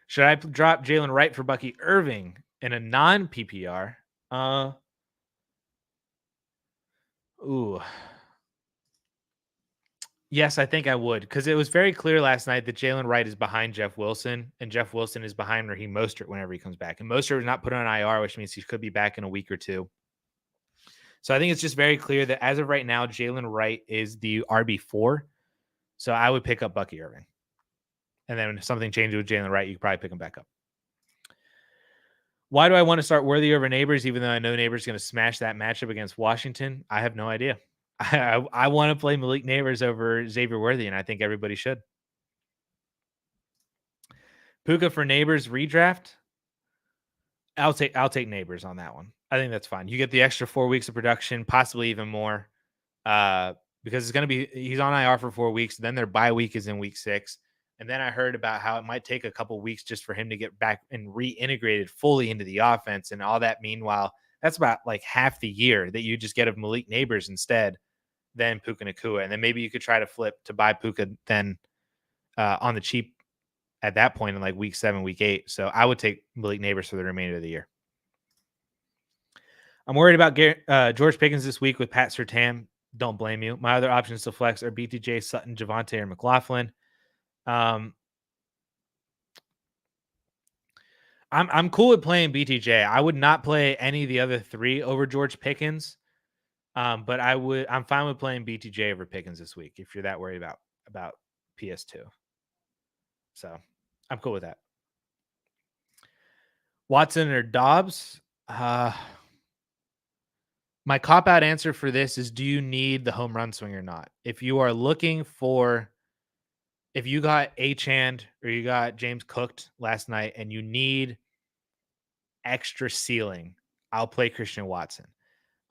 Should I drop Jalen Wright for Bucky Irving in a non-PPR? Yes, I think I would, because it was very clear last night that Jalen Wright is behind Jeff Wilson, and Jeff Wilson is behind Raheem Mostert whenever he comes back. And Mostert was not put on IR, which means he could be back in a week or two. So I think it's just very clear that as of right now, Jalen Wright is the RB4. So I would pick up Bucky Irving. And then if something changes with Jalen Wright, you could probably pick him back up. Why do I want to start Worthy over Neighbors, even though I know Neighbors going to smash that matchup against Washington? I have no idea. I want to play Malik Neighbors over Xavier Worthy, and I think everybody should. Puka for Neighbors redraft. I'll take Neighbors on that one. I think that's fine. You get the extra 4 weeks of production, possibly even more, because it's going to be he's on IR for 4 weeks. Then their bye week is in week 6. And then I heard about how it might take a couple weeks just for him to get back and reintegrated fully into the offense and all that. Meanwhile, that's about like half the year that you just get of Malik Neighbors instead than Puka Nacua. And then maybe you could try to flip to buy Puka then on the cheap at that point in like week 7, week 8. So I would take Malik Neighbors for the remainder of the year. I'm worried about George Pickens this week with Pat Surtain. Don't blame you. My other options to flex are BTJ, Sutton, Javonte, or McLaughlin. I'm cool with playing BTJ. I would not play any of the other 3 over George Pickens. But I'm fine with playing BTJ over Pickens this week if you're that worried about PS2. So I'm cool with that. Watson or Dobbs? My cop-out answer for this is, do you need the home run swing or not? If you are looking for, if you got Achand or you got James Cooked last night and you need extra ceiling, I'll play Christian Watson.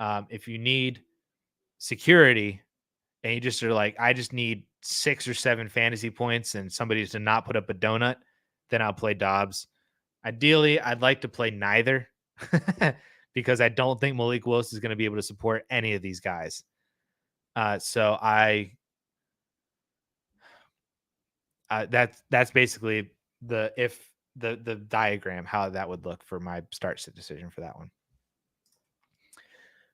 If you need security and you just are like, I just need 6 or 7 fantasy points and somebody to not put up a donut, then I'll play Dobbs. Ideally, I'd like to play neither because I don't think Malik Willis is going to be able to support any of these guys. So that's basically the diagram, how that would look for my start decision for that one.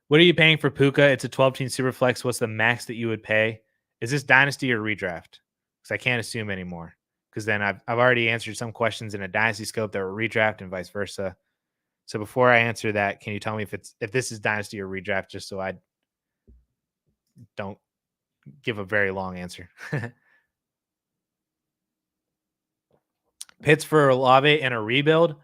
What are you paying for Puka? It's a 12-team Superflex. What's the max that you would pay? Is this Dynasty or redraft? Because I can't assume anymore. Because then I've already answered some questions in a Dynasty scope that were redraft and vice versa. So before I answer that, can you tell me if this is Dynasty or redraft, just so I don't give a very long answer? Pitts for Olave and a rebuild?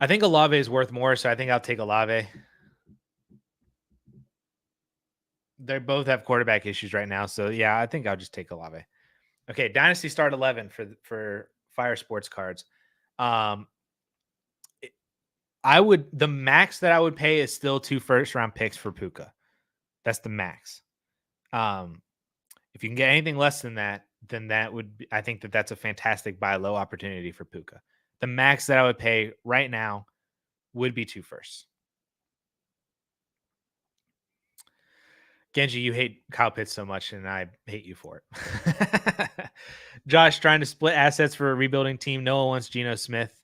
I think Olave is worth more, so I think I'll take Olave. They both have quarterback issues right now, so yeah, I think I'll just take Olave. Okay, Dynasty start 11 for Fire Sports cards. The max that I would pay is still 2 first-round picks for Puka. That's the max. If you can get anything less than that, then that would be, I think that's a fantastic buy low opportunity for Puka. The max that I would pay right now would be 2 firsts. Genji, you hate Kyle Pitts so much, and I hate you for it. Josh trying to split assets for a rebuilding team. No one wants Geno Smith.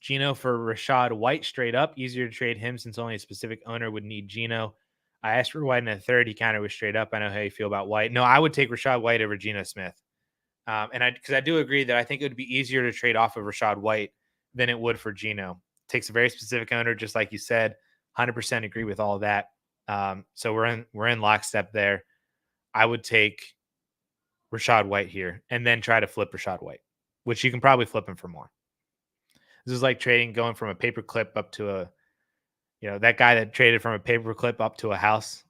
Geno for Rachaad White straight up. Easier to trade him since only a specific owner would need Geno. I asked for White in the 3rd. He kind of was straight up. I know how you feel about White. No, I would take Rachaad White over Geno Smith. Because I do agree that I think it would be easier to trade off of Rachaad White than it would for Geno. Takes a very specific owner, just like you said. 100% agree with all of that. So we're in lockstep there. I would take Rachaad White here and then try to flip Rachaad White, which you can probably flip him for more. This is like going from a paperclip up to that guy that traded from a paperclip up to a house.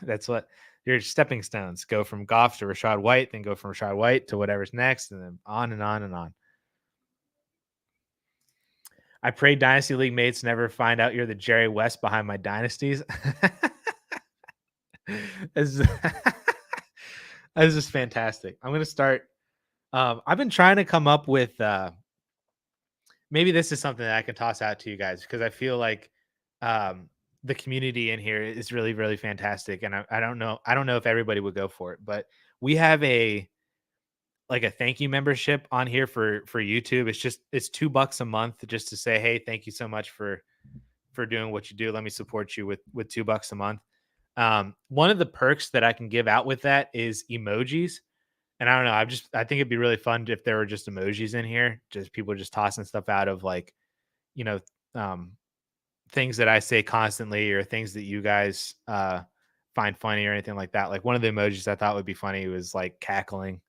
That's what your stepping stones go from Goff to Rachaad White, then go from Rachaad White to whatever's next, and then on and on and on. I pray Dynasty League mates never find out you're the Jerry West behind my dynasties. This is fantastic. I'm going to start. I've been trying to come up with maybe this is something that I can toss out to you guys because I feel like the community in here is really, really fantastic. And I don't know if everybody would go for it, but we have a thank you membership on here for YouTube. It's $2 a month just to say, hey, thank you so much for doing what you do. Let me support you with $2 a month. One of the perks that I can give out with that is emojis. And I think it'd be really fun if there were just emojis in here, just people just tossing stuff out of like things that I say constantly or things that you guys find funny or anything like that. Like one of the emojis I thought would be funny was like cackling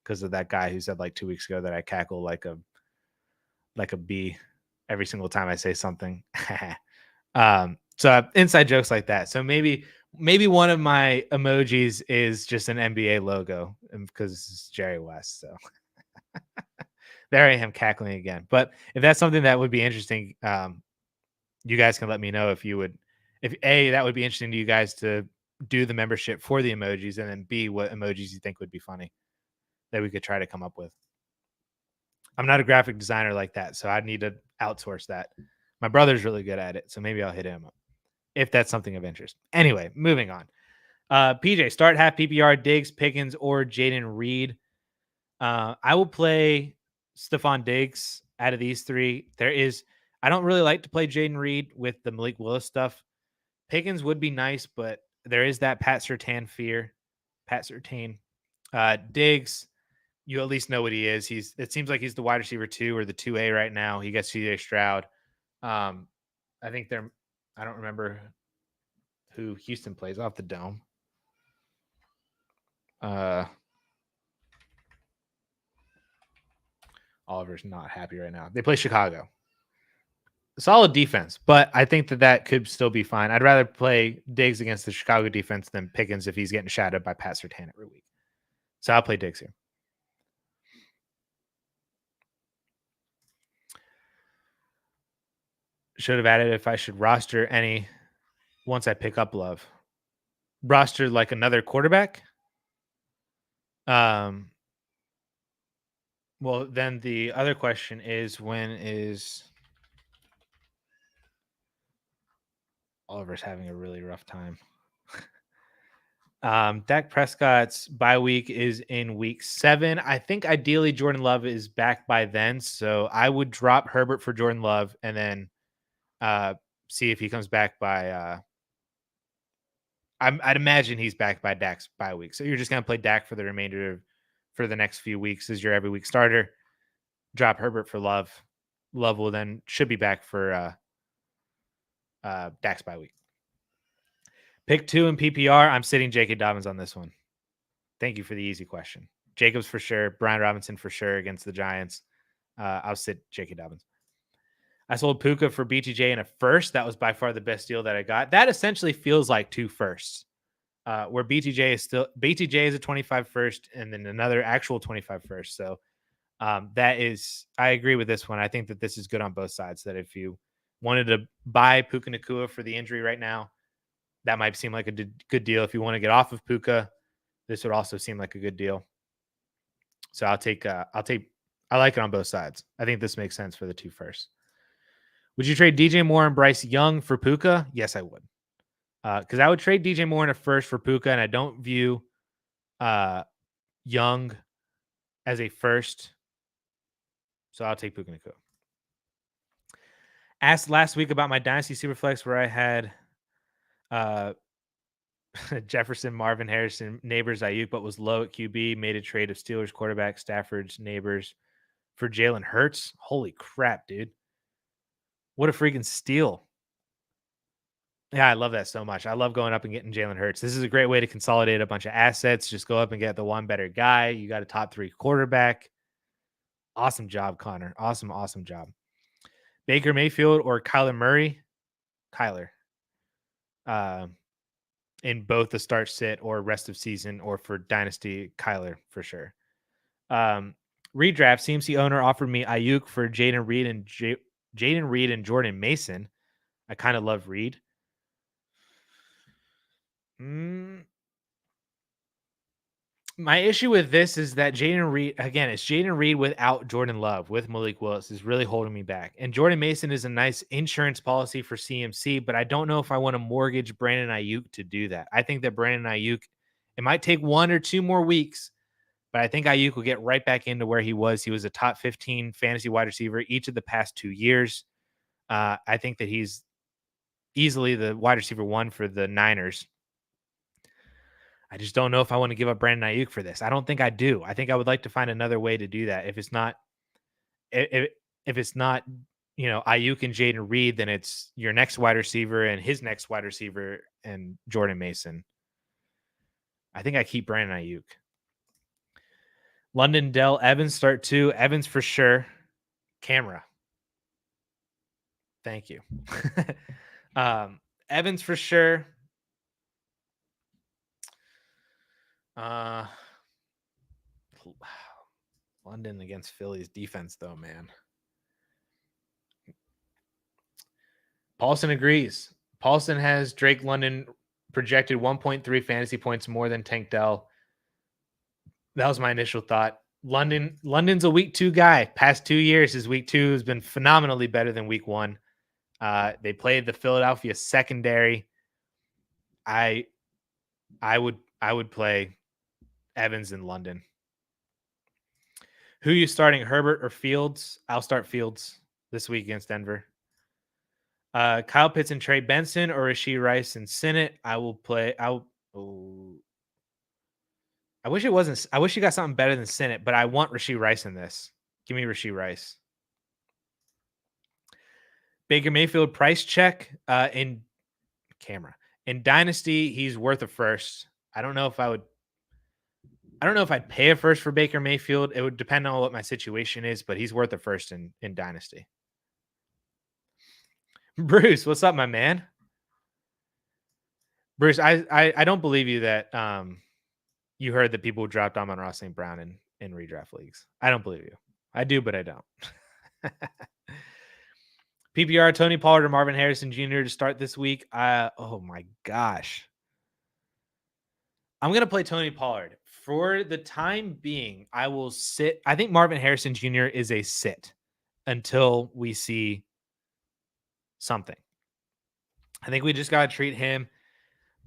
because of that guy who said like 2 weeks ago that I cackle like a bee every single time I say something. So inside jokes like that. So maybe one of my emojis is just an NBA logo because it's Jerry West. So there I am cackling again. But if that's something that would be interesting, you guys can let me know if that would be interesting to you guys to do the membership for the emojis, and then B, what emojis you think would be funny that we could try to come up with. I'm not a graphic designer like that, so I'd need to outsource that. My brother's really good at it, so maybe I'll hit him up if that's something of interest. Anyway, moving on. PJ, start half PPR, Diggs, Pickens, or Jaden Reed. I will play Stephon Diggs out of these three. I don't really like to play Jaden Reed with the Malik Willis stuff. Pickens would be nice, but there is that Pat Surtain fear. Pat Surtain. Diggs, you at least know what he is. It seems like he's the wide receiver 2 or the 2A right now. He gets CJ Stroud. I think I don't remember who Houston plays off the dome. Oliver's not happy right now. They play Chicago. Solid defense, but I think that could still be fine. I'd rather play Diggs against the Chicago defense than Pickens if he's getting shadowed by Pat Surtain every week. So I'll play Diggs here. Should have added if I should roster any once I pick up Love. Roster like another quarterback. Well, then the other question is, when is Oliver's having a really rough time? Dak Prescott's bye week is in week 7. I think ideally Jordan Love is back by then, so I would drop Herbert for Jordan Love and then see if he comes back by. I'd imagine he's back by Dak's bye week, so you're just gonna play Dak for the next few weeks as your every week starter. Drop Herbert for Love. Love will then should be back for Dak's bye week. Pick 2 in PPR. I'm sitting J.K. Dobbins on this one. Thank you for the easy question. Jacobs for sure. Brian Robinson for sure against the Giants. I'll sit J.K. Dobbins. I sold Puka for BTJ in a first. That was by far the best deal that I got. That essentially feels like 2 firsts, where BTJ is a 25 first and then another actual 25 first. So I agree with this one. I think that this is good on both sides, that if you wanted to buy Puka Nacua for the injury right now, that might seem like a good deal. If you want to get off of Puka, this would also seem like a good deal. So I like it on both sides. I think this makes sense for the 2 firsts. Would you trade DJ Moore and Bryce Young for Puka? Yes, I would. Because I would trade DJ Moore in a first for Puka, and I don't view Young as a first. So I'll take Puka Nacua. Asked last week about my Dynasty Superflex where I had Jefferson, Marvin Harrison, Neighbors, Ayuk, but was low at QB. Made a trade of Steelers quarterback, Stafford's Neighbors for Jalen Hurts. Holy crap, dude. What a freaking steal. Yeah, I love that so much. I love going up and getting Jalen Hurts. This is a great way to consolidate a bunch of assets. Just go up and get the one better guy. You got a top 3 quarterback. Awesome job, Connor. Awesome job. Baker Mayfield or Kyler Murray? Kyler. In both the start sit or rest of season, or for Dynasty, Kyler for sure. Redraft, CMC owner offered me Ayuk for Jaden Reed and Jordan Mason. I kind of love Reed. My issue with this is that Jaden Reed, again, it's Jaden Reed without Jordan Love, with Malik Willis, is really holding me back. And Jordan Mason is a nice insurance policy for CMC, but I don't know if I want to mortgage Brandon Ayuk to do that. I think that Brandon Ayuk, it might take 1 or 2 more weeks, but I think Ayuk will get right back into where he was. He was a top 15 fantasy wide receiver each of the past 2 years. I think that he's easily the wide receiver 1 for the Niners. I just don't know if I want to give up Brandon Ayuk for this. I don't think I do. I think I would like to find another way to do that. If it's not Ayuk and Jaden Reed, then it's your next wide receiver and his next wide receiver and Jordan Mason. I think I keep Brandon Ayuk. London Dell Evans start 2. Evans for sure. Camera. Thank you. Evans for sure. London against Philly's defense, though, man. Paulson agrees. Paulson has Drake London projected 1.3 fantasy points more than Tank Dell. That was my initial thought. London's a week 2 guy. Past 2 years, his week 2 has been phenomenally better than week 1. They played the Philadelphia secondary. I would play Evans in London. Who are you starting, Herbert or Fields? I'll start Fields this week against Denver. Kyle Pitts and Trey Benson or Rashee Rice and Sinnott. I will play. I wish it wasn't. I wish you got something better than Sinnott, but I want Rashee Rice in this. Give me Rashee Rice. Baker Mayfield price check in camera. In Dynasty, he's worth a first. I don't know if I'd pay a first for Baker Mayfield. It would depend on what my situation is, but he's worth a first in Dynasty. Bruce, what's up, my man? Bruce, I don't believe you that you heard that people dropped Amon-Ra St. Brown in redraft leagues. I don't believe you. I do, but I don't. PPR, Tony Pollard or Marvin Harrison Jr. to start this week. Oh my gosh. I'm going to play Tony Pollard. For the time being, I will sit. I think Marvin Harrison Jr. is a sit until we see something. I think we just got to treat him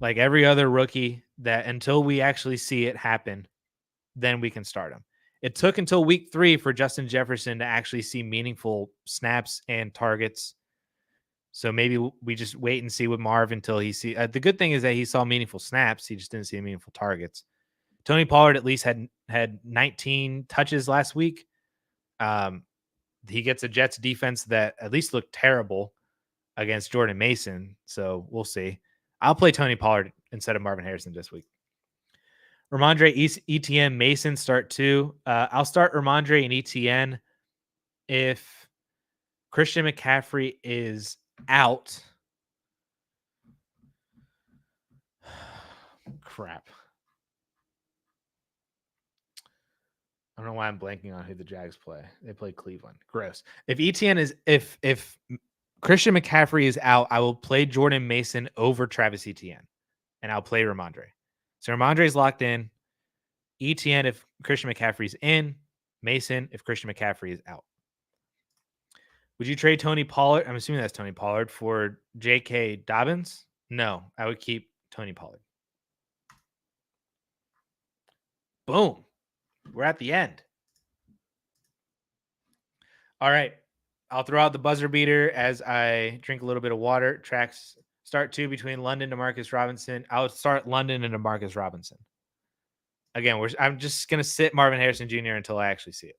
like every other rookie, that until we actually see it happen, then we can start him. It took until week 3 for Justin Jefferson to actually see meaningful snaps and targets. So maybe we just wait and see with Marv until he see. The good thing is that he saw meaningful snaps. He just didn't see meaningful targets. Tony Pollard at least had 19 touches last week. He gets a Jets defense that at least looked terrible against Jordan Mason. So we'll see. I'll play Tony Pollard instead of Marvin Harrison this week. Ramondre Etienne Mason start 2. I'll start Ramondre and Etienne if Christian McCaffrey is out. Crap. I don't know why I'm blanking on who the Jags play. They play Cleveland. Gross. If Christian McCaffrey is out, I will play Jordan Mason over Travis Etienne, and I'll play Ramondre. So Ramondre's locked in. Etienne if Christian McCaffrey's in. Mason if Christian McCaffrey is out. Would you trade Tony Pollard? I'm assuming that's Tony Pollard for J.K. Dobbins? No, I would keep Tony Pollard. Boom. We're at the end. All right. I'll throw out the buzzer beater as I drink a little bit of water. Tracks start 2 between London and Demarcus Robinson. I'll start London and Demarcus Robinson. Again, I'm just going to sit Marvin Harrison Jr. until I actually see it.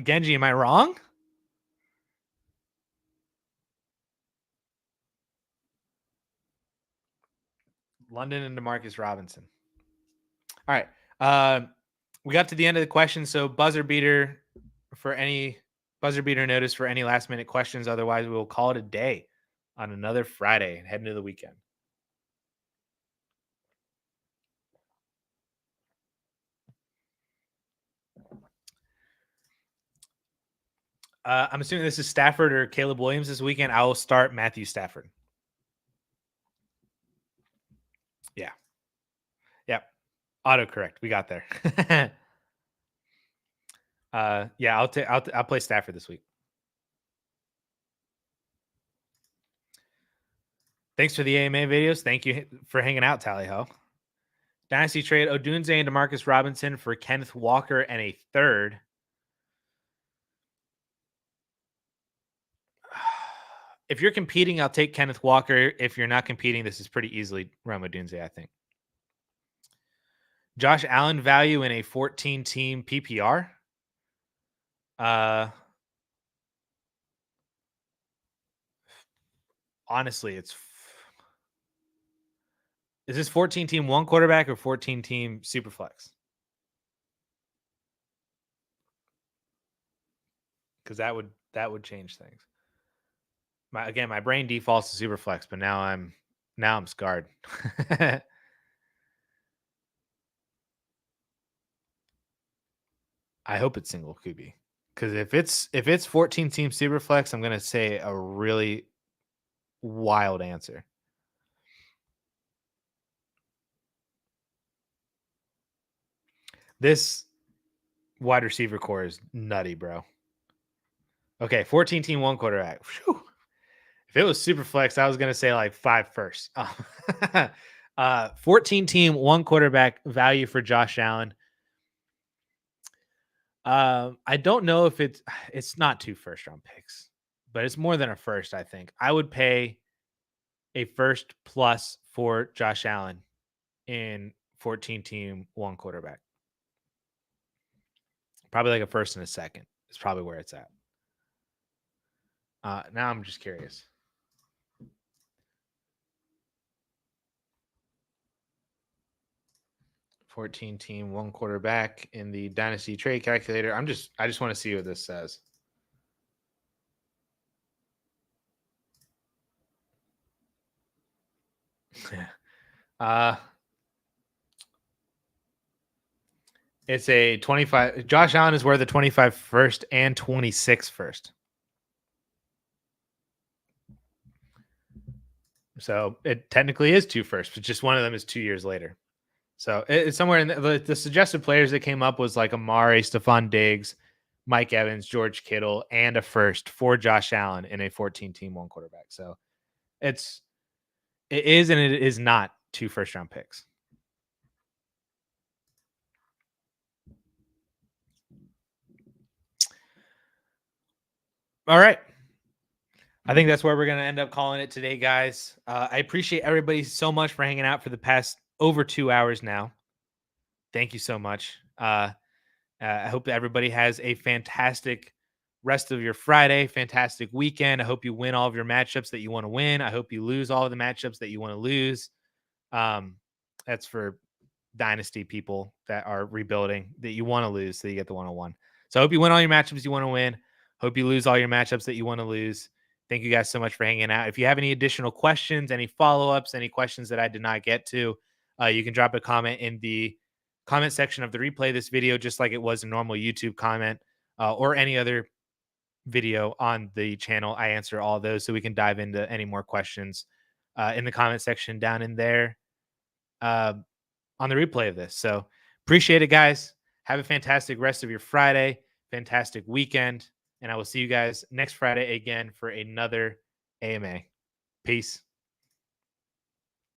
Genji, am I wrong? London and Demarcus Robinson. All right. We got to the end of the question. So buzzer beater notice for any last minute questions. Otherwise, we will call it a day on another Friday and head into the weekend. I'm assuming this is Stafford or Caleb Williams this weekend. I will start Matthew Stafford. Yeah. Yep. Autocorrect. We got there. Yeah, I'll play Stafford this week. Thanks for the AMA videos. Thank you for hanging out, Tally-Ho. Dynasty trade Odunze and Demarcus Robinson for Kenneth Walker and a third. If you're competing, I'll take Kenneth Walker. If you're not competing, this is pretty easily Rome Odunze, I think. Josh Allen value in a 14-team PPR. Honestly, is this 14-team one quarterback or 14-team Superflex? Because that would change things. My brain defaults to Superflex, but now I'm scarred. I hope it's single QB, because if it's 14-team Superflex, I'm gonna say a really wild answer. This wide receiver core is nutty, bro. Okay, 14-team one quarterback. Whew. If it was Superflex, I was gonna say like 5 first. 14-team one quarterback value for Josh Allen. I don't know if it's not 2 first-round picks, but it's more than a first, I think. I would pay a first plus for Josh Allen in 14-team one quarterback. Probably like a first and a second is probably where it's at. Now I'm just curious. Team one quarterback in the Dynasty trade calculator. I just want to see what this says. It's a 25. Josh Allen is worth a 25 first and 26 first. So it technically is 2 first, but just one of them is 2 years later. So it's somewhere in the suggested players that came up was like Amari, Stephon Diggs, Mike Evans, George Kittle, and a first for Josh Allen in a 14-team one quarterback. So it is and it is not 2 first-round picks. All right. I think that's where we're going to end up calling it today, guys. I appreciate everybody so much for hanging out for the past over 2 hours now. Thank you so much. I hope everybody has a fantastic rest of your Friday, fantastic weekend. I hope you win all of your matchups that you want to win. I hope you lose all of the matchups that you want to lose. That's for Dynasty people that are rebuilding that you want to lose so you get the 101. So I hope you win all your matchups you want to win. Hope you lose all your matchups that you want to lose. Thank you guys so much for hanging out. If you have any additional questions, any follow-ups, any questions that I did not get to, you can drop a comment in the comment section of the replay of this video, just like it was a normal YouTube comment or any other video on the channel. I answer all those, so we can dive into any more questions in the comment section down in there on the replay of this. So appreciate it, guys. Have a fantastic rest of your Friday, fantastic weekend, and I will see you guys next Friday again for another AMA. Peace.